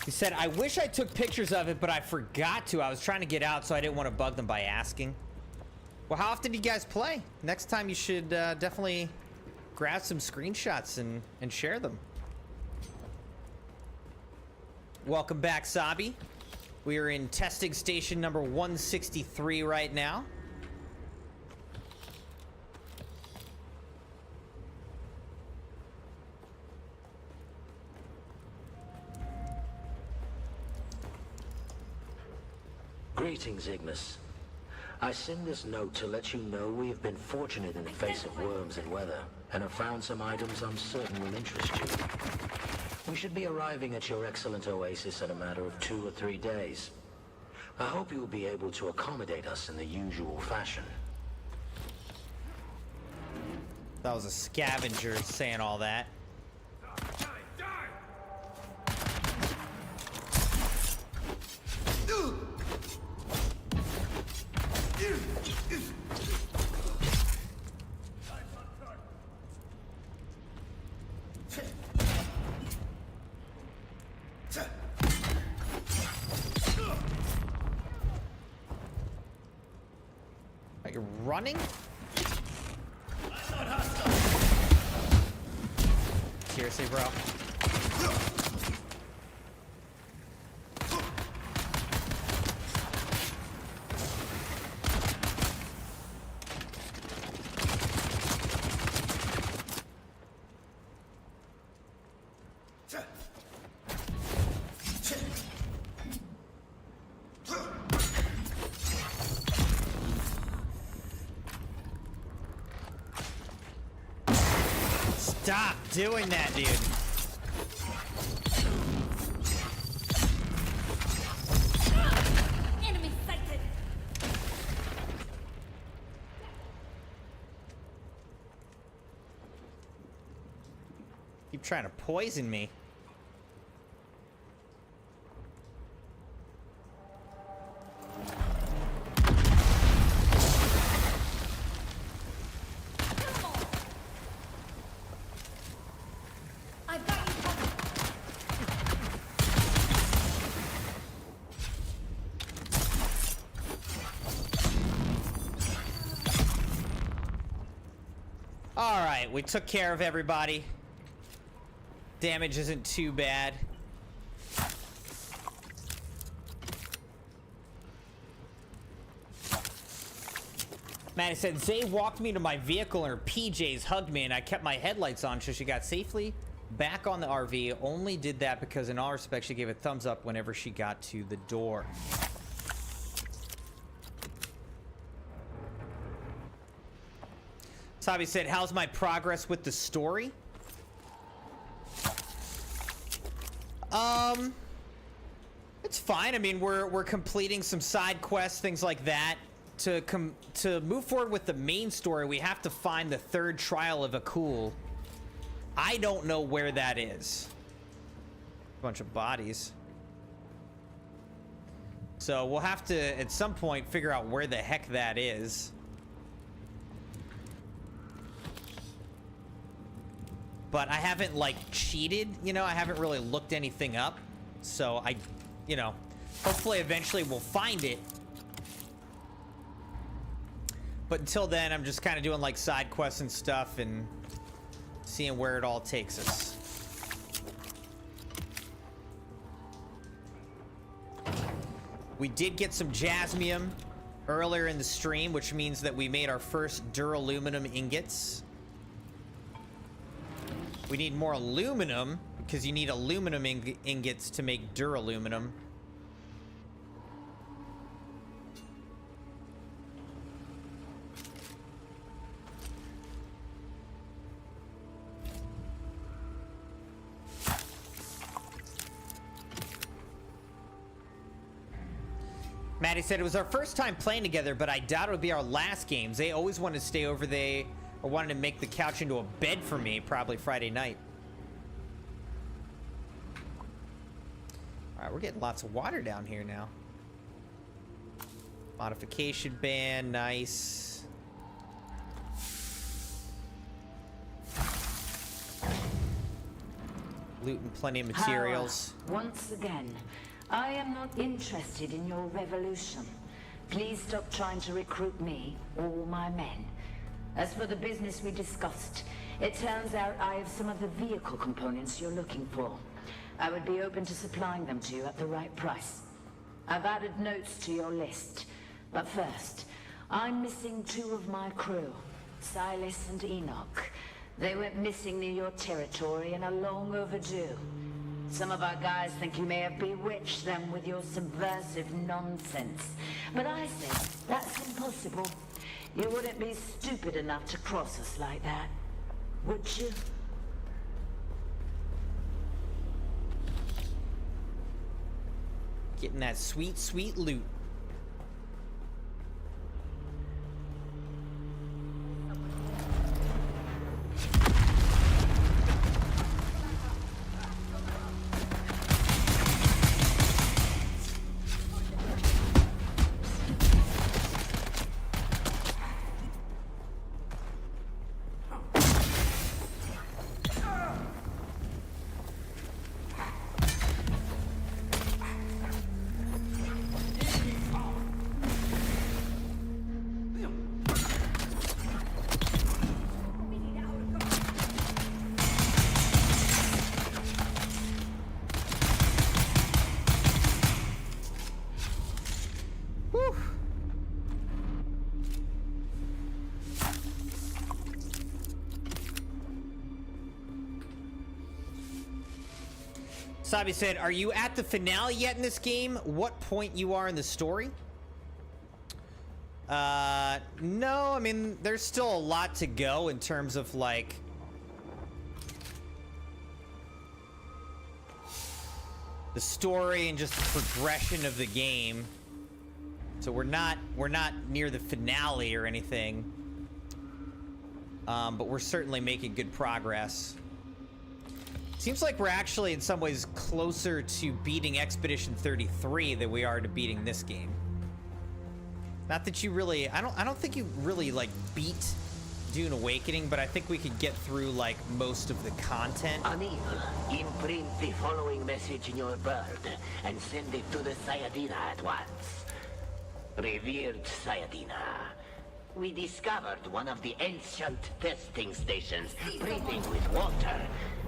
He said, I wish I took pictures of it, but I forgot to. I was trying to get out, so I didn't want to bug them by asking. Well, how often do you guys play? Next time you should definitely grab some screenshots and share them. Welcome back, Sabi. We are in testing station number 163 right now. Greetings, Ignis. I send this note to let you know we have been fortunate in the face of worms and weather, and have found some items I'm certain will interest you. We should be arriving at your excellent oasis in a matter of 2 or 3 days. I hope you will be able to accommodate us in the usual fashion. That was a scavenger saying all that. Are you running? Seriously, bro? Stop doing that, dude. Enemy sighted. Keep trying to poison me. I've got you covered. All right, we took care of everybody. Damage isn't too bad. Maddie said, Zay walked me to my vehicle and her PJs hugged me and I kept my headlights on so she got safely back on the RV. Only did that because in all respect she gave a thumbs up whenever she got to the door. Sabi said, how's my progress with the story? It's fine. I mean, we're completing some side quests, things like that. To move forward with the main story, we have to find the third trial of Akul. I don't know where that is. Bunch of bodies. So we'll have to, at some point, figure out where the heck that is. But I haven't, like, cheated, you know? I haven't really looked anything up. So you know, hopefully eventually we'll find it. But until then, I'm just kind of doing, like, side quests and stuff and seeing where it all takes us. We did get some Jasmium earlier in the stream, which means that we made our first duraluminum ingots. We need more aluminum, because you need aluminum ingots to make duraluminum. Maddie said, it was our first time playing together, but I doubt it would be our last games. They always wanted to stay over there, or wanted to make the couch into a bed for me, probably Friday night. All right, we're getting lots of water down here now. Modification band, nice. Looting plenty of materials. Once again, I am not interested in your revolution. Please stop trying to recruit me or my men. As for the business we discussed, it turns out I have some of the vehicle components you're looking for. I would be open to supplying them to you at the right price. I've added notes to your list. But first, I'm missing 2 of my crew, Silas and Enoch. They went missing near your territory and are long overdue. Some of our guys think you may have bewitched them with your subversive nonsense. But I say, that's impossible. You wouldn't be stupid enough to cross us like that, would you? Getting that sweet, sweet loot. Sabi said, are you at the finale yet in this game? What point you are in the story? No, I mean, there's still a lot to go in terms of, like, the story and just the progression of the game. So we're not near the finale or anything. But we're certainly making good progress. Seems like we're actually in some ways closer to beating Expedition 33 than we are to beating this game. Not that you really, I don't think you really like beat Dune Awakening, but I think we could get through like most of the content. Anil, imprint the following message in your bird and send it to the Sayadina at once. Revered Sayadina, we discovered one of the ancient testing stations breathing with water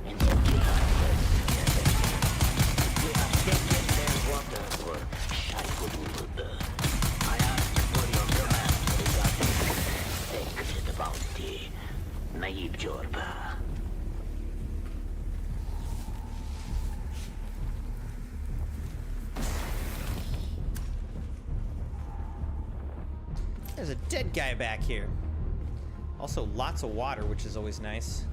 and the we have taken their water for Shai-Halud. I ask for your command regarding sacred bounty, Naib Jorba. There's a dead guy back here. Also, lots of water, which is always nice.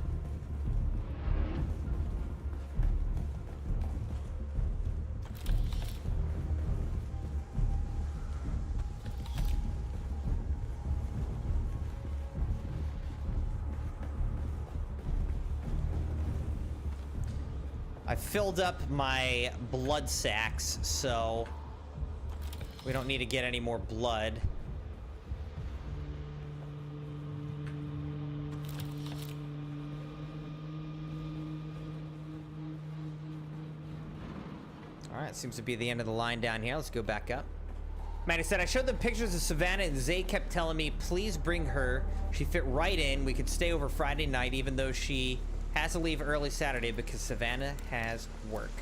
I filled up my blood sacks, so we don't need to get any more blood. All right, seems to be the end of the line down here. Let's go back up. Maddie said, I showed them pictures of Savannah and Zay kept telling me, please bring her. She fit right in. We could stay over Friday night, even though she has to leave early Saturday because Savannah has work.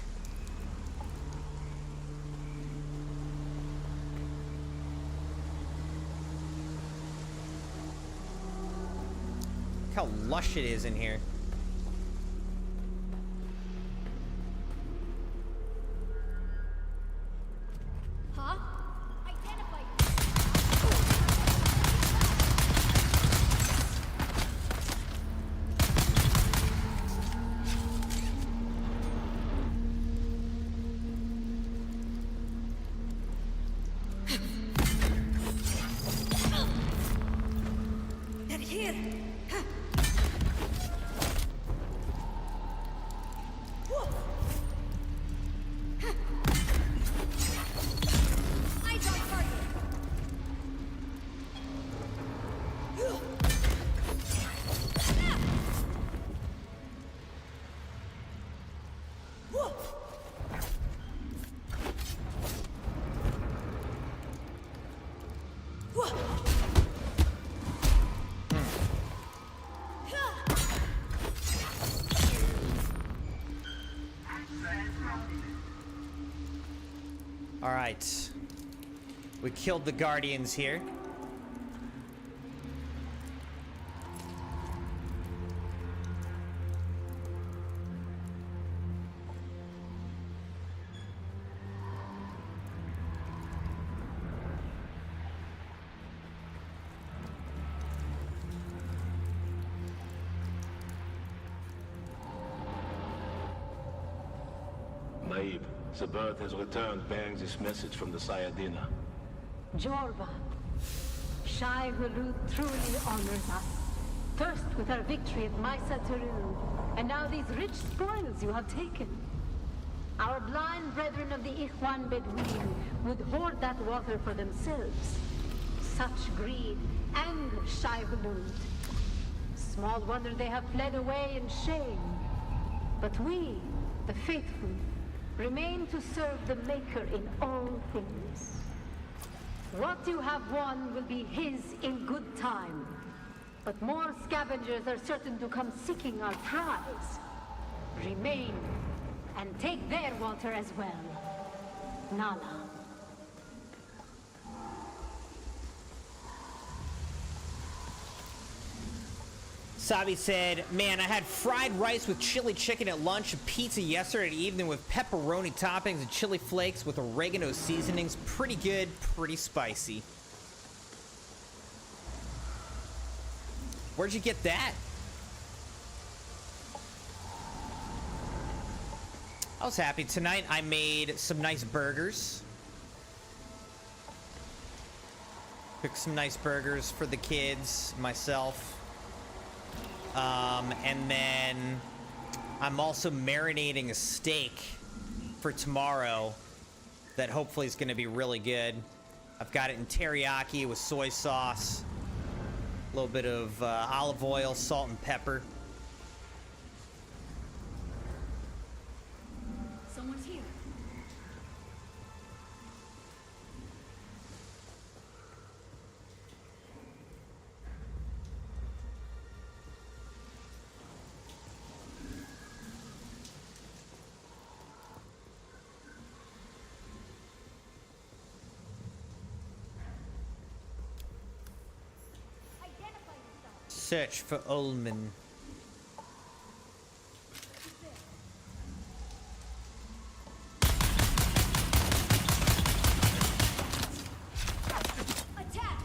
Look how lush it is in here. Huh? Identify. They're here. I don't target. All right. We killed the Guardians here. Naib, the bird has returned bearing this message from the Sayadina. Jorba, Shai-Halud truly honors us. First with our victory at Maisa Teru, and now these rich spoils you have taken. Our blind brethren of the Ikhwan Bedouin would hoard that water for themselves. Such greed angers Shai-Halud. Small wonder they have fled away in shame. But we, the faithful, remain to serve the Maker in all things. What you have won will be his in good time. But more scavengers are certain to come seeking our prize. Remain, and take their water as well. Nala. Sabi said, man, I had fried rice with chili chicken at lunch and pizza yesterday evening with pepperoni toppings and chili flakes with oregano seasonings. Pretty good, pretty spicy. Where'd you get that? I was happy. Tonight I made some nice burgers. Cooked some nice burgers for the kids, myself. And then I'm also marinating a steak for tomorrow that hopefully is going to be really good. I've got it in teriyaki with soy sauce, a little bit of olive oil, salt, and pepper. Someone's here. Search for Ullman. Attack!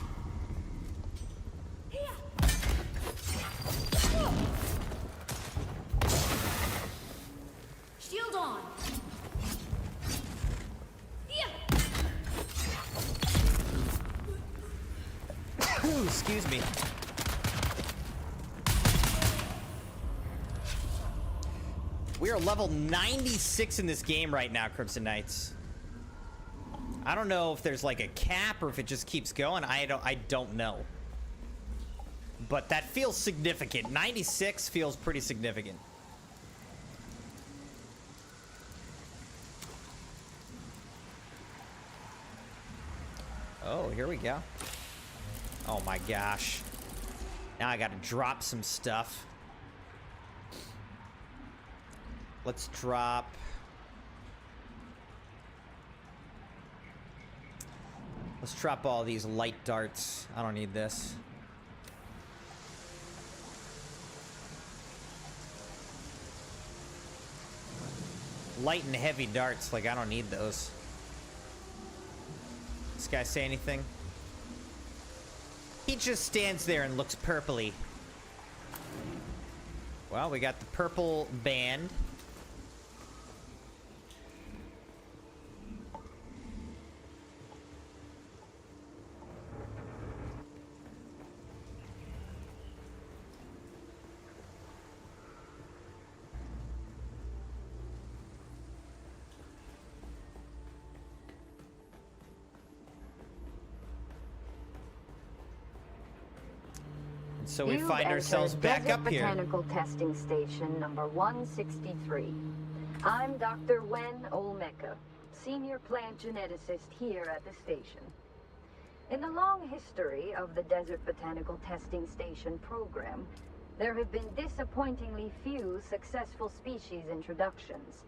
Here! Shield on! Ooh, excuse me. We are level 96 in this game right now, Crimson Knights. I don't know if there's like a cap or if it just keeps going. I don't know. But that feels significant. 96 feels pretty significant. Oh, here we go. Oh my gosh. Now I gotta drop some stuff. Let's drop... Let's drop all these light darts. I don't need this. Light and heavy darts, like I don't need those. This guy say anything? He just stands there and looks purpley. Well, we got the purple band. So we find ourselves back up here. Botanical Testing Station number 163. I'm Dr. Wen Olmeca, Senior Plant Geneticist here at the station. In the long history of the Desert Botanical Testing Station program, there have been disappointingly few successful species introductions.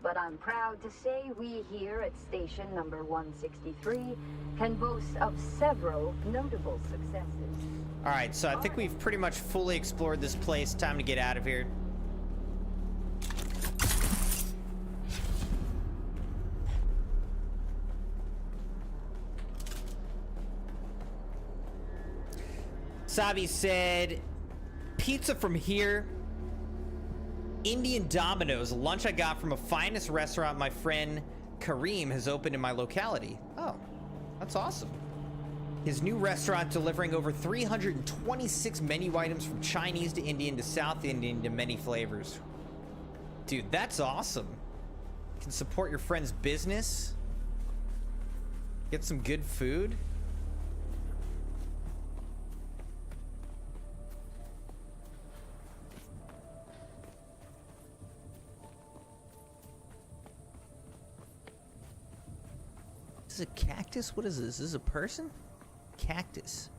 But I'm proud to say we here at station number 163 can boast of several notable successes. Alright, so I think we've pretty much fully explored this place. Time to get out of here. Sabi said, pizza from here. Indian Domino's, a lunch I got from a finest restaurant my friend Kareem has opened in my locality. Oh, that's awesome. His new restaurant delivering over 326 menu items from Chinese to Indian to South Indian to many flavors. Dude, that's awesome. You can support your friend's business. Get some good food. Is this a cactus? What is this? Is this a person? Cactus.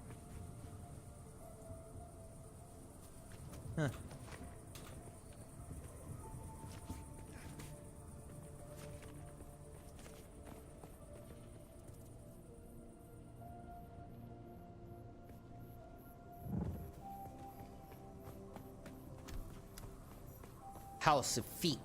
Huh. House of Feek.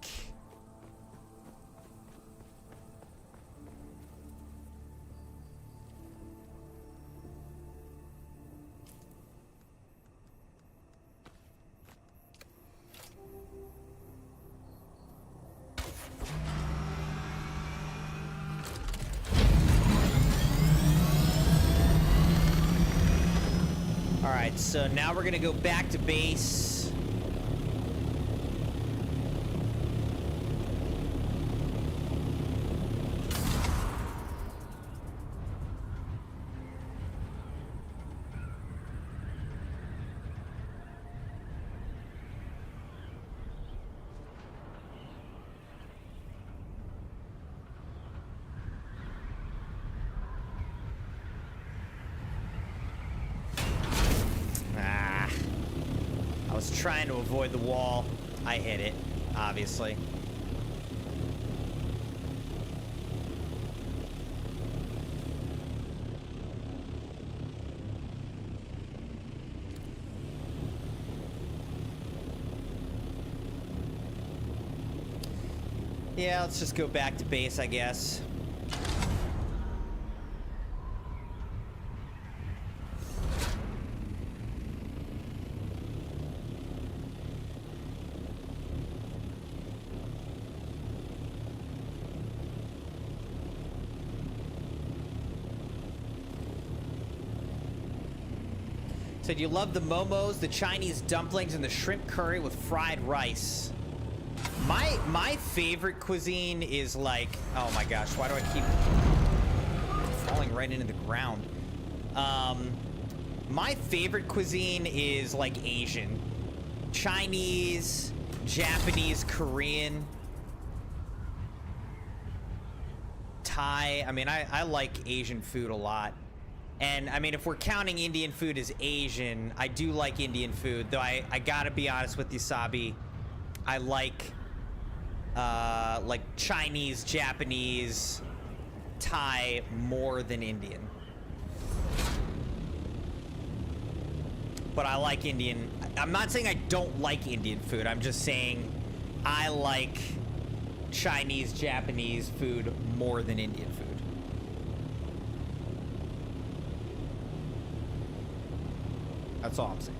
Alright, so now we're gonna go back to base. trying to avoid the wall. I hit it, obviously. Yeah, let's just go back to base, I guess. Said you love the momos, the Chinese dumplings, and the shrimp curry with fried rice. My favorite cuisine is like, oh my gosh, why do I keep falling right into the ground? My favorite cuisine is like Asian. Chinese, Japanese, Korean, Thai. I mean, I like Asian food a lot. And I mean, if we're counting Indian food as Asian, I do like Indian food, though I gotta be honest with you, Sabi. I like Chinese, Japanese, Thai more than Indian. But I like Indian. I'm not saying I don't like Indian food. I'm just saying I like Chinese, Japanese food more than Indian food. That's all I'm saying.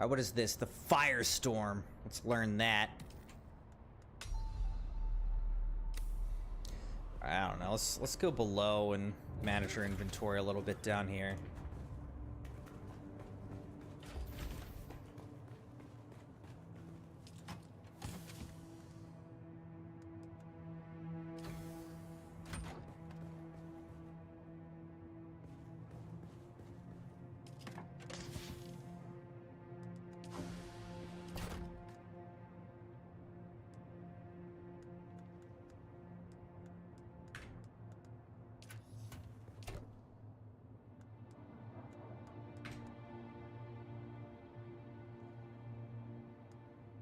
All right, what is this? The Firestorm. Let's learn that. I don't know. Let's go below and manage our inventory a little bit down here.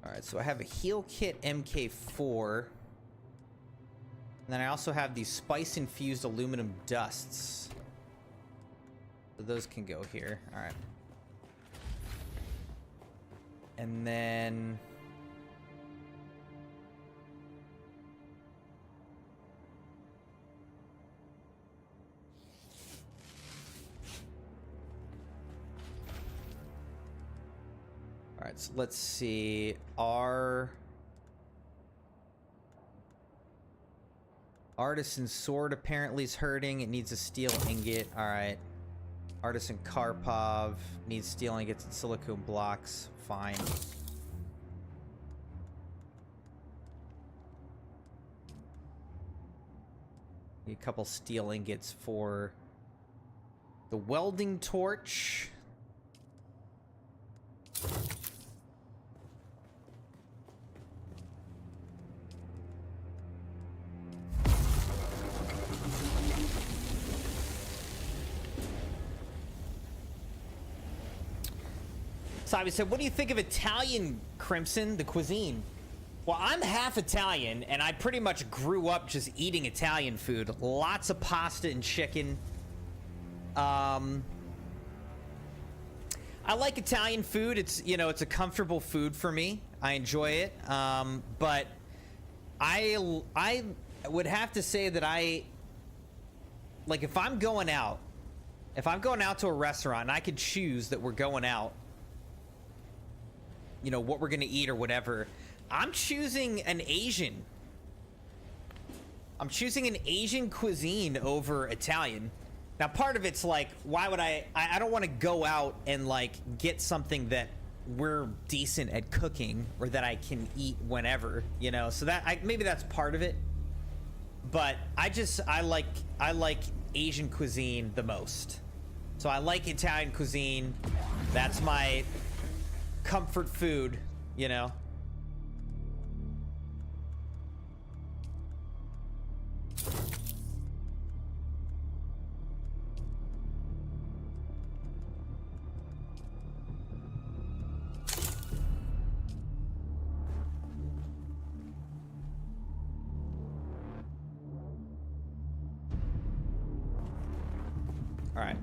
Alright, so I have a heal kit MK4. And then I also have these spice-infused aluminum dusts. So those can go here. Alright. And then... Alright, so let's see. Our Artisan Sword apparently is hurting. It needs a steel ingot. Alright. Artisan Karpov needs steel ingots and silicone blocks. Fine. Need a couple steel ingots for the welding torch. Simon said, what do you think of Italian, Crimson, the cuisine? Well, I'm half Italian, and I pretty much grew up just eating Italian food. Lots of pasta and chicken. I like Italian food. It's, you know, it's a comfortable food for me. I enjoy it. But I would have to say that like, if I'm going out to a restaurant and I could choose that we're going out, you know, what we're gonna eat or whatever, I'm choosing an Asian. I'm choosing an Asian cuisine over Italian. Now, part of it's like, why would I don't want to go out and like get something that we're decent at cooking or that I can eat whenever, you know? So that maybe that's part of it. But I like Asian cuisine the most. So I like Italian cuisine. That's my comfort food, you know? All right.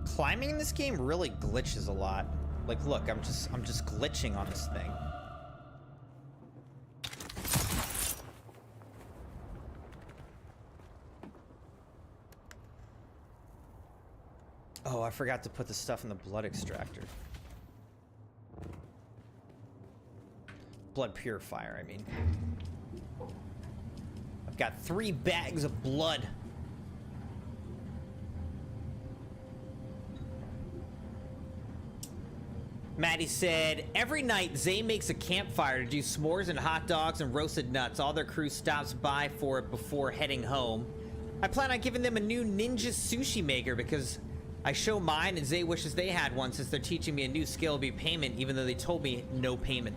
Climbing in this game really glitches a lot. Like, look, I'm just glitching on this thing. Oh, I forgot to put the stuff in the blood extractor. Blood purifier, I mean. I've got 3 bags of blood. Maddie said, every night Zay makes a campfire to do s'mores and hot dogs and roasted nuts. All their crew stops by for it before heading home. I plan on giving them a new ninja sushi maker because I show mine and Zay wishes they had one since they're teaching me a new skill to be payment even though they told me no payment.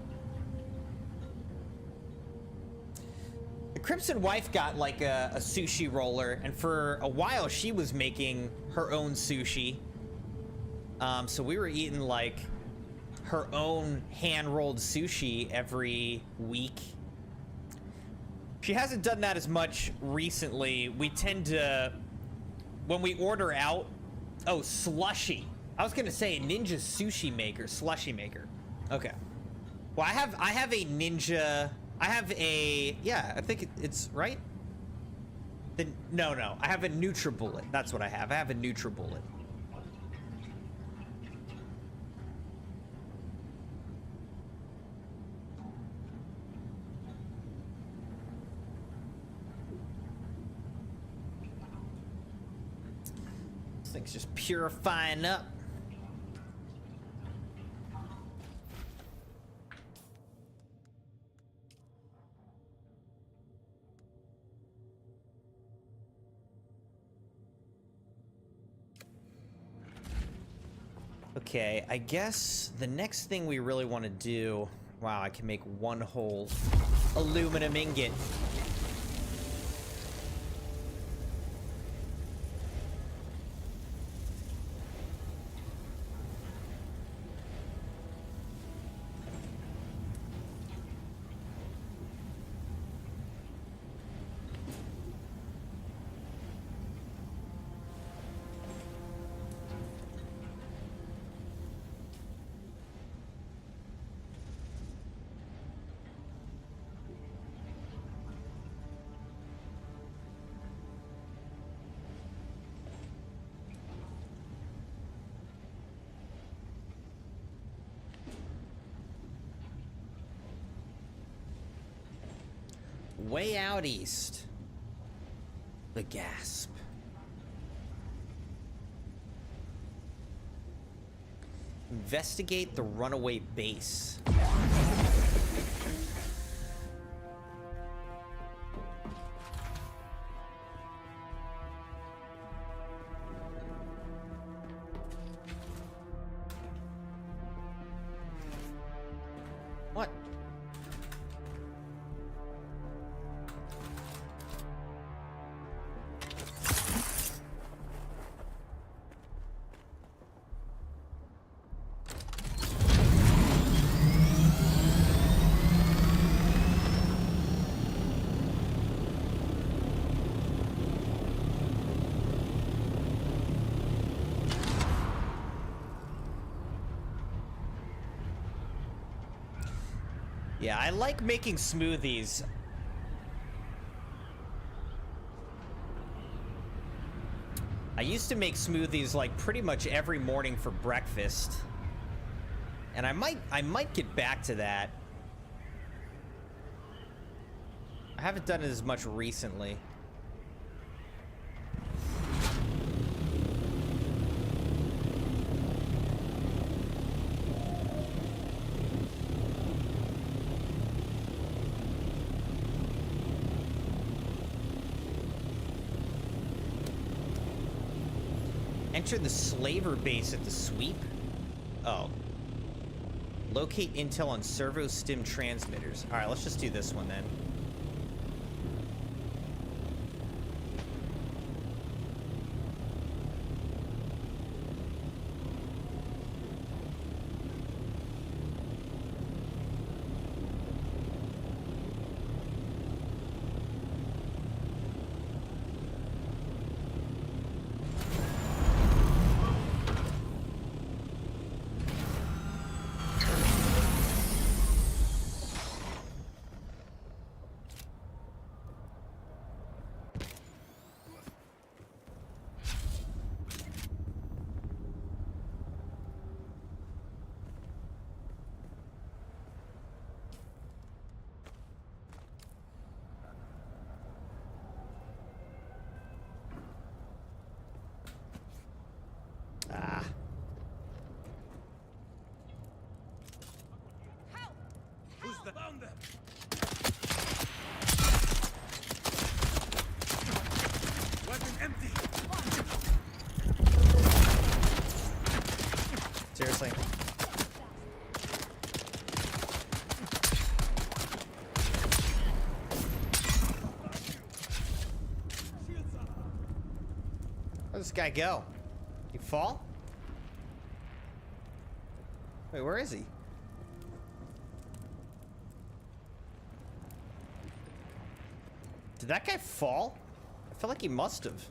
The Crimson wife got like a sushi roller, and for a while she was making her own sushi. So we were eating like her own hand-rolled sushi every week. She hasn't done that as much recently. We tend to, when we order out, oh, slushy. I was gonna say a ninja sushi maker, slushy maker. Okay. Well, I have a ninja, I have a, yeah, I think it's right. No, I have a NutriBullet. That's what I have. I have a NutriBullet. This thing's just purifying up. Okay, I guess the next thing we really want to do... Wow, I can make one whole aluminum ingot. Way out east. The gasp. Investigate the runaway base. What? Yeah, I like making smoothies. I used to make smoothies like pretty much every morning for breakfast. And I might get back to that. I haven't done it as much recently. Enter the slaver base at the sweep? Oh. Locate intel on servo stim transmitters. Alright, let's just do this one then. Found them. Weapon empty. Seriously. Where'd this guy go? He fall? Wait, where is he? Did that guy fall? I feel like he must have.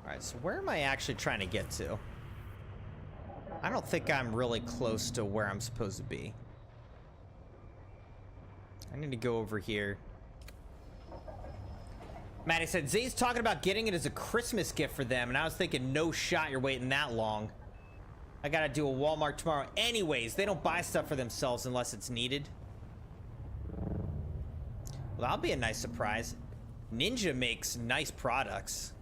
Alright, so where am I actually trying to get to? I don't think I'm really close to where I'm supposed to be. I need to go over here. Maddie said, Zay's talking about getting it as a Christmas gift for them, and I was thinking, no shot you're waiting that long. I gotta do a Walmart tomorrow. Anyways, they don't buy stuff for themselves unless it's needed. Well, that'll be a nice surprise. Ninja makes nice products.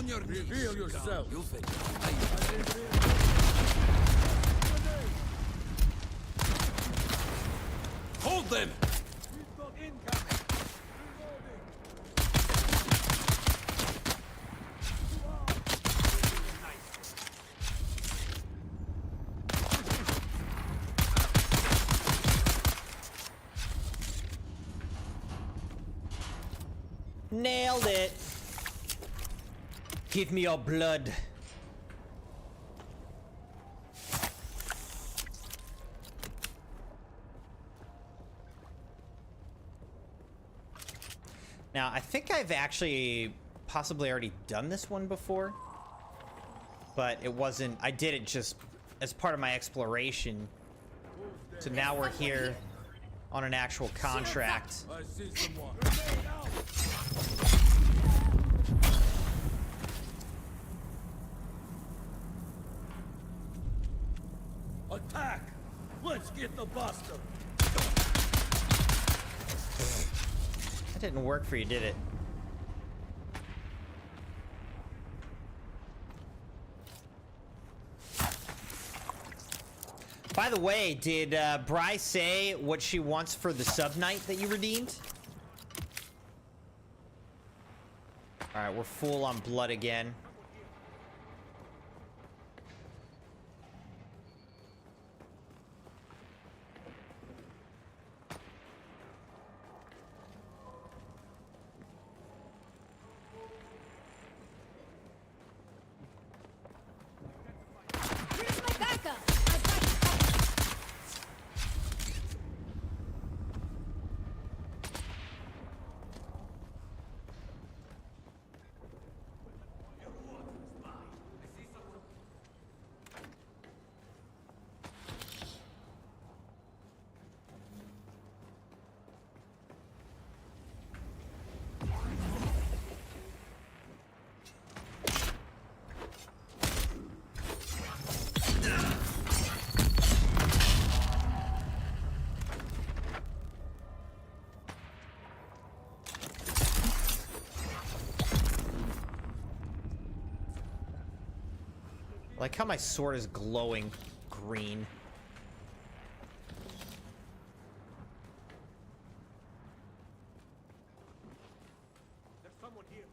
On your knees. Reveal yourself. You think hold them! Nailed it. Give me your blood. Now, I think I've actually possibly already done this one before, but it wasn't, I did it just as part of my exploration. So now we're here on an actual contract. I see someone. Attack! Let's get the bastard! That didn't work for you, did it? By the way, did Bri say what she wants for the sub-night that you redeemed? Alright, we're full on blood again. I like how my sword is glowing green. There's someone here.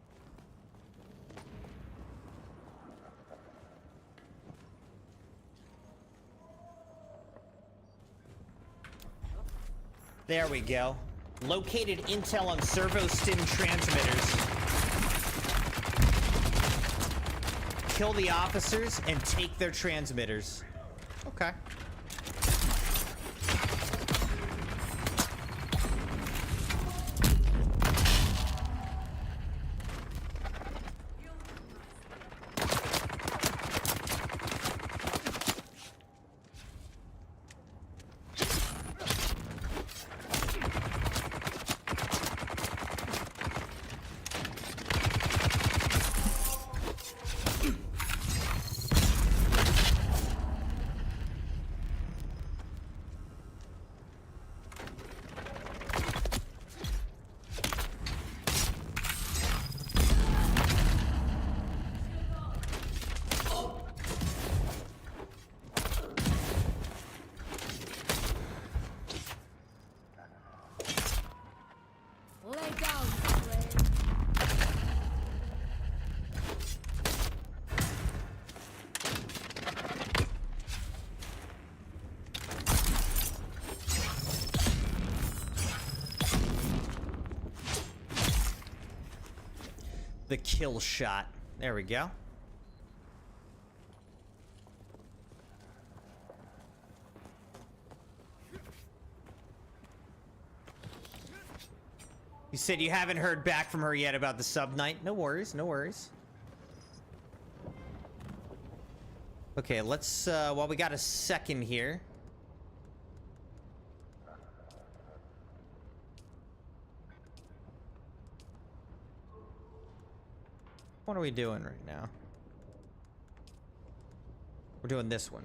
There we go. Located intel on servo stim transmitters. Kill the officers and take their transmitters. Okay. The kill shot. There we go. You said you haven't heard back from her yet about the sub-night? No worries, no worries. Okay, let's, well, we got a second here. What are we doing right now? We're doing this one.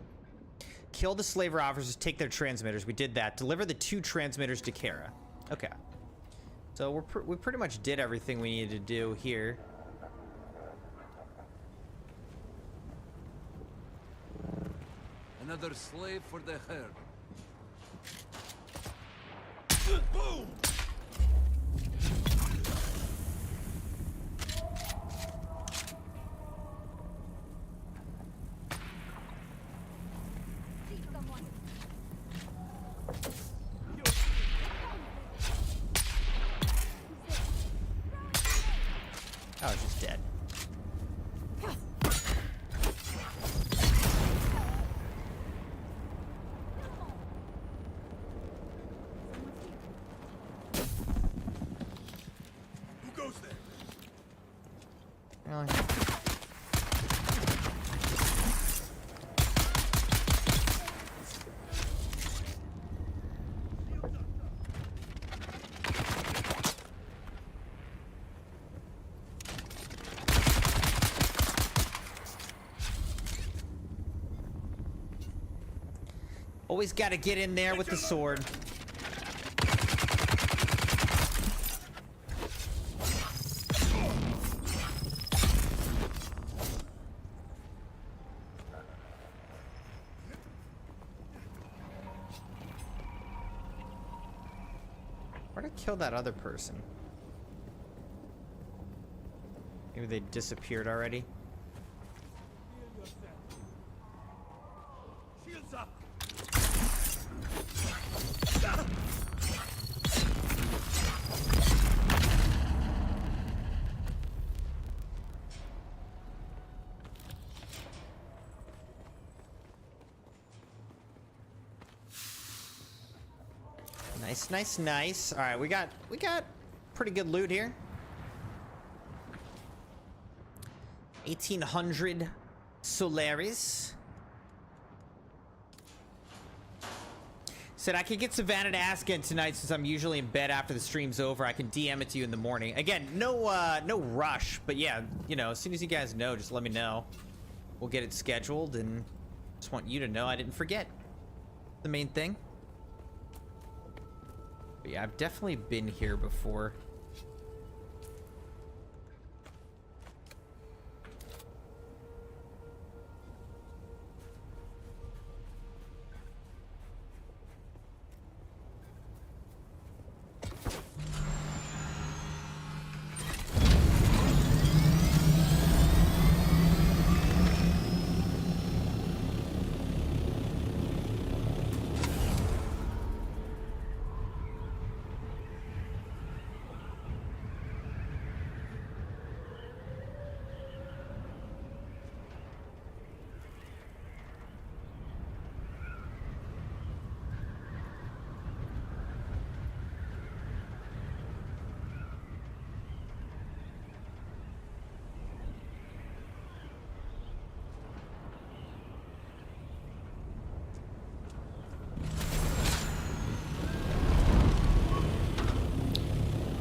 Kill the slaver officers, take their transmitters. We did that. Deliver the 2 transmitters to Kara. Okay. So we pretty much did everything we needed to do here. Another slave for the herd. Boom! Oh, it's just dead. Who goes there? Really? Always got to get in there with the sword. Where'd I kill that other person? Maybe they disappeared already. Shields up! Nice, nice, nice. All right, we got pretty good loot here. 1800 Solaris. Said I could get Savannah to ask again tonight since I'm usually in bed after the stream's over. I can DM it to you in the morning. Again, no rush, but yeah, you know, as soon as you guys know, just let me know. We'll get it scheduled, and just want you to know I didn't forget. The main thing. But yeah, I've definitely been here before.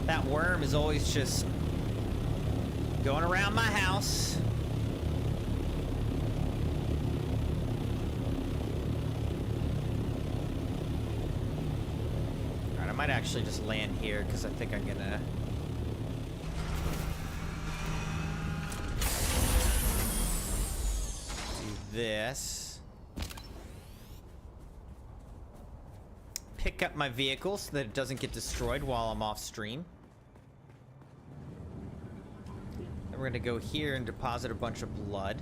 That worm is always just going around my house. All right, I might actually just land here because I think I'm gonna do this. Pick up my vehicle so that it doesn't get destroyed while I'm off stream. Then we're gonna go here and deposit a bunch of blood.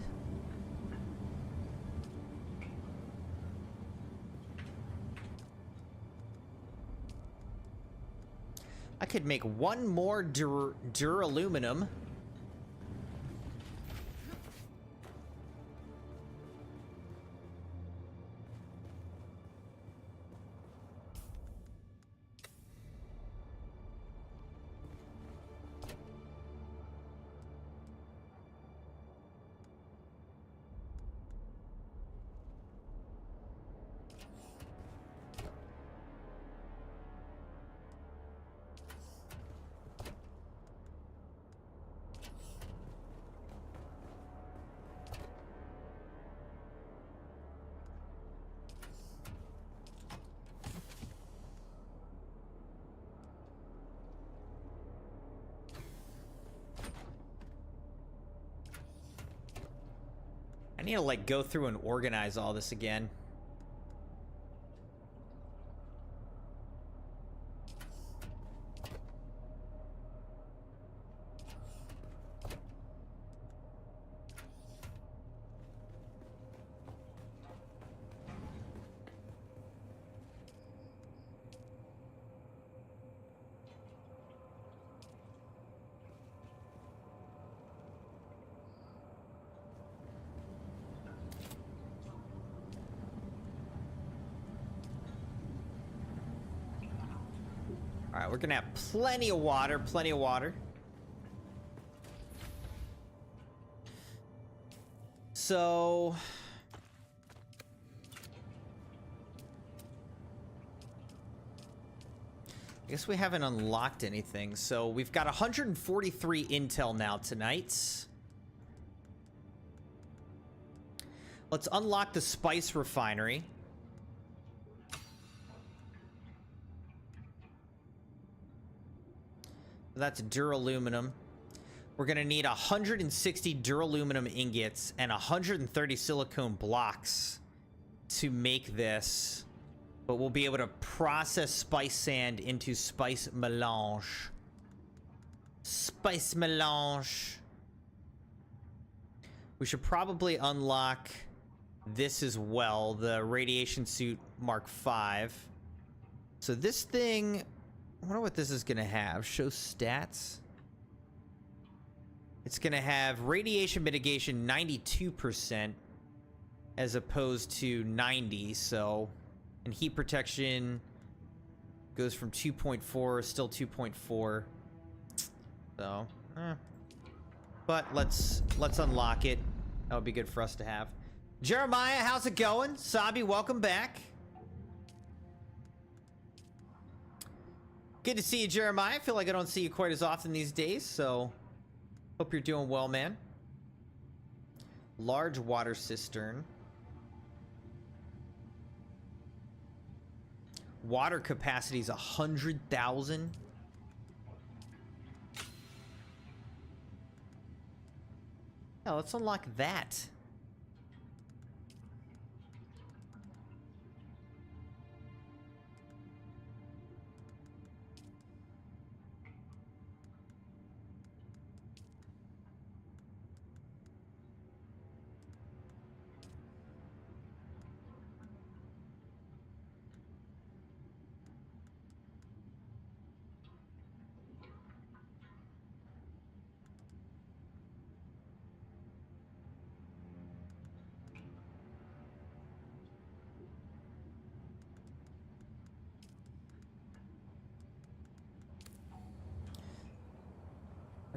I could make one more duraluminum. I need to like go through and organize all this again. Alright, we're gonna have plenty of water, plenty of water. So... I guess we haven't unlocked anything. So we've got 143 intel now tonight. Let's unlock the spice refinery. That's duraluminum. We're gonna need 160 duraluminum ingots and 130 silicone blocks to make this. But we'll be able to process spice sand into spice melange. Spice melange. We should probably unlock this as well, the radiation suit Mark V. So this thing, I wonder what this is gonna have. Show stats. It's gonna have radiation mitigation 92% as opposed to 90, so... And heat protection goes from 2.4, still 2.4. So, but let's unlock it. That would be good for us to have. Jeremiah, how's it going? Sabi, welcome back. Good to see you, Jeremiah. I feel like I don't see you quite as often these days, so hope you're doing well, man. Large water cistern. Water capacity is 100,000. Yeah, let's unlock that.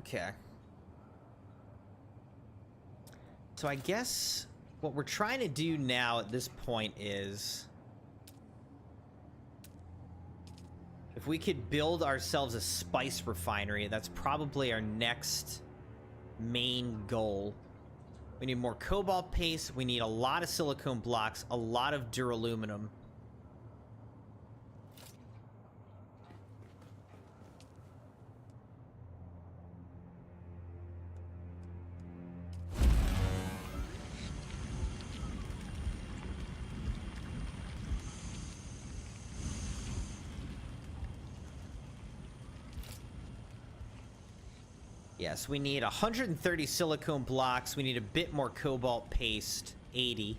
Okay. So I guess what we're trying to do now at this point is... if we could build ourselves a spice refinery, that's probably our next main goal. We need more cobalt paste, we need a lot of silicone blocks, a lot of duraluminum. Yes, we need 130 silicone blocks. We need a bit more cobalt paste, 80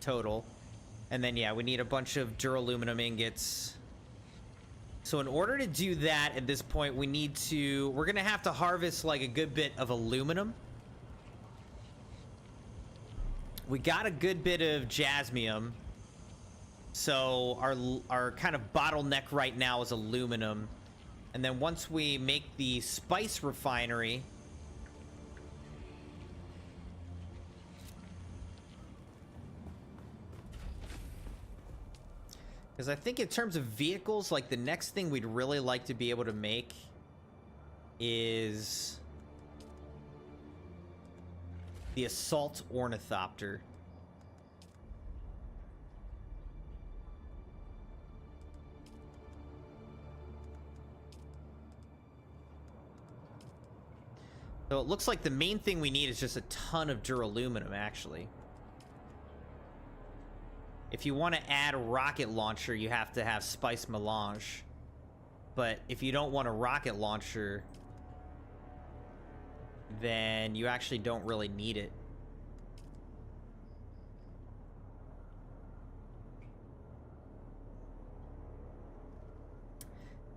total. And then, yeah, we need a bunch of duraluminum ingots. So in order to do that at this point, we need to... we're going to have to harvest, like, a good bit of aluminum. We got a good bit of jasmium. So our kind of bottleneck right now is aluminum. And then once we make the spice refinery, because I think in terms of vehicles, like the next thing we'd really like to be able to make is the assault ornithopter. So it looks like the main thing we need is just a ton of duraluminum, actually. If you want to add a rocket launcher, you have to have spice melange. But if you don't want a rocket launcher, then you actually don't really need it.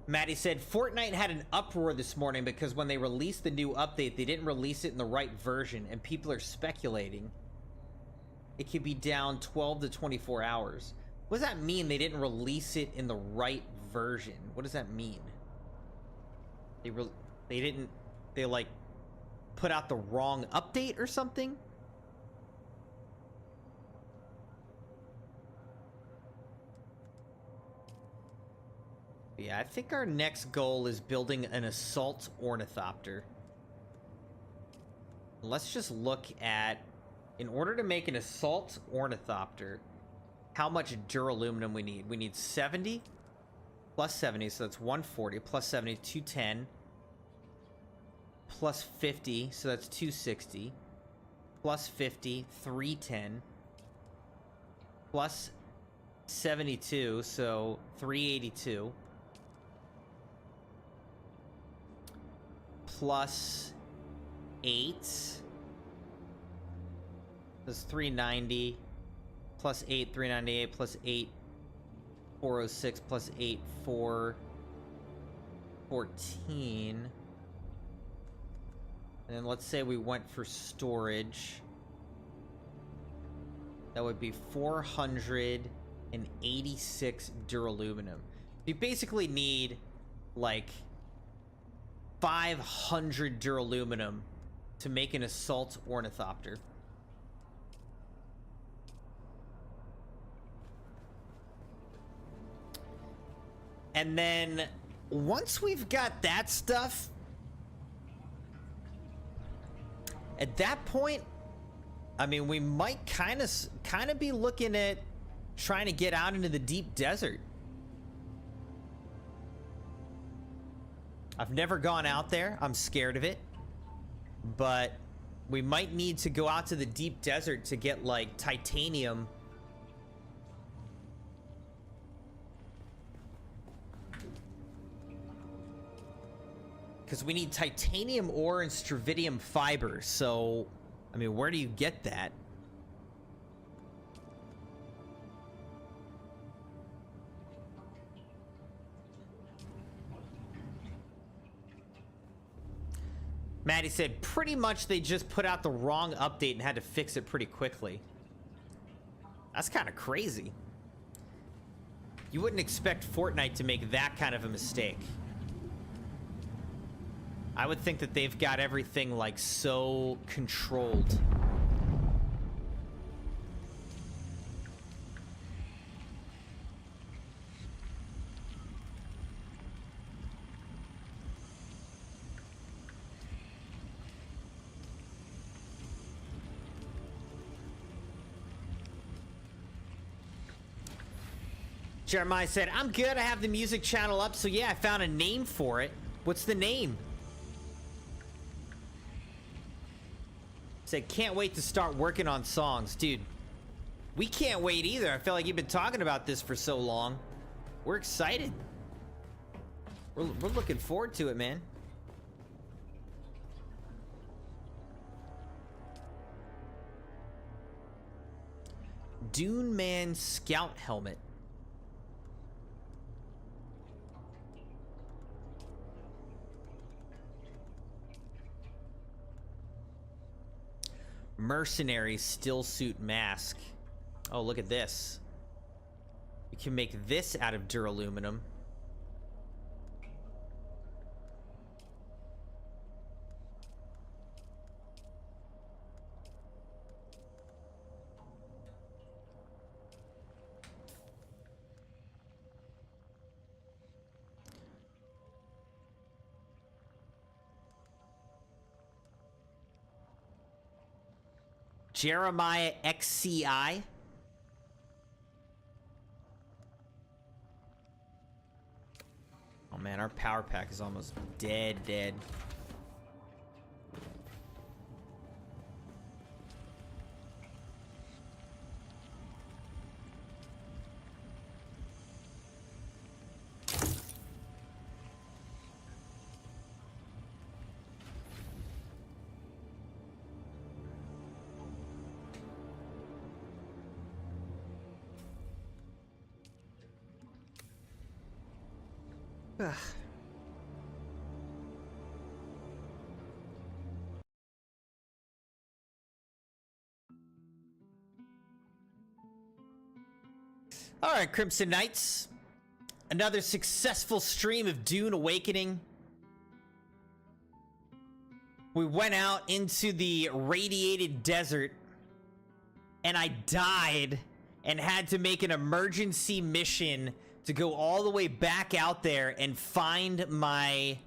Maddie said, Fortnite had an uproar this morning because when they released the new update, they didn't release it in the right version, and people are speculating it could be down 12 to 24 hours. What does that mean, they didn't release it in the right version? What does that mean? They like put out the wrong update or something? Yeah, I think our next goal is building an assault ornithopter. Let's just look at, in order to make an assault ornithopter, how much duraluminum we need. We need 70 plus 70, so that's 140, plus 70, 210, plus 50, so that's 260, plus 50, 310, plus 72, so 382, plus 8, that's 390, plus 8, 398, plus 8, 406, plus 8, 414. And then let's say we went for storage. That would be 486 duraluminum. You basically need like 500 duraluminum to make an assault ornithopter. And then once we've got that stuff, at that point, I mean, we might kind of be looking at trying to get out into the deep desert. I've never gone out there. I'm scared of it. But we might need to go out to the deep desert to get like titanium. Because we need titanium ore and stravidium fiber. So, I mean, where do you get that? Maddie said, pretty much they just put out the wrong update and had to fix it pretty quickly. That's kind of crazy. You wouldn't expect Fortnite to make that kind of a mistake. I would think that they've got everything like so controlled. Jeremiah said, I'm good. I have the music channel up. So yeah, I found a name for it. What's the name? Said, can't wait to start working on songs. Dude, we can't wait either. I feel like you've been talking about this for so long. We're excited. We're looking forward to it, man. Dune Man Scout Helmet. Mercenary still suit mask. Oh, look at this. You can make this out of duraluminum. Jeremiah XCI. Oh man, our power pack is almost dead. Ugh. All right, Crimson Knights. Another successful stream of Dune Awakening. We went out into the radiated desert, and I died and had to make an emergency mission to go all the way back out there and find my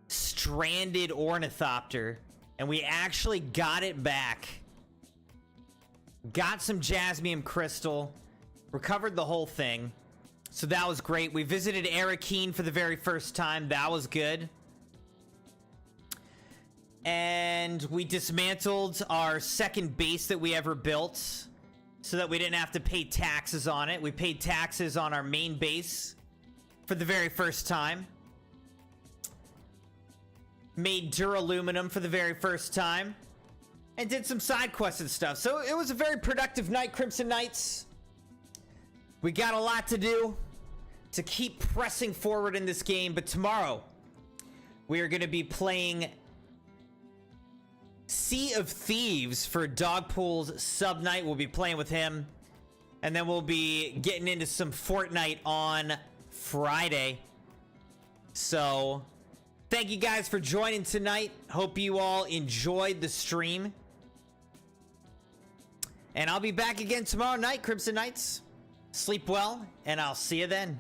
stranded ornithopter. And we actually got it back. Got some Jasmium crystal. Recovered the whole thing. So that was great. We visited Arakeen for the very first time. That was good. And we dismantled our second base that we ever built so that we didn't have to pay taxes on it. We paid taxes on our main base for the very first time. Made duraluminum for the very first time. And did some side quests and stuff. So it was a very productive night, Crimson Knights. We got a lot to do to keep pressing forward in this game. But tomorrow, we are going to be playing Sea of Thieves for Dogpool's sub night. We'll be playing with him. And then we'll be getting into some Fortnite on Friday. So thank you guys for joining tonight. Hope you all enjoyed the stream. And I'll be back again tomorrow night, Crimson Knights. Sleep well, and I'll see you then.